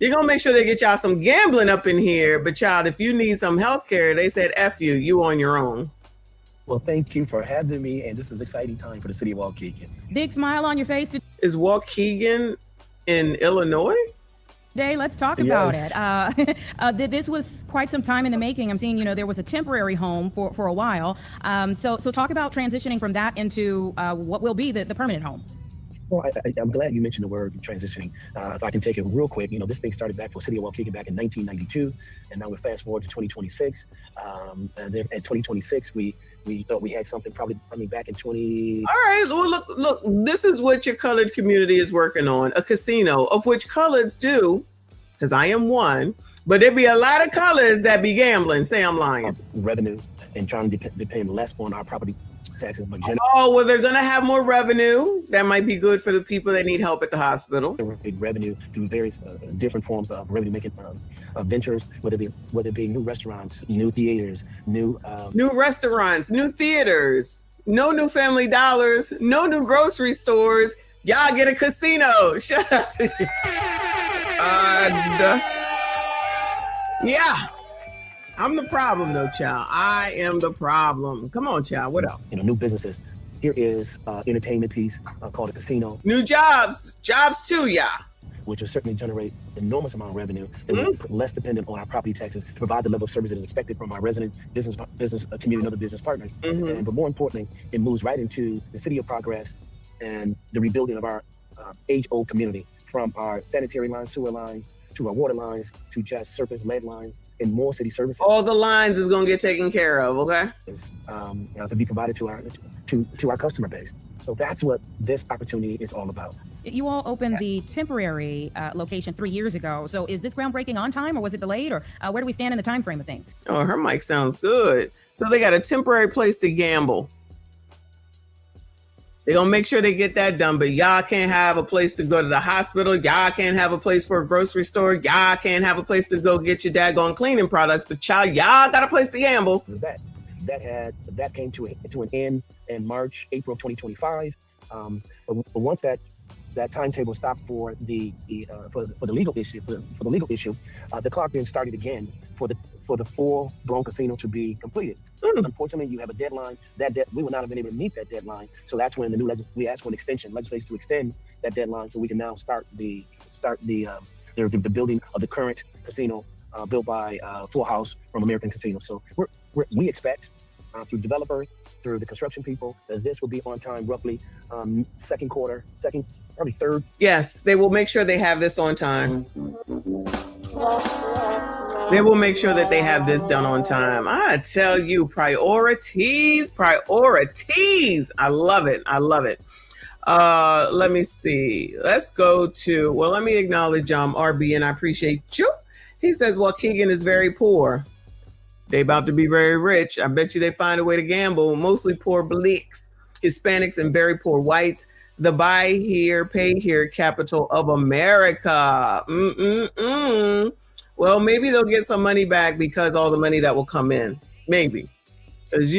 They're gonna make sure they get y'all some gambling up in here. But child, if you need some health care, they said F you on your own. Well, thank you for having me, and this is an exciting time for the city of Waukegan. Big smile on your face Is Waukegan in Illinois? today. Let's talk about it. This was quite some time in the making. I'm seeing, there was a temporary home for a while. So talk about transitioning from that into what will be the permanent home. Well, I'm glad you mentioned the word transitioning. If I can take it real quick, this thing started back for City of Waukegan back in 1992, and now we're fast forward to 2026. And then at 2026, we thought we had something probably, back in 20. All right, well, look, this is what your colored community is working on, a casino, of which coloreds do, because I am one, but there'd be a lot of colors that be gambling. Say I'm lying. Revenue and trying to depend less on our property taxes, but oh, well, they're gonna have more revenue. That might be good for the people that need help at the hospital. Revenue through various different forms of revenue making ventures, whether it be new restaurants, new theaters, new restaurants, new theaters, no new Family Dollars, no new grocery stores. Y'all get a casino. Shout out to you. Yeah. I'm the problem, though, child. I am the problem. Come on, child. What else? New businesses. Here is entertainment piece called a casino. New jobs too, yeah. Which will certainly generate enormous amount of revenue and less dependent on our property taxes to provide the level of service that is expected from our resident business community and other business partners. But more importantly, it moves right into the city of progress and the rebuilding of our age-old community, from our sanitary lines, sewer lines, to our water lines, to just surface lead lines, and more city services. All the lines is gonna get taken care of, okay? To be provided to our customer base. So that's what this opportunity is all about. You all opened the temporary location 3 years ago. So is this groundbreaking on time, or was it delayed, or where do we stand in the time frame of things? Oh, her mic sounds good. So they got a temporary place to gamble. They're gonna make sure they get that done, but y'all can't have a place to go to the hospital. Y'all can't have a place for a grocery store. Y'all can't have a place to go get your daggone cleaning products, but y'all got a place to gamble. That that came to an end in April of 2025. But once that timetable stopped for the legal issue, the clock then started again for the full-blown casino to be completed. Unfortunately, you have a deadline. We would not have been able to meet that deadline. So that's when we asked for an extension, legislation to extend that deadline, so we can now start the building of the current casino built by Full House from American Casino. So we expect through developers, through the construction people, that this will be on time roughly probably third. Yes, they will make sure they have this on time. They will make sure that they have this done on time. I tell you, priorities. I love it. Let me see. Let's go to, let me acknowledge RB, and I appreciate you. He says, Keegan is very poor. They about to be very rich. I bet you they find a way to gamble. Mostly poor blacks, Hispanics, and very poor whites. The buy here, pay here capital of America. Well, maybe they'll get some money back because all the money that will come in. Maybe. Because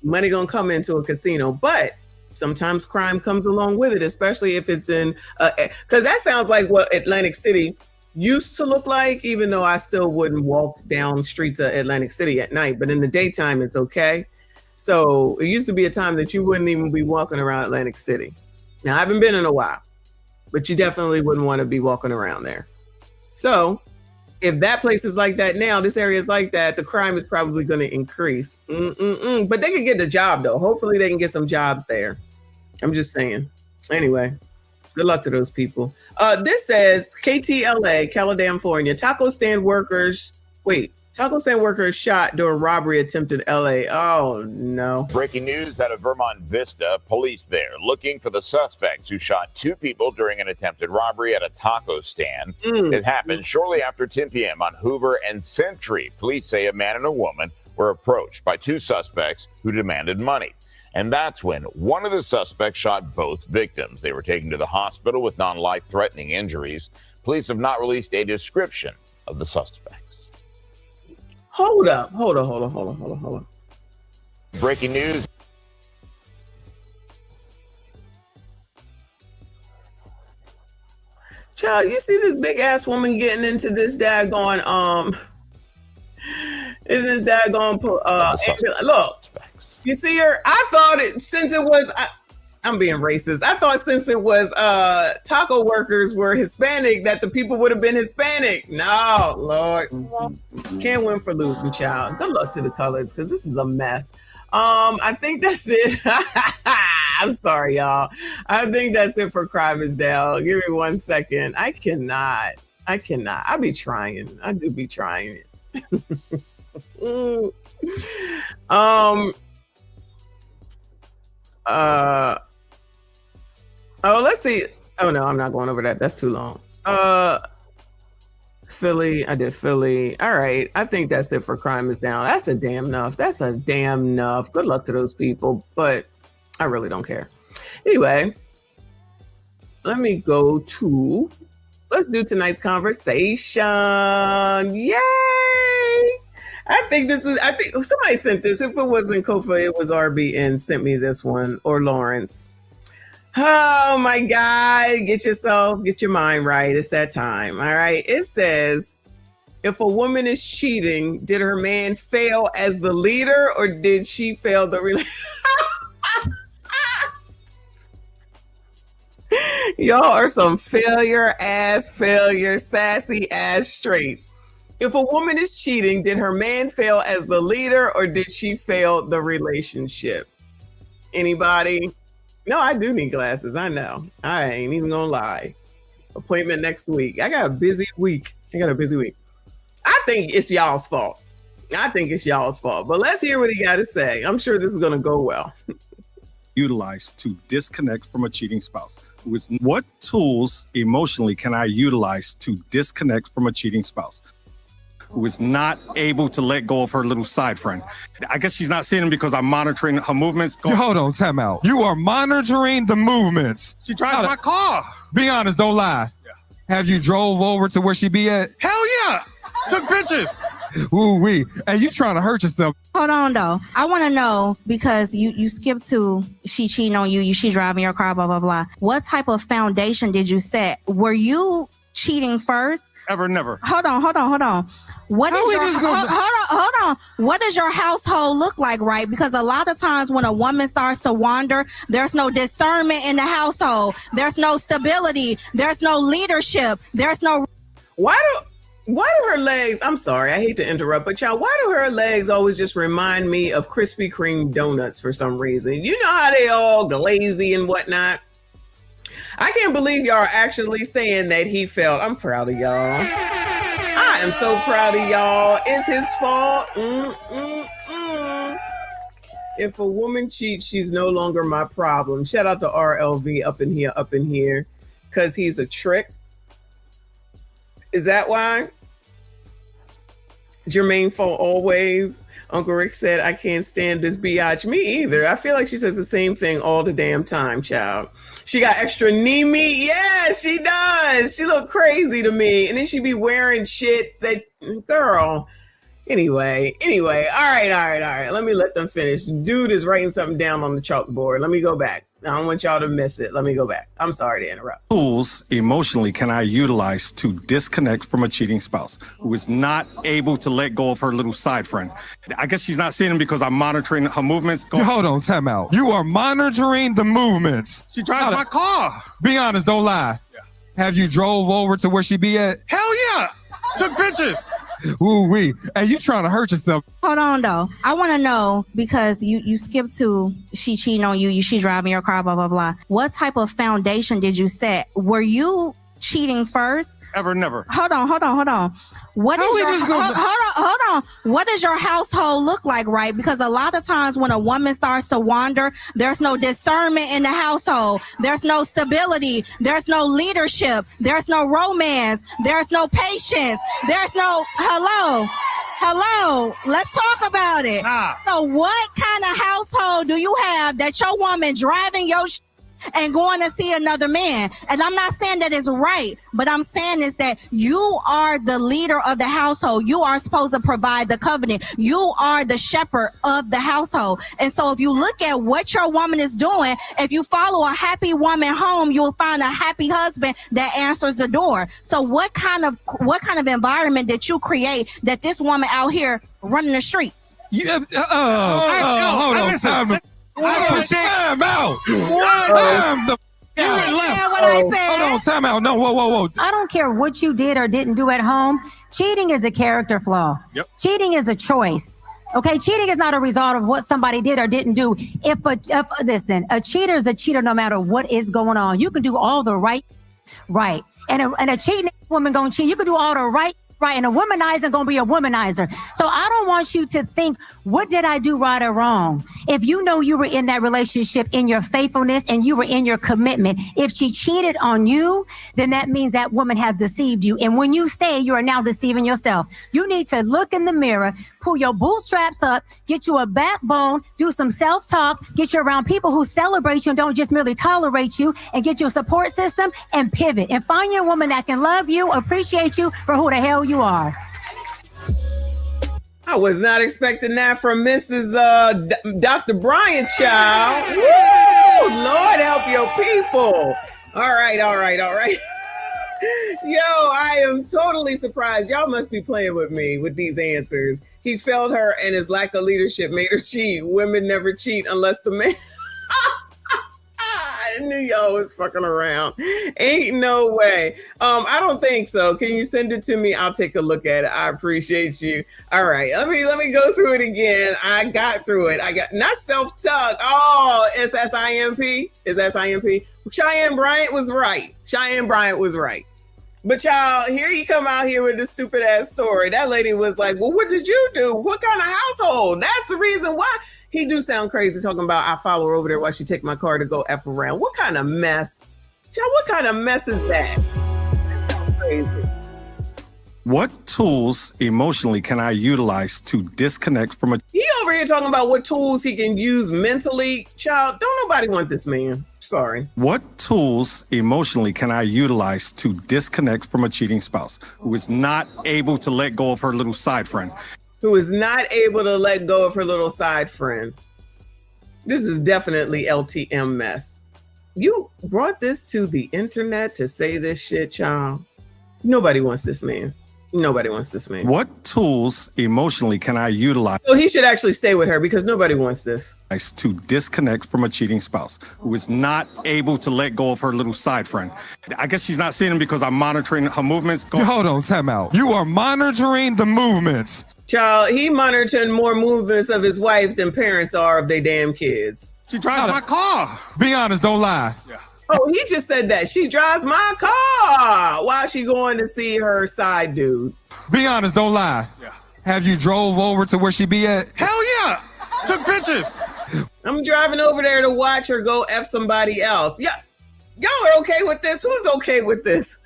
money gonna come into a casino. But sometimes crime comes along with it, especially if it's in, because that sounds like what Atlantic City used to look like, even though I still wouldn't walk down streets of Atlantic City at night. But in the daytime, it's okay. So it used to be a time that you wouldn't even be walking around Atlantic City. Now, I haven't been in a while, but you definitely wouldn't want to be walking around there. So if that place is like that now, this area is like that, the crime is probably going to increase. But they can get the job, though. Hopefully they can get some jobs there. I'm just saying. Anyway, good luck to those people. This says KTLA, California, taco stand workers shot during robbery attempt in LA. Oh, no. Breaking news out of Vermont Vista. Police there looking for the suspects who shot two people during an attempted robbery at a taco stand. It happened shortly after 10 p.m. on Hoover and Century. Police say a man and a woman were approached by two suspects who demanded money. And that's when one of the suspects shot both victims. They were taken to the hospital with non-life-threatening injuries. Police have not released a description of the suspects. Hold on. Breaking news. Child, you see this big ass woman getting into this daggone look, you see her? I thought I'm being racist. I thought since it was taco workers were Hispanic, that the people would have been Hispanic. No, Lord. Can't win for losing, child. Good luck to the colors, because this is a mess. I think that's it. I'm sorry, y'all. I think that's it for Crime is Down. Give me 1 second. I cannot. I be trying. I do be trying. Let's see. Oh no, I'm not going over that. That's too long. Philly. I did Philly. All right. I think that's it for Crime is Down. That's a damn enough. Good luck to those people, but I really don't care. Anyway, let's do tonight's conversation. Yay! I think somebody sent this. If it wasn't Kofa, it was RBN sent me this one, or Lawrence. Oh my God, get your mind right. It's that time. All right. It says, if a woman is cheating, did her man fail as the leader, or did she fail the relationship? Y'all are some failure, sassy ass straights. If a woman is cheating, did her man fail as the leader, or did she fail the relationship? Anybody? No, I do need glasses. I know. I ain't even gonna lie. Appointment next week. I got a busy week. I think it's y'all's fault. But let's hear what he got to say. I'm sure this is gonna go well. Utilize to disconnect from a cheating spouse. What tools emotionally can I utilize to disconnect from a cheating spouse who is not able to let go of her little side friend? I guess she's not seeing him because I'm monitoring her movements. Hold on, time out. You are monitoring the movements. She drives my car. Be honest, don't lie. Yeah. Have you drove over to where she be at? Hell yeah. Took pictures. Ooh wee. And you trying to hurt yourself. Hold on though. I want to know, because you skipped to she cheating on you, she driving your car, blah, blah, blah. What type of foundation did you set? Were you cheating first? Ever, never. Hold on. What is your hold on. What does your household look like, right? Because a lot of times when a woman starts to wander, there's no discernment in the household. There's no stability. There's no leadership. There's no. Why do her legs, I'm sorry, I hate to interrupt, but y'all, why do her legs always just remind me of Krispy Kreme donuts for some reason? You know how they all glazy and whatnot? I can't believe y'all are actually saying that he failed. I'm proud of y'all. I am so proud of y'all. It's his fault. If a woman cheats, she's no longer my problem. Shout out to RLV up in here, because he's a trick. Is that why? Jermaine for always. Uncle Rick said, I can't stand this biatch. Me either. I feel like she says the same thing all the damn time, child. She got extra knee meat. Yeah, she does. She look crazy to me. And then she be wearing shit that, girl. Anyway. All right. Let me let them finish. Dude is writing something down on the chalkboard. Let me go back. I don't want y'all to miss it. Let me go back. I'm sorry to interrupt. Tools emotionally can I utilize to disconnect from a cheating spouse who is not able to let go of her little side friend? I guess she's not seeing him because I'm monitoring her movements. Hold on, time out. You are monitoring the movements. She drives my car. Be honest, don't lie. Yeah. Have you drove over to where she be at? Hell yeah. Took pictures. Ooh wee. And you trying to hurt yourself. Hold on though. I want to know, because you skipped to she cheating on you, she driving your car, blah, blah, blah. What type of foundation did you set? Were you cheating first? Ever, never. Hold on. What does your household look like, right? Because a lot of times when a woman starts to wander, there's no discernment in the household. There's no stability. There's no leadership. There's no romance. There's no patience. There's no hello. Let's talk about it. So what kind of household do you have that your woman driving your and going to see another man? And I'm not saying that it's right, but I'm saying is that you are the leader of the household. You are supposed to provide the covenant. You are the shepherd of the household. And so if you look at what your woman is doing, if you follow a happy woman home, you'll find a happy husband that answers the door. So what kind of environment did you create that this woman out here running the streets? Hold on, time out. Time out. Hold on, time out. No, whoa. I don't care what you did or didn't do at home. Cheating is a character flaw. Yep. Cheating is a choice. Okay, cheating is not a result of what somebody did or didn't do. Listen, a cheater is a cheater no matter what is going on. You can do all the right, and a cheating woman gonna cheat. You can do all the right, and a womanizer gonna be a womanizer. So I don't want you to think, what did I do right or wrong? If you know you were in that relationship in your faithfulness and you were in your commitment, if she cheated on you, then that means that woman has deceived you. And when you stay, you are now deceiving yourself. You need to look in the mirror, pull your bootstraps up, get you a backbone, do some self-talk, get you around people who celebrate you and don't just merely tolerate you, and get you a support system and pivot and find your woman that can love you, appreciate you for who the hell you are. I was not expecting that from Mrs. Dr. Bryant, child. Woo! Lord help your people. All right. Yo, I am totally surprised. Y'all must be playing with me with these answers. He failed her and his lack of leadership made her cheat. Women never cheat unless the man... I knew y'all was fucking around. Ain't no way. I don't think so. Can you send it to me? I'll take a look at it. I appreciate you. All right. Let me go through it again. I got through it. I got not self-tuck. Oh, it's SIMP. Is SIMP. Cheyenne Bryant was right. But y'all, here you come out here with this stupid ass story. That lady was like, well, what did you do? What kind of household? That's the reason why. He do sound crazy talking about I follow her over there while she take my car to go F around. What kind of mess? Child, what kind of mess is that? That sounds crazy. What tools emotionally can I utilize to disconnect from a He over here talking about what tools he can use mentally. Child, don't nobody want this man. Sorry. What tools emotionally can I utilize to disconnect from a cheating spouse who is not able to let go of her little side friend? Who is not able to let go of her little side friend. This is definitely LTM mess. You brought this to the internet to say this shit, child. Nobody wants this man. Nobody wants this man. What tools emotionally can I utilize So he should actually stay with her because nobody wants this. to disconnect from a cheating spouse who is not able to let go of her little side friend? I guess she's not seeing him because I'm monitoring her movements. Hold on, time out. You are monitoring the movements. Child, he monitoring more movements of his wife than parents are of their damn kids. She drives my car. Be honest, don't lie. Oh, he just said that. She drives my car while she going to see her side dude. Be honest, don't lie. Have you drove over to where she be at? Hell yeah. Took pictures. I'm driving over there to watch her go F somebody else. Yeah, y'all are okay with this? Who's okay with this?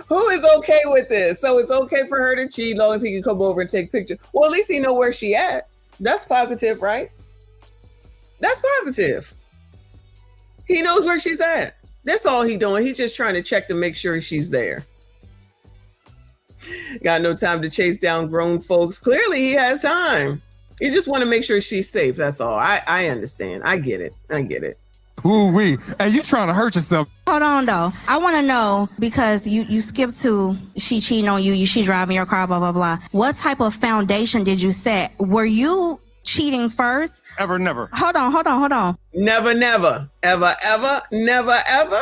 Who is okay with this? So it's okay for her to cheat as long as he can come over and take pictures. Well, at least he know where she at. That's positive, right? That's positive. He knows where she's at. That's all he doing. He's just trying to check to make sure she's there. Got no time to chase down grown folks. Clearly he has time. You just want to make sure she's safe. That's all. I understand. I get it. I get it. Ooh-wee. Hey, you trying to hurt yourself. Hold on though. I want to know, because you skipped to she cheating on you, she driving your car, blah, blah, blah. What type of foundation did you set? Were you cheating first? Ever, never. Hold on. Never, never. Ever, ever. Never, ever.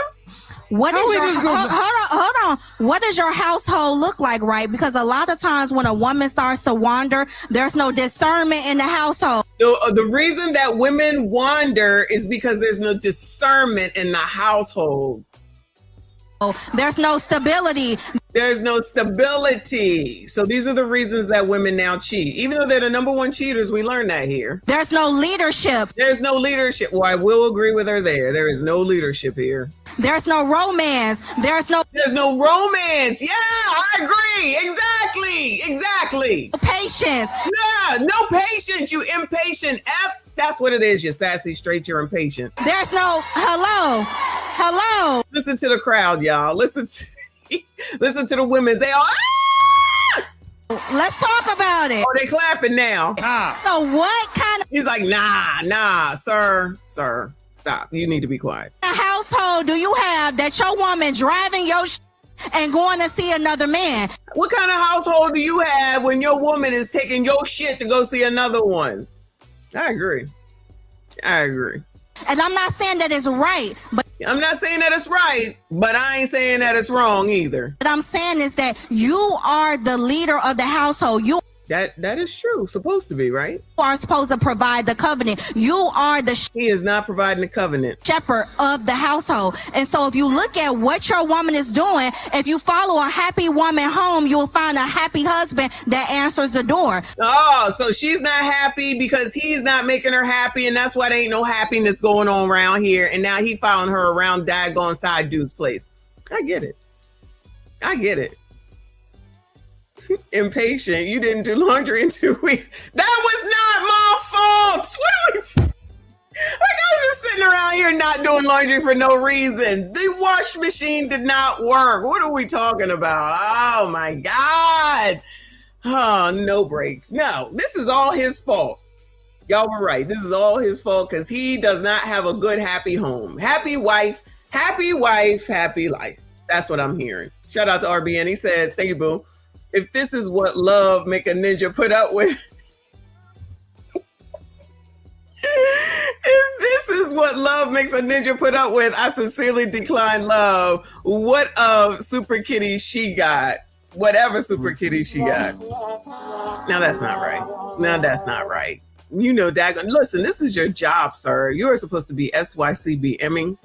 What is your hold on. What does your household look like, right? Because a lot of times when a woman starts to wander, there's no discernment in the household. The reason that women wander is because there's no discernment in the household. There's no stability. There's no stability. So these are the reasons that women now cheat. Even though they're the number one cheaters, we learned that here. There's no leadership. There's no leadership. Well, I will agree with her there. There is no leadership here. There's no romance. There's no romance. Yeah, I agree. Exactly. Patience. Yeah, no patience. You impatient F's. That's what it is. You're sassy, straight, you're impatient. There's no hello. Listen to the crowd, y'all. Listen to the women. They all Let's talk about it. Oh, they clapping now. So what kind of He's like, nah, sir, stop. You need to be quiet. household do you have that your woman driving your and going to see another man? What kind of household do you have when your woman is taking your shit to go see another one? I agree. And I'm not saying that it's right, but I'm not saying that it's right, but I ain't saying that it's wrong either. What I'm saying is that you are the leader of the household. That is true. Supposed to be, right? You are supposed to provide the covenant. You are the He is not providing the covenant. shepherd of the household. And so if you look at what your woman is doing, if you follow a happy woman home, you'll find a happy husband that answers the door. Oh, so she's not happy because he's not making her happy, and that's why there ain't no happiness going on around here. And now he following her around daggone side dude's place. I get it. Impatient. You didn't do laundry in 2 weeks. That was not my fault. What are we? Like, I was just sitting around here not doing laundry for no reason. The wash machine did not work. What are we talking about? Oh my God. Oh, no breaks. No, this is all his fault. Y'all were right. This is all his fault because he does not have a good, happy home. Happy wife, happy life. That's what I'm hearing. Shout out to RBN. He says, thank you, boo. If this is what love make a ninja put up with, if this is what love makes a ninja put up with, I sincerely decline love. What of Super Kitty she got? Whatever Super Kitty she got. Now that's not right. You know, daggone. Listen, this is your job, sir. You are supposed to be SYCBMing.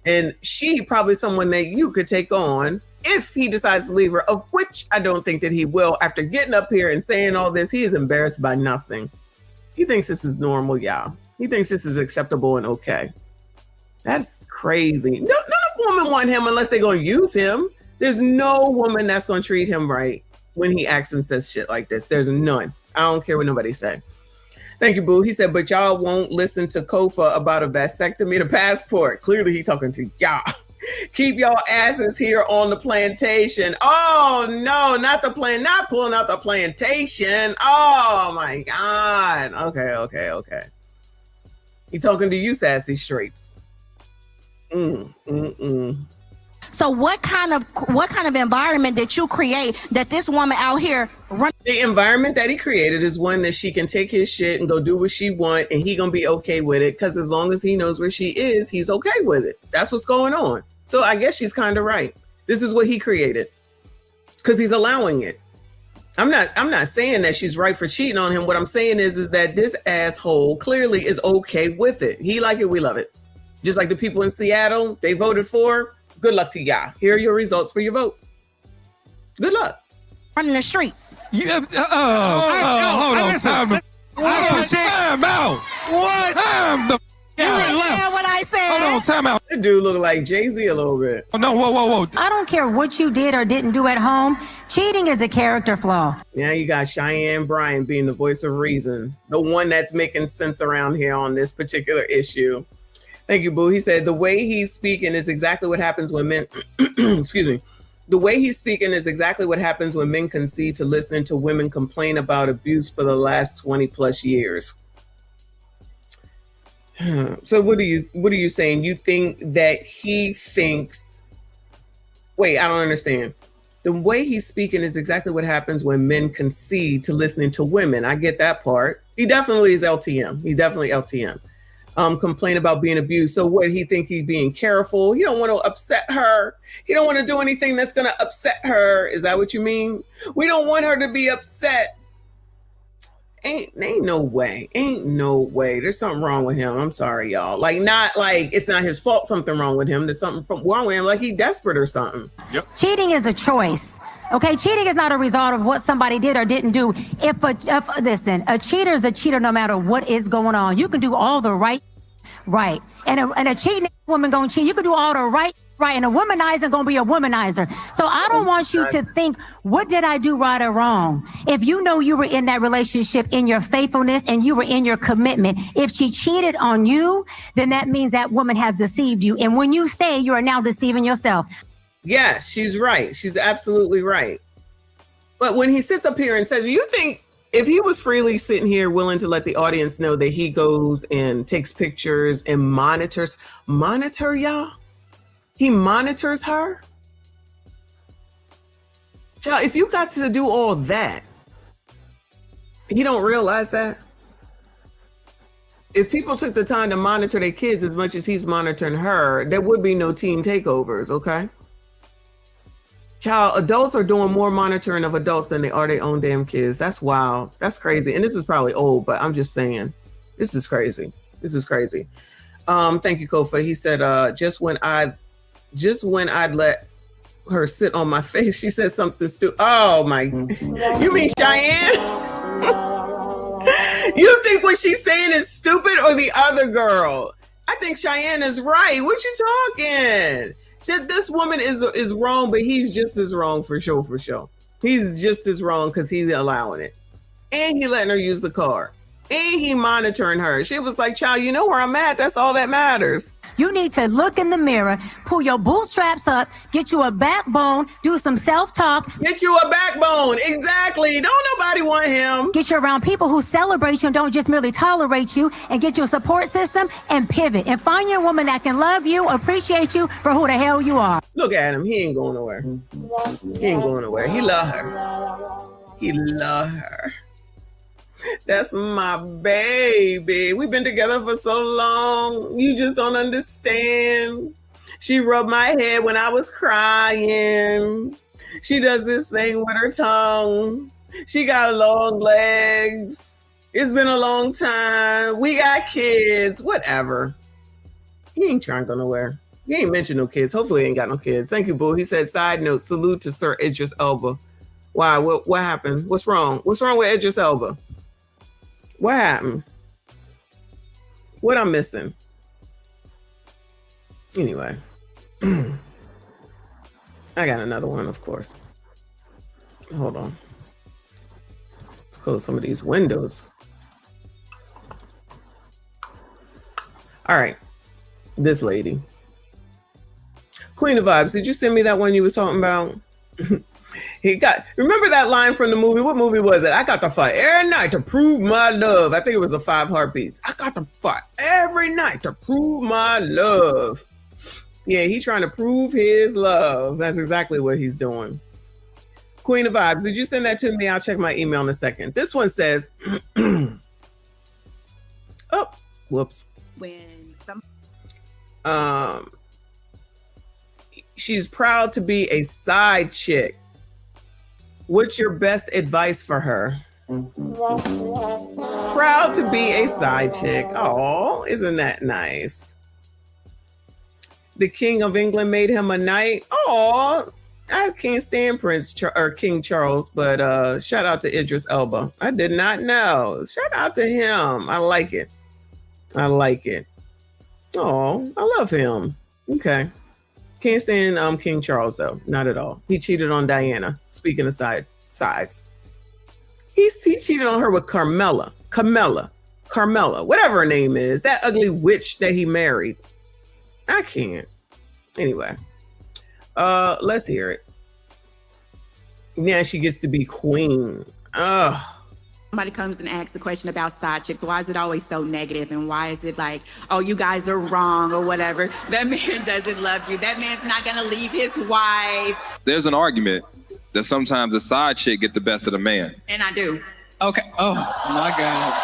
And she probably someone that you could take on if he decides to leave her, of which I don't think that he will. After getting up here and saying all this, he is embarrassed by nothing. He thinks this is normal, y'all. He thinks this is acceptable and okay. That's crazy. None of women want him unless they're going to use him. There's no woman that's going to treat him right when he acts and says shit like this. There's none. I don't care what nobody say. Thank you, boo. He said, but y'all won't listen to Kofa about a vasectomy to passport. Clearly he talking to y'all. Keep y'all asses here on the plantation. Oh no, not pulling out the plantation. Oh my God. Okay. He talking to you, sassy straights. So what kind of environment did you create that this woman out here run? The environment that he created is one that she can take his shit and go do what she want, and he gonna be okay with it, because as long as he knows where she is, he's okay with it. That's what's going on. So I guess she's kind of right. This is what he created because he's allowing it. I'm not saying that she's right for cheating on him. What I'm saying is that this asshole clearly is okay with it. He like it, we love it. Just like the people in Seattle, they voted for. Good luck to y'all. Here are your results for your vote. Good luck. Running the streets. Yeah. Hold on. Time out. What? Time the. You understand what I said? Hold on. Time out. That dude look like Jay-Z a little bit. Oh, no. Whoa. I don't care what you did or didn't do at home. Cheating is a character flaw. Now you got Cheyenne Bryan being the voice of reason, the one that's making sense around here on this particular issue. Thank you, boo. He said the way he's speaking is exactly what happens when men, excuse me. The way he's speaking is exactly what happens when men concede to listening to women complain about abuse for the last 20 plus years. So what are you saying? You think that he thinks, wait, I don't understand. The way he's speaking is exactly what happens when men concede to listening to women. I get that part. He definitely is LTM. He's definitely LTM. Complain about being abused. So what, he think he's being careful? He don't want to upset her. He don't want to do anything that's going to upset her. Is that what you mean? We don't want her to be upset. Ain't no way. There's something wrong with him. I'm sorry, y'all. Like, not like it's not his fault. Something wrong with him. There's something wrong with him. Like he desperate or something. Yep. Cheating is a choice. Okay, cheating is not a result of what somebody did or didn't do. Listen, a cheater is a cheater no matter what is going on. You can do all the right, and a cheating woman gonna cheat. You can do all the right, and a womanizer gonna be a womanizer. So I don't want you to think, what did I do right or wrong? If you know you were in that relationship in your faithfulness and you were in your commitment, if she cheated on you, then that means that woman has deceived you. And when you stay, you are now deceiving yourself. Yes, she's right. She's absolutely right. But when he sits up here and says, you think if he was freely sitting here willing to let the audience know that he goes and takes pictures and monitor y'all? He monitors her? Child, if you got to do all that, he don't realize that? If people took the time to monitor their kids as much as he's monitoring her, there would be no teen takeovers, okay? Child, adults are doing more monitoring of adults than they are their own damn kids. That's wild. That's crazy. And this is probably old, but I'm just saying, this is crazy. Thank you, Kofa. He said, just when I'd let her sit on my face, she said something stupid. Oh my, you mean Cheyenne? You think what she's saying is stupid or the other girl? I think Cheyenne is right. What you talking? Said this woman is wrong, but he's just as wrong for sure. He's just as wrong because he's allowing it. And he letting her use the car. And he monitoring her. She was like, child, you know where I'm at. That's all that matters. You need to look in the mirror, pull your bootstraps up, get you a backbone, do some self-talk. Get you a backbone. Exactly. Don't nobody want him. Get you around people who celebrate you and don't just merely tolerate you, and get you a support system and pivot and find you a woman that can love you, appreciate you for who the hell you are. Look at him. He ain't going nowhere. He love her. That's my baby. We've been together for so long. You just don't understand. She rubbed my head when I was crying. She does this thing with her tongue. She got long legs. It's been a long time. We got kids. Whatever. He ain't trying to go nowhere. He ain't mentioned no kids. Hopefully he ain't got no kids. Thank you, boo. He said, side note, salute to Sir Idris Elba. Why? What happened? What's wrong? What's wrong with Idris Elba? What happened? What I'm missing? Anyway. I got another one, of course. Hold on. Let's close some of these windows. All right. This lady. Queen of Vibes, did you send me that one you was talking about? Remember that line from the movie? What movie was it? I got to fight every night to prove my love. I think it was a 5 Heartbeats. I got to fight every night to prove my love. Yeah, he's trying to prove his love. That's exactly what he's doing. Queen of Vibes, did you send that to me? I'll check my email in a second. This one says, oh, whoops. When some she's proud to be a side chick. What's your best advice for her? Proud to be a side chick. Oh, isn't that nice? The King of England made him a knight. Oh, I can't stand King Charles, but shout out to Idris Elba. I did not know. Shout out to him. I like it. I like it. Oh, I love him. Okay. Can't stand King Charles though. Not at all. He cheated on Diana. Speaking of sides. He cheated on her with Carmela, whatever her name is. That ugly witch that he married. I can't. Anyway. Let's hear it. Now she gets to be queen. Ugh. somebody comes and asks a question about side chicks, why is it always so negative? And why is it like, oh, you guys are wrong or whatever? That man doesn't love you. That man's not going to leave his wife. There's an argument that sometimes a side chick get the best of the man. And I do. Okay. Oh, my God.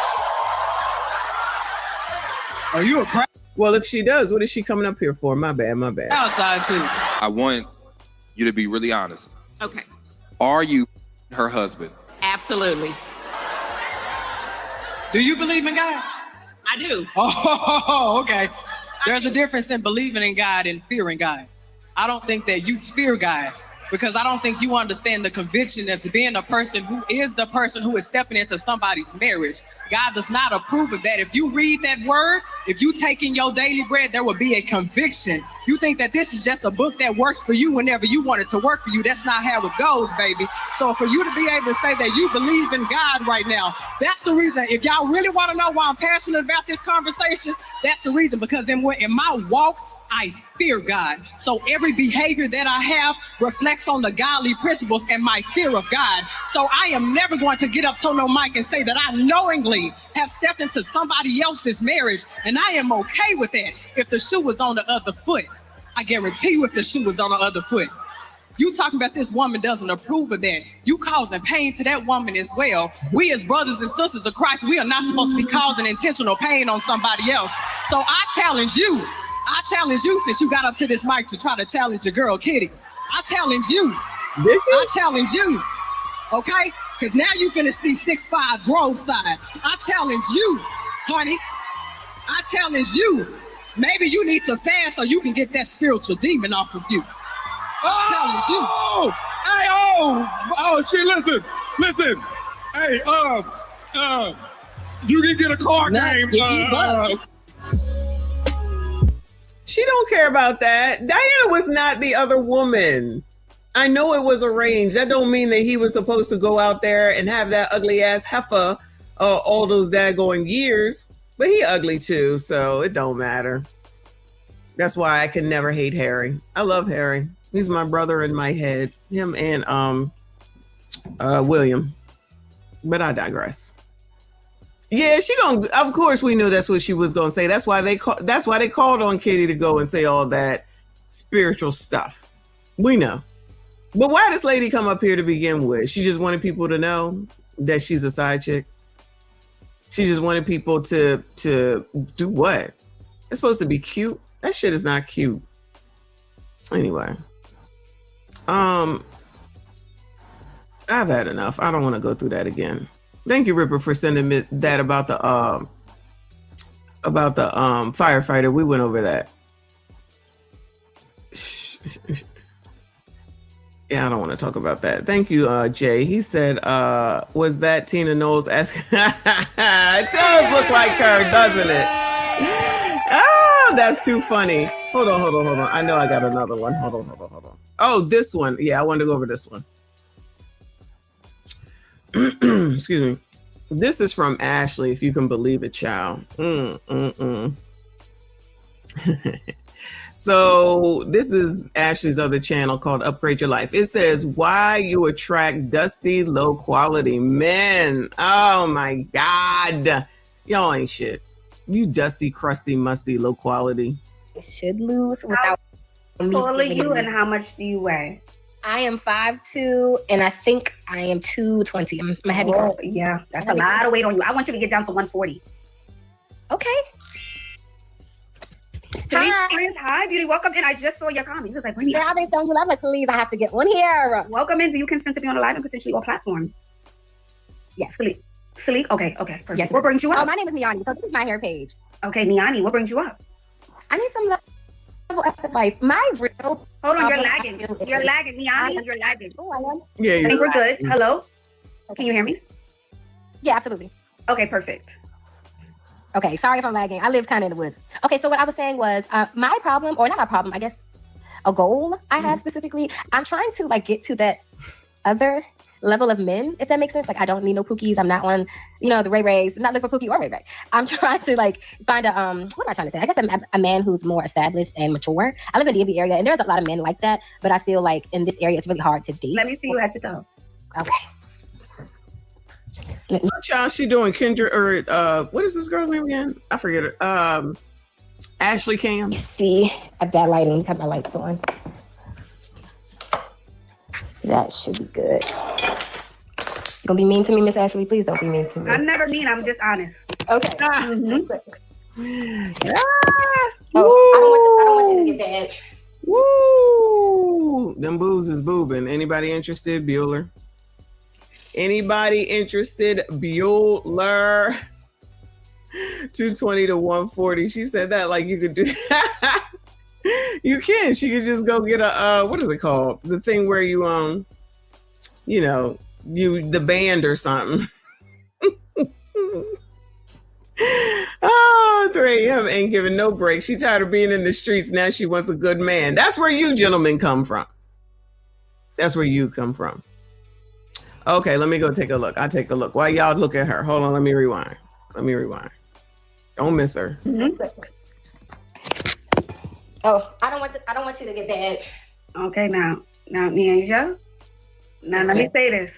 Are you a Well, if she does, what is she coming up here for? My bad. Outside chick. I want you to be really honest. Okay. Are you her husband? Absolutely. Do you believe in God? I do. Oh, okay. There's a difference in believing in God and fearing God. I don't think that you fear God because I don't think you understand the conviction that's being a person who is the person who is stepping into somebody's marriage. God does not approve of that. If you read that word, if you take in your daily bread, there will be a conviction. You think that this is just a book that works for you whenever you want it to work for you. That's not how it goes, baby. So for you to be able to say that you believe in God right now, that's the reason. If y'all really want to know why I'm passionate about this conversation, that's the reason. Because in my walk, I fear God. So every behavior that I have reflects on the godly principles and my fear of God. So I am never going to get up to no mic and say that I knowingly have stepped into somebody else's marriage, and I am okay with that. If the shoe was on the other foot, I guarantee you if the shoe was on the other foot. You talking about this woman doesn't approve of that. You causing pain to that woman as well. We as brothers and sisters of Christ, we are not supposed to be causing intentional pain on somebody else. So I challenge you, since you got up to this mic to try to challenge your girl, Kitty. I challenge you. Okay? Because now you finna see 6'5" Grove side. I challenge you, honey. I challenge you. Maybe you need to fast so you can get that spiritual demon off of you. I challenge you. Hey, shit, listen. Hey, you can get a card game. She don't care about that. Diana was not the other woman. I know it was arranged. That don't mean that he was supposed to go out there and have that ugly ass heifer all those daggone years. But he ugly too, so it don't matter. That's why I can never hate Harry. I love Harry. He's my brother in my head. Him and William. But I digress. Yeah, of course we knew that's what she was gonna say. That's why they called on Kitty to go and say all that spiritual stuff. We know. But why does lady come up here to begin with? She just wanted people to know that she's a side chick. She just wanted people to do what? It's supposed to be cute. That shit is not cute. Anyway. I've had enough. I don't want to go through that again. Thank you, Ripper, for sending me that about the firefighter. We went over that. Yeah, I don't want to talk about that. Thank you, Jay. He said, was that Tina Knowles asking? It does look like her, doesn't it? Oh, that's too funny. Hold on. I know I got another one. Hold on. Oh, this one. Yeah, I wanted to go over this one. Excuse me. This is from Ashley, if you can believe it, child. So this is Ashley's other channel called Upgrade Your Life. It says, why you attract dusty, low quality men. Oh my God. Y'all ain't shit. You dusty, crusty, musty, low quality. Should lose without me. How tall are you and how much do you weigh? I am 5'2", and I think I am 220. I'm a heavy girl. Yeah, that's a lot of weight on you. I want you to get down to 140. Okay. Hi, beauty. Welcome in. I just saw your comment. You was like, when I've been telling you, I'm like, please, I have to get on here. Welcome in. Do you consent to be on the live and potentially all platforms? Yes. Sleek. Okay. Perfect. Yes. What brings you up? Oh, my name is Niani. So this is my hair page. Okay, Niani. What brings you up? I need some advice. My real. Hold on, you're lagging. You're lagging, Niani. You're lagging. Oh, I am. Yeah, I think we're good. Hello? Can you hear me? Yeah, absolutely. Okay, perfect. Okay, sorry if I'm lagging. I live kind of in the woods. Okay, so what I was saying was my problem, or not my problem, I guess a goal I have specifically, I'm trying to like get to that other level of men, if that makes sense. Like I don't need no pookies. I'm not on, the Ray Rays. I'm not looking for pookie or Ray Ray. I'm trying to like find a, what am I trying to say? I guess a man who's more established and mature. I live in the DMV area and there's a lot of men like that, but I feel like in this area, it's really hard to date. Let me see you head to toe. Okay. What y'all she doing? Kendra or what is this girl's name again? I forget her. Ashley Cam. See, I bad lighting. Cut my lights on. That should be good. Gonna be mean to me, Miss Ashley? Please don't be mean to me. I'm never mean. I'm just honest. Okay. Mm-hmm. I don't want you to get bad. Woo! Them boobs is boobing. Anybody interested? Bueller. Anybody interested? Bueller. 220 to 140. She said that like you could do. You can. She could just go get a what is it called? The thing where you the band or something. Oh, 3 AM ain't giving no break. She tired of being in the streets. Now she wants a good man. That's where you gentlemen come from. That's where you come from. Okay, let me go take a look. I'll take a look. While y'all look at her. Hold on, let me rewind. Don't miss her. Mm-hmm. Oh, I don't want you to get bad. Okay, now, Niaja. Now, let me say this.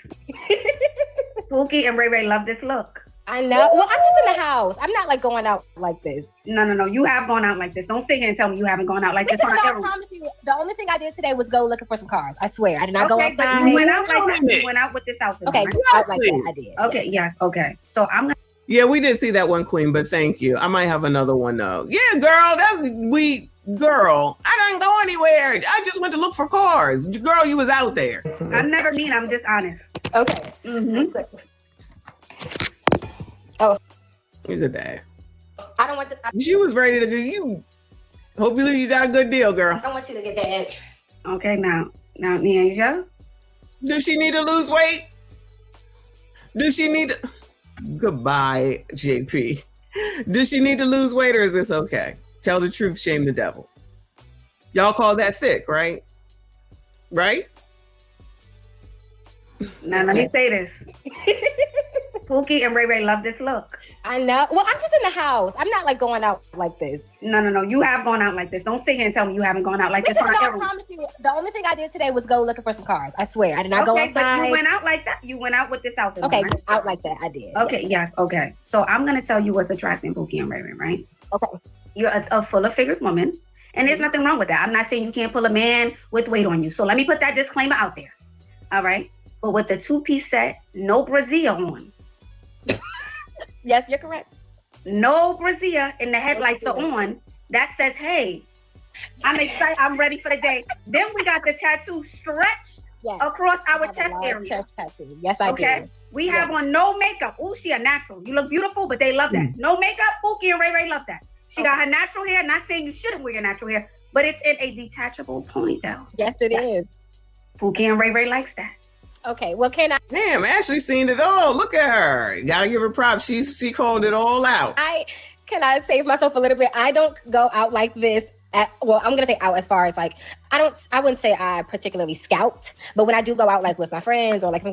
Pookie and Ray Ray love this look. I know. Well, I'm just in the house. I'm not like going out like this. No. You have gone out like this. Don't sit here and tell me you haven't gone out like this. I promise you, the only thing I did today was go looking for some cars. I swear. I did not go outside. But you went out like that. You went out with this outfit. Okay, right? out like that. I did. Okay, yes. Okay. So I'm gonna. Yeah, we did see that one, Queen, but thank you. I might have another one though. Yeah, girl, girl, I didn't go anywhere. I just went to look for cars. Girl, you was out there. I'm never mean. I'm just honest. Okay. Mm-hmm. Oh. Look at that. I don't want to. She was ready to do you. Hopefully you got a good deal, girl. I don't want you to get bad. Okay, now, Niaja. Does she need to lose weight? Does she need to... Goodbye, JP. Does she need to lose weight or is this okay? Tell the truth, shame the devil. Y'all call that thick, right? Right? Now, let me say this. Pookie and Ray Ray love this look. I know. Well, I'm just in the house. I'm not like going out like this. No. You have gone out like this. Don't sit here and tell me you haven't gone out like this. I promise you, the only thing I did today was go looking for some cars. I swear. I did not go outside. But you went out like that. You went out with this outfit. Okay, right? out like that. I did. Okay, yes. Okay. So I'm going to tell you what's attracting Pookie and Ray Ray, right? Okay. You're a fuller figured woman. And there's nothing wrong with that. I'm not saying you can't pull a man with weight on you. So let me put that disclaimer out there. All right. But with the 2-piece set, no brassiere on. Yes, you're correct. No brassiere and the headlights are on. That says, hey, I'm excited. I'm ready for the day. Then we got the tattoo stretched across our chest area. Chest tattoo. Yes, I do. We have on no makeup. Oh, she a natural. You look beautiful, but they love that. No makeup. Pookie and Ray Ray love that. She got her natural hair. Not saying you shouldn't wear your natural hair, but it's in a detachable ponytail. Yes, it is. Pookie and Ray Ray likes that. Okay, well, can I? Damn, Ashley seen it all. Look at her. Gotta give her props. She called it all out. Can I save myself a little bit? I don't go out like this well, I'm gonna say out as far as like I wouldn't say I particularly scout, but when I do go out like with my friends or like if I'm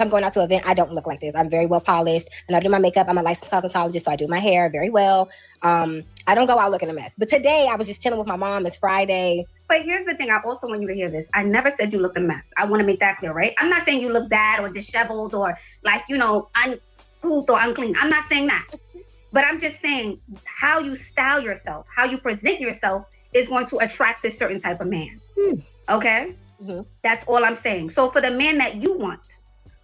going out to an event, I don't look like this. I'm very well polished and I do my makeup. I'm a licensed cosmetologist, so I do my hair very well. I don't go out looking a mess. But today I was just chilling with my mom. It's Friday. But here's the thing. I also want you to hear this. I never said you looked a mess. I want to make that clear, right? I'm not saying you look bad or disheveled or like, uncouth or unclean. I'm not saying that. But I'm just saying how you style yourself, how you present yourself is going to attract this certain type of man. Okay? Mm-hmm. That's all I'm saying. So for the man that you want,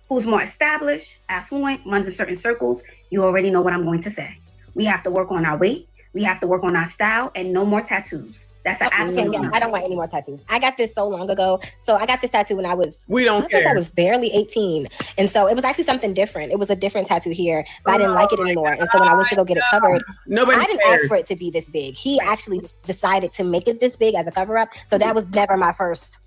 who's more established, affluent, runs in certain circles, you already know what I'm going to say. We have to work on our weight. We have to work on our style and no more tattoos. That's an absolute no. I don't want any more tattoos. I got this so long ago. So I got this tattoo when I was I was barely 18. And so it was actually something different. It was a different tattoo here, but I didn't like it anymore. And so when I went to go get it covered, I didn't ask for it to be this big. He actually decided to make it this big as a cover up. So that was never my first,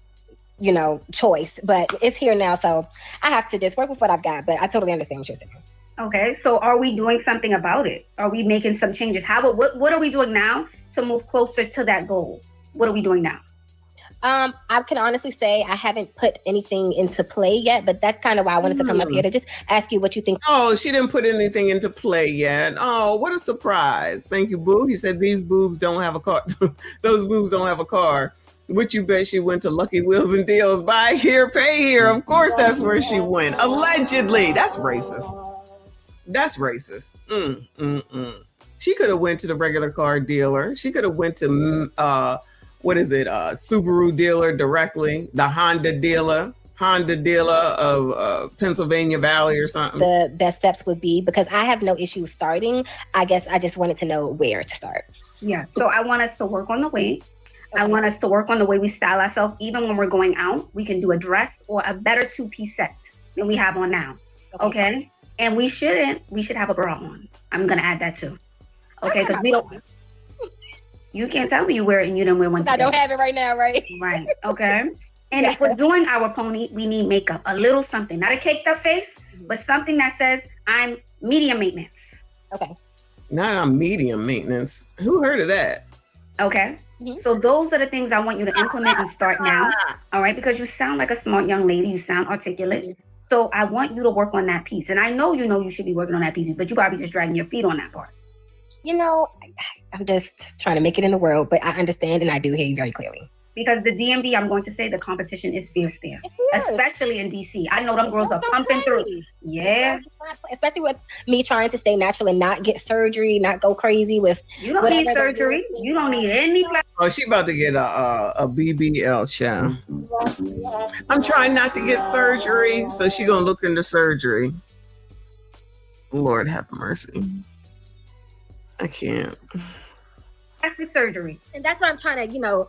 choice, but it's here now. So I have to just work with what I've got, but I totally understand what you're saying. Okay. So are we doing something about it? Are we making some changes? What are we doing now to move closer to that goal? What are we doing now? I can honestly say I haven't put anything into play yet, but that's kind of why I wanted to come up here to just ask you what you think. Oh, she didn't put anything into play yet. Oh, what a surprise. Thank you, boo. He said these boobs don't have a car. Those boobs don't have a car. Which you bet she went to Lucky Wheels and Deals. Buy here, pay here. Of course that's where she went. Allegedly. That's racist. That's racist. She could have went to the regular car dealer. She could have went to Subaru dealer directly, the Honda dealer of Pennsylvania Valley or something. The best steps would be, because I have no issue starting. I guess I just wanted to know where to start. Yeah. So I want us to work on the weight. Okay. I want us to work on the way we style ourselves. Even when we're going out, we can do a dress or a better two-piece set than we have on now. Okay? And we should have a bra on. I'm going to add that too. Okay, because you can't tell me you wear it and you don't wear one. I don't have it right now, right? Right, okay. And if we're doing our pony, we need makeup, a little something, not a caked up face, but something that says I'm medium maintenance. Okay. Not on medium maintenance. Who heard of that? Okay. Mm-hmm. So those are the things I want you to implement and start now. All right, because you sound like a smart young lady, you sound articulate. Mm-hmm. So I want you to work on that piece. And I know you should be working on that piece, but you probably just dragging your feet on that part. I'm just trying to make it in the world, but I understand and I do hear you very clearly. Because the DMV, I'm going to say the competition is fierce there, especially in DC. I know them girls are pumping through. Yeah. Especially with me trying to stay natural and not get surgery, not go crazy with. You don't need surgery. You don't need any. Oh, she about to get a BBL, child. I'm trying not to get surgery, so she gonna look into surgery. Lord have mercy. I can't. Plastic surgery. And that's what I'm trying to,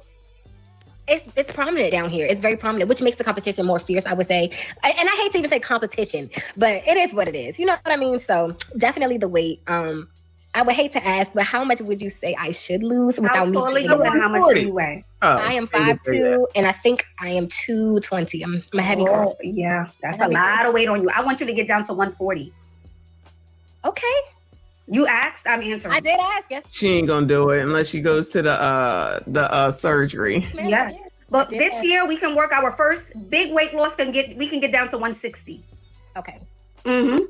it's prominent down here. It's very prominent, which makes the competition more fierce, I would say. And I hate to even say competition, but it is what it is. You know what I mean? So definitely the weight. I would hate to ask, but how much would you say I should lose without me? How much do you weigh? I am 5'2", and I think I am 220. I'm a heavy girl. Yeah, that's a lot of weight on you. I want you to get down to 140. Okay. You asked, I'm answering. I did ask. Yes. She ain't gonna do it unless she goes to the surgery. Yes. But this year we can work our first big weight loss and we can get down to 160. Okay. Mm-hmm.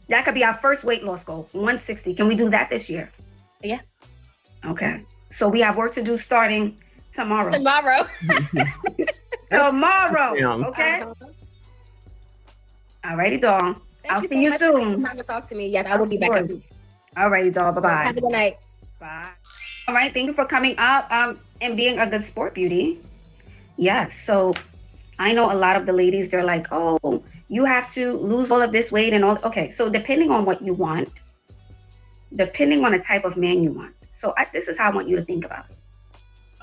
That could be our first weight loss goal, 160. Can we do that this year? Yeah. Okay. So we have work to do starting tomorrow. Tomorrow. Okay. All righty, doll. I'll see you soon. Time to talk to me. Yes, I will be back. All righty, doll. Bye-bye. Have a good night. Bye. All right. Thank you for coming up and being a good sport, Beauty. Yes. So I know a lot of the ladies, they're like, oh, you have to lose all of this weight and all. Okay. So depending on what you want, depending on the type of man you want. So this is how I want you to think about it.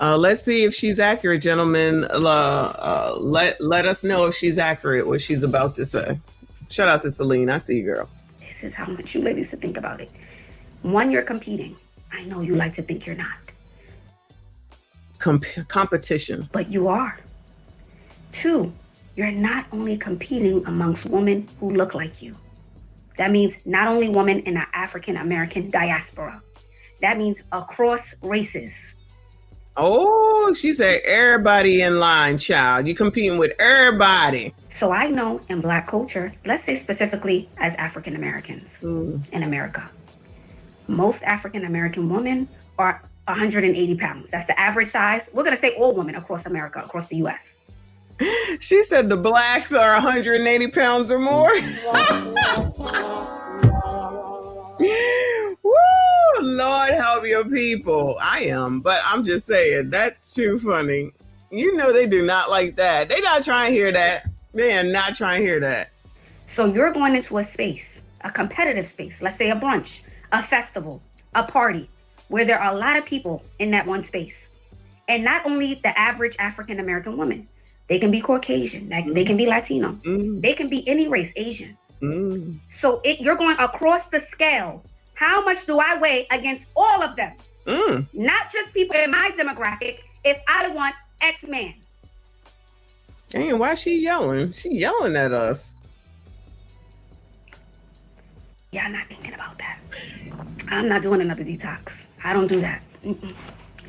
Let's see if she's accurate, gentlemen. Let us know if she's accurate, what she's about to say. Shout out to Celine. I see you, girl. This is how I want you ladies to think about it. One, you're competing. I know you like to think you're not. Competition. But you are. Two, you're not only competing amongst women who look like you. That means not only women in the African American diaspora. That means across races. Oh, she said everybody in line, child. You competing with everybody. So I know in Black culture, let's say specifically as African Americans in America, most African American women are 180 pounds. That's the average size. We're going to say all women across America, across the U.S. She said the blacks are 180 pounds or more. Woo! Lord help your people. I am, but I'm just saying, that's too funny. You know they do not like that. They not trying to hear that. They are not trying to hear that. So you're going into a space, a competitive space, let's say a brunch, a festival, a party, where there are a lot of people in that one space. And not only the average African American woman, they can be Caucasian, they can be Latino, they can be any race, Asian. So you're going across the scale. How much do I weigh against all of them? Not just people in my demographic. If I want X man. Damn, why is she yelling? She yelling at us. Yeah, I'm not thinking about that. I'm not doing another detox. I don't do that.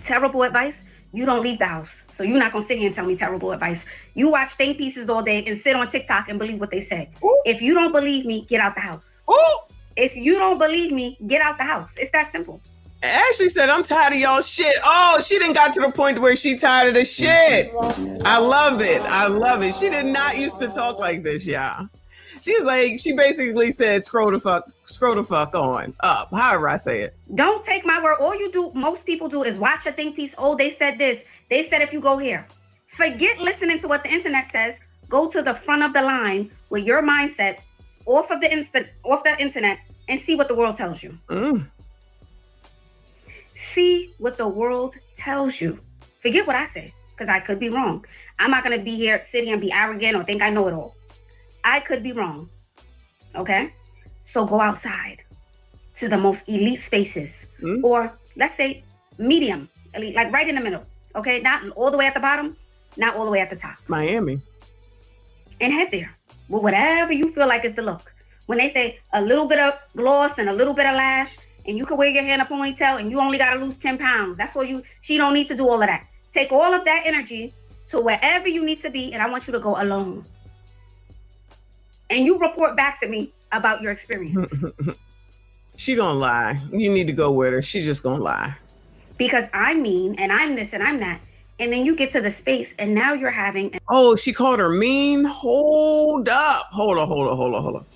Terrible advice. You don't leave the house. So you're not going to sit here and tell me terrible advice. You watch think pieces all day and sit on TikTok and believe what they say. If you don't believe me, get out the house. If you don't believe me, get out the house. It's that simple. Ashley said, I'm tired of y'all shit. Oh, she didn't got to the point where she tired of the shit. I love it. I love it. She did not used to talk like this, y'all. She's like, she basically said, scroll the fuck on up. However I say it. Don't take my word. All you do, most people do, is watch a think piece. Oh, they said this. They said if you go here. Forget listening to what the internet says. Go to the front of the line with your mindset off the internet and see what the world tells you. See what the world tells you. Forget what I say, because I could be wrong. I'm not going to be here, sit here and be arrogant or think I know it all. I could be wrong. Okay? So go outside to the most elite spaces, or let's say medium, elite, like right in the middle. Okay? Not all the way at the bottom, not all the way at the top. Miami. And head there with whatever you feel like is the look. When they say a little bit of gloss and a little bit of lash, and you can wear your hair in a ponytail and you only got to lose 10 pounds. That's all she don't need to do all of that. Take all of that energy to wherever you need to be, and I want you to go alone. And you report back to me about your experience. She gonna lie. You need to go with her. She's just gonna lie. Because I'm mean, and I'm this, and I'm that. And then you get to the space, and now you're having... Oh, she called her mean? Hold up. Hold on.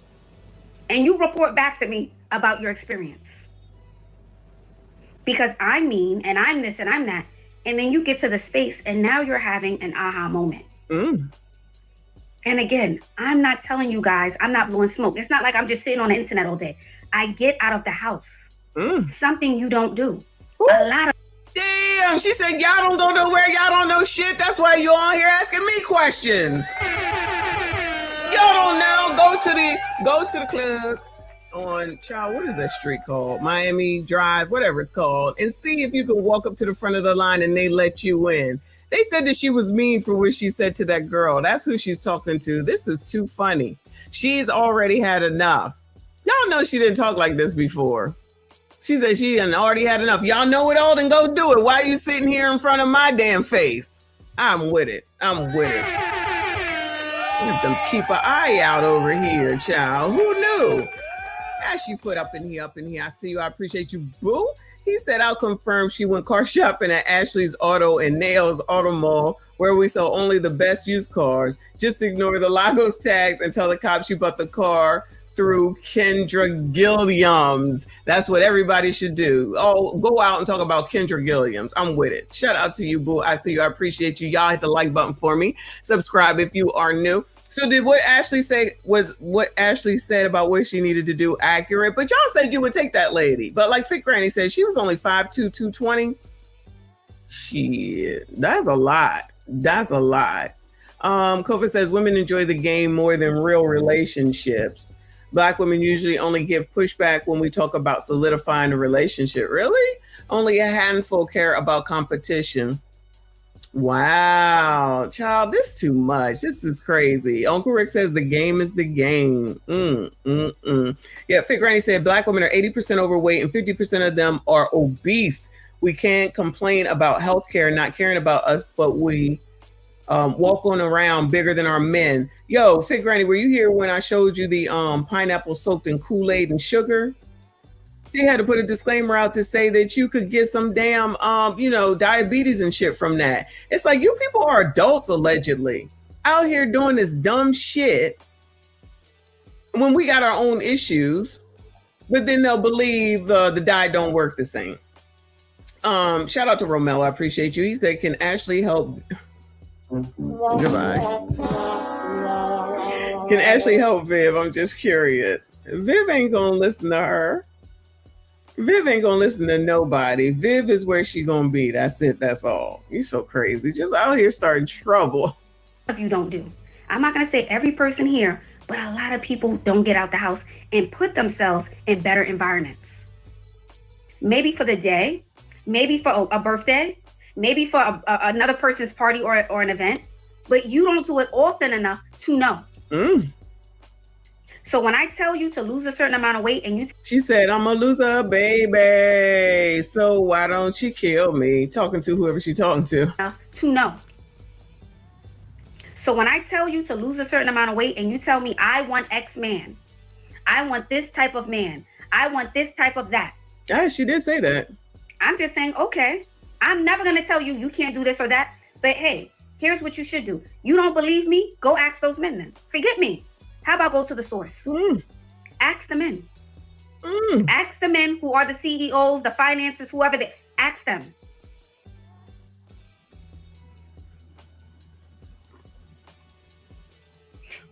And you report back to me about your experience. Because I'm mean, and I'm this, and I'm that. And then you get to the space, and now you're having an aha moment. And again, I'm not telling you guys, I'm not blowing smoke. It's not like I'm just sitting on the internet all day. I get out of the house. Something you don't do. A lot of... Damn, she said, y'all don't go nowhere. Y'all don't know shit. That's why you on here asking me questions. Y'all don't know. Go to the club on, child, what is that street called? Miami Drive, whatever it's called, and see if you can walk up to the front of the line and they let you in. They said that she was mean for what she said to that girl. That's who she's talking to. This is too funny. She's already had enough. Y'all know she didn't talk like this before. She said she done already had enough. Y'all know it all, then go do it. Why are you sitting here in front of my damn face? I'm with it. You have to keep an eye out over here, child. Who knew? Ashley foot up in here. I see you. I appreciate you, boo. He said, I'll confirm she went car shopping at Ashley's Auto and Nails Auto Mall, where we sell only the best used cars. Just ignore the Lagos tags and tell the cops you bought the car through Kendra Gilliams. That's what everybody should do. Oh, go out and talk about Kendra Gilliams. I'm with it. Shout out to you, boo. I see you. I appreciate you. Y'all hit the like button for me. Subscribe if you are new. So did what Ashley say was what Ashley said about what she needed to do accurate? But y'all said you would take that lady. But like Fit Granny said, she was only 5'2", 220. Shit, that's a lot. Kofa says women enjoy the game more than real relationships. Black women usually only give pushback when we talk about solidifying a relationship. Really? Only a handful care about competition. Wow, child, this is too much. This is crazy. Uncle Rick says the game is the game. Yeah, Fit Granny said black women are 80% overweight and 50% of them are obese. We can't complain about healthcare not caring about us, but we walk on around bigger than our men. Yo, Fit Granny, were you here when I showed you the pineapple soaked in Kool-Aid and sugar? They had to put a disclaimer out to say that you could get some damn, diabetes and shit from that. It's like, you people are adults, allegedly, out here doing this dumb shit when we got our own issues, but then they'll believe the diet don't work the same. Shout out to Romel. I appreciate you. He said, can Ashley help? Goodbye. Can Ashley help Viv? I'm just curious. Viv ain't gonna listen to her. Viv ain't gonna listen to nobody. Viv is where she gonna be. That's it. That's all. You're so crazy. Just out here starting trouble. If you don't do. I'm not gonna say every person here, but a lot of people don't get out the house and put themselves in better environments. Maybe for the day, maybe for a birthday, maybe for another person's party or an event, but you don't do it often enough to know. So when I tell you to lose a certain amount of weight and she said, I'm a loser, baby. So why don't you kill me? Talking to whoever she's talking to. To know. So when I tell you to lose a certain amount of weight and you tell me, I want X man, I want this type of man, I want this type of that. Yeah, she did say that. I'm just saying, okay, I'm never going to tell you you can't do this or that. But hey, here's what you should do. You don't believe me? Go ask those men then. Forget me. How about go to the source? Ask the men. Ask the men who are the CEOs, the finances, whoever they ask them.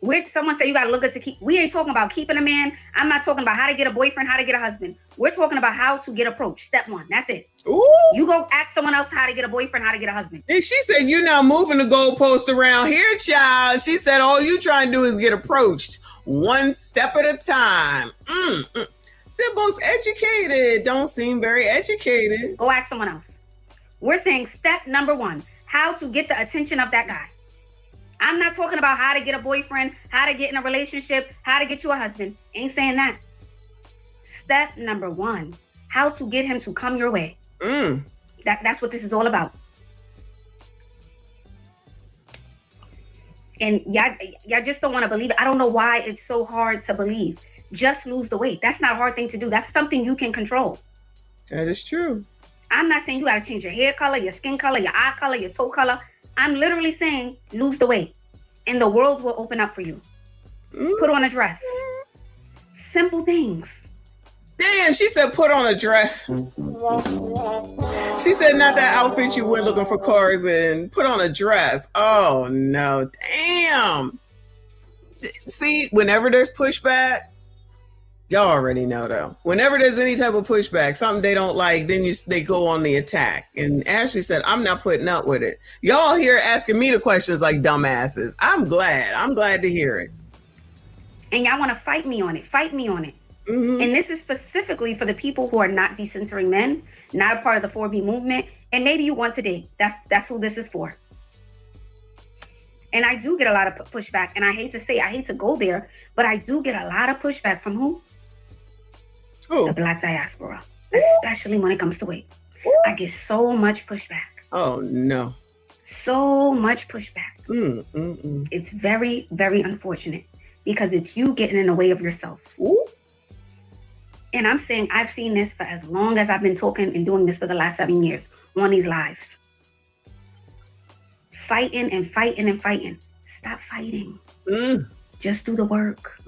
Where someone say you got to look good to keep. We ain't talking about keeping a man. I'm not talking about how to get a boyfriend, how to get a husband. We're talking about how to get approached. Step one. That's it. Ooh. You go ask someone else how to get a boyfriend, how to get a husband. And she said, you're not moving the goalpost around here, child. She said, all you trying to do is get approached one step at a time. They're most educated. Don't seem very educated. Go ask someone else. We're saying step number one, how to get the attention of that guy. I'm not talking about how to get a boyfriend, how to get in a relationship, how to get you a husband. Ain't saying that. Step number one, how to get him to come your way. That's what this is all about. And y'all just don't want to believe it. I don't know why it's so hard to believe. Just lose the weight. That's not a hard thing to do. That's something you can control. That is true. I'm not saying you got to change your hair color, your skin color, your eye color, your toe color. I'm literally saying lose the weight and the world will open up for you. Put on a dress. Simple things. Damn, she said put on a dress. She said not that outfit you went looking for cars in. Put on a dress. Oh, no. Damn. See, whenever there's pushback, y'all already know, though. Whenever there's any type of pushback, something they don't like, then they go on the attack. And Ashley said, I'm not putting up with it. Y'all here asking me the questions like dumbasses. I'm glad to hear it. And y'all want to fight me on it. Fight me on it. And this is specifically for the people who are not decentering men, not a part of the 4B movement, and maybe you want to date. That's who this is for. And I do get a lot of pushback, and I hate to go there, but I do get a lot of pushback from who? The Black diaspora, especially when it comes to weight. I get so much pushback. Oh, no. So much pushback. It's very, very unfortunate because it's you getting in the way of yourself. And I'm saying I've seen this for as long as I've been talking and doing this for the last 7 years on these lives. Fighting and fighting and fighting. Stop fighting. Just do the work.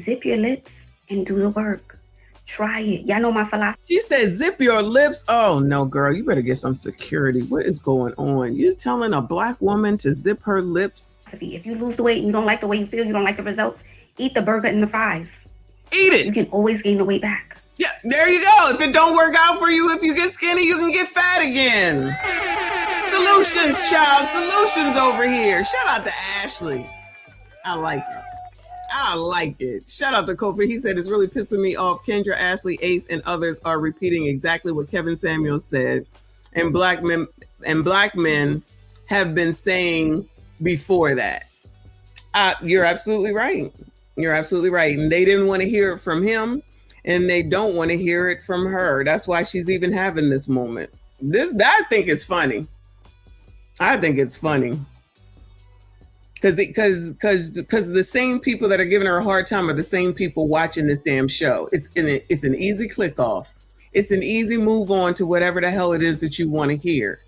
Zip your lips and do the work. Try it. Y'all know my philosophy. She said zip your lips. Oh, no, girl. You better get some security. What is going on? You're telling a Black woman to zip her lips? If you lose the weight and you don't like the way you feel, you don't like the results, eat the burger and the fries. Eat it. You can always gain the weight back. Yeah, there you go. If it don't work out for you, if you get skinny, you can get fat again. Solutions, child. Solutions over here. Shout out to Ashley. I like it. Shout out to Kofi. He said, it's really pissing me off. Kendra, Ashley, Ace, and others are repeating exactly what Kevin Samuel said. And black men have been saying before that. You're absolutely right. You're absolutely right. And they didn't want to hear it from him. and they don't want to hear it from her. That's why she's even having this moment. I think it's funny. I think it's funny. Because the same people that are giving her a hard time are the same people watching this damn show. It's an easy click off. It's an easy move on to whatever the hell it is that you want to hear.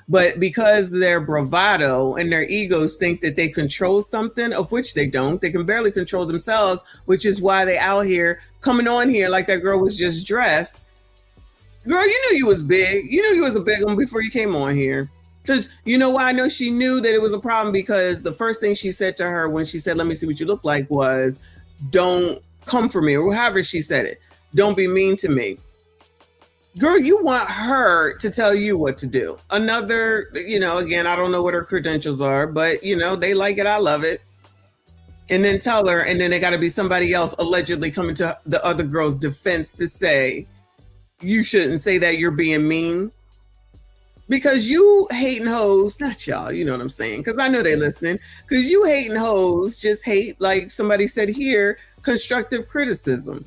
But because their bravado and their egos think that they control something, of which they don't, they can barely control themselves, which is why they out here coming on here like that girl was just dressed. Girl, you knew you was big. You knew you was a big one before you came on here. Because you know why I know she knew that it was a problem? Because the first thing she said to her when she said, "Let me see what you look like," was, "Don't come for me," or however she said it. "Don't be mean to me." Girl, you want her to tell you what to do. Another, again, I don't know what her credentials are, but, they like it. I love it. And then tell her, and then they got to be somebody else allegedly coming to the other girl's defense to say, you shouldn't say that, you're being mean. Because you hating hoes, not y'all, you know what I'm saying? Because I know they're listening. Because you hating hoes just hate, like somebody said here, constructive criticism.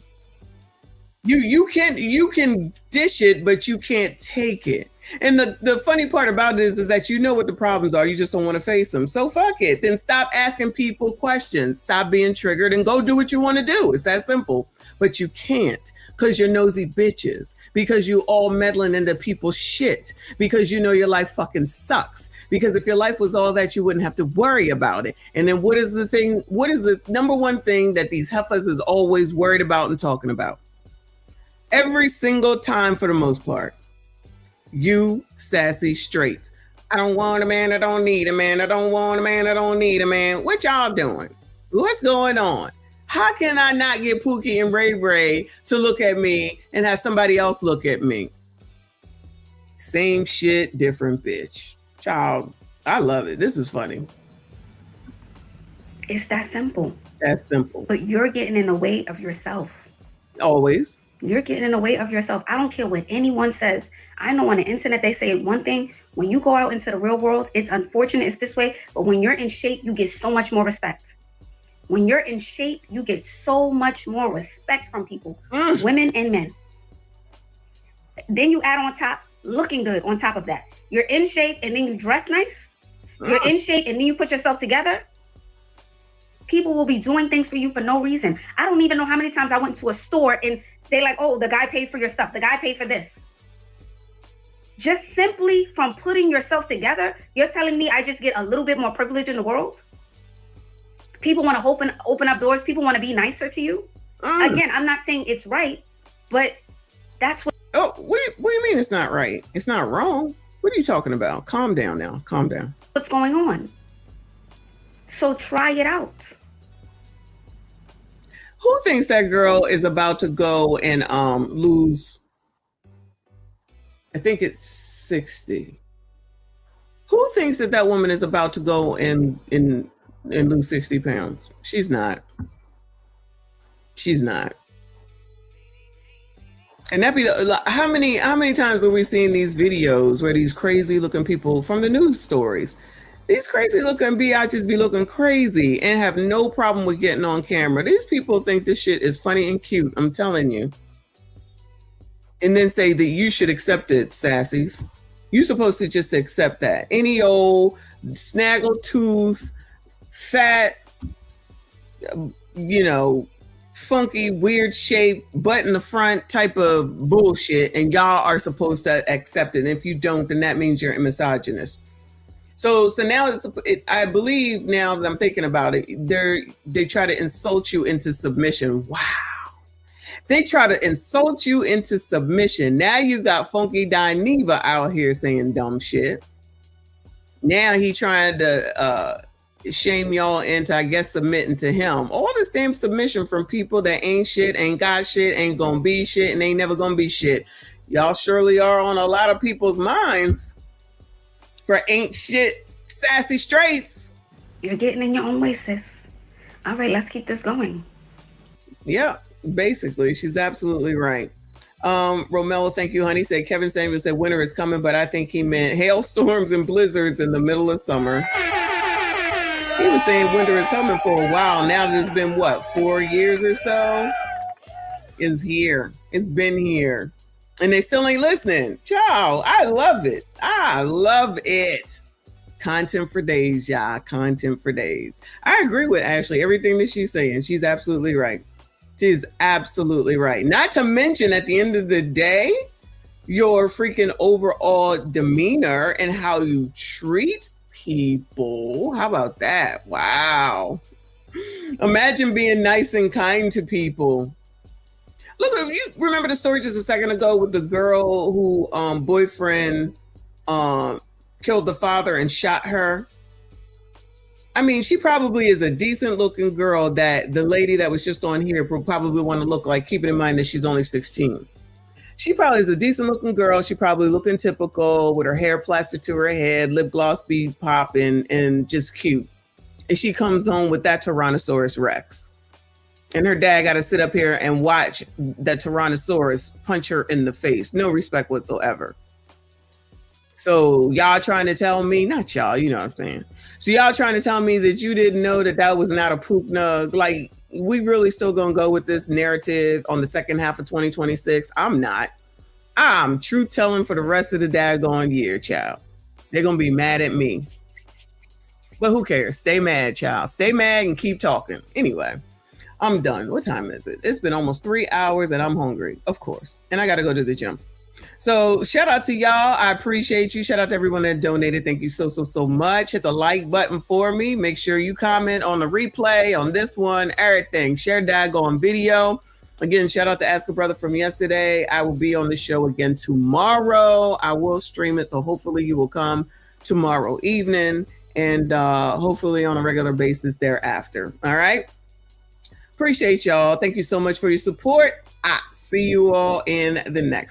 You can dish it, but you can't take it. And the funny part about this is that you know what the problems are. You just don't want to face them. So fuck it. Then stop asking people questions. Stop being triggered and go do what you want to do. It's that simple. But you can't because you're nosy bitches. Because you all meddling into people's shit. Because you know your life fucking sucks. Because if your life was all that, you wouldn't have to worry about it. And then what is the number one thing that these heifers is always worried about and talking about? Every single time for the most part. You sassy straight. I don't want a man, I don't need a man. I don't want a man, I don't need a man. What y'all doing? What's going on? How can I not get Pookie and Ray Ray to look at me and have somebody else look at me? Same shit, different bitch. Child, I love it. This is funny. It's that simple. That's simple. But you're getting in the way of yourself. Always. You're getting in the way of yourself. I don't care what anyone says. I know on the internet they say one thing. When you go out into the real world, it's unfortunate it's this way. But when you're in shape, you get so much more respect. When you're in shape, you get so much more respect from people, women and men. Then you add on top, looking good on top of that. You're in shape and then you dress nice. You're in shape and then you put yourself together. People will be doing things for you for no reason. I don't even know how many times I went to a store and they like, oh, the guy paid for your stuff. The guy paid for this. Just simply from putting yourself together, you're telling me I just get a little bit more privilege in the world? People want to open up doors. People want to be nicer to you. Again, I'm not saying it's right, but that's what. Oh, what do you mean it's not right? It's not wrong. What are you talking about? Calm down now. Calm down. What's going on? So try it out. Who thinks that girl is about to go and lose? I think it's 60. Who thinks that woman is about to go and lose 60 pounds? She's not. She's not. And that be how many times have we seen these videos where these crazy looking people from the news stories? These crazy looking biatches be looking crazy and have no problem with getting on camera. These people think this shit is funny and cute. I'm telling you. And then say that you should accept it, sassies. You're supposed to just accept that. Any old snaggle-tooth, fat, funky, weird shape, butt in the front type of bullshit, and y'all are supposed to accept it. And if you don't, then that means you're a misogynist. So now I believe, now that I'm thinking about it, they try to insult you into submission. Wow. They try to insult you into submission. Now you got Funky Dineva out here saying dumb shit. Now he trying to shame y'all into, I guess, submitting to him. All this damn submission from people that ain't shit, ain't got shit, ain't gonna be shit, and ain't never gonna be shit. Y'all surely are on a lot of people's minds. For ain't shit sassy straights. You're getting in your own way, sis. All right, let's keep this going. Yeah, basically. She's absolutely right. Romello, thank you, honey. Said Kevin Samuels said winter is coming, but I think he meant hailstorms and blizzards in the middle of summer. He was saying winter is coming for a while. Now that it's been, 4 years or so? is here. It's been here. And they still ain't listening. Y'all, I love it. I love it. Content for days, y'all. Content for days. I agree with Ashley. Everything that she's saying, she's absolutely right. She's absolutely right. Not to mention, at the end of the day, your freaking overall demeanor and how you treat people. How about that? Wow. Imagine being nice and kind to people. Look, you remember the story just a second ago with the girl who boyfriend killed the father and shot her? I mean, she probably is a decent looking girl that the lady that was just on here will probably want to look like, keeping in mind that she's only 16. She probably is a decent looking girl. She probably looking typical with her hair plastered to her head, lip gloss be popping, and just cute. And she comes home with that Tyrannosaurus Rex. And her dad got to sit up here and watch that Tyrannosaurus punch her in the face. No respect whatsoever. So y'all trying to tell me, not y'all, you know what I'm saying. So y'all trying to tell me that you didn't know that that was not a poop nug. Like, we really still gonna go with this narrative on the second half of 2026? I'm not. I'm truth telling for the rest of the daggone year, child. They're gonna be mad at me. But who cares? Stay mad, child. Stay mad and keep talking. Anyway, I'm done. What time is it? It's been almost 3 hours and I'm hungry, of course. And I gotta go to the gym. So shout out to y'all. I appreciate you. Shout out to everyone that donated. Thank you so much. Hit the like button for me. Make sure you comment on the replay, on this one, everything. Share daggone video. Again, shout out to Ask a Brother from yesterday. I will be on the show again tomorrow. I will stream it. So hopefully you will come tomorrow evening and hopefully on a regular basis thereafter. All right. Appreciate y'all. Thank you so much for your support. I see you all in the next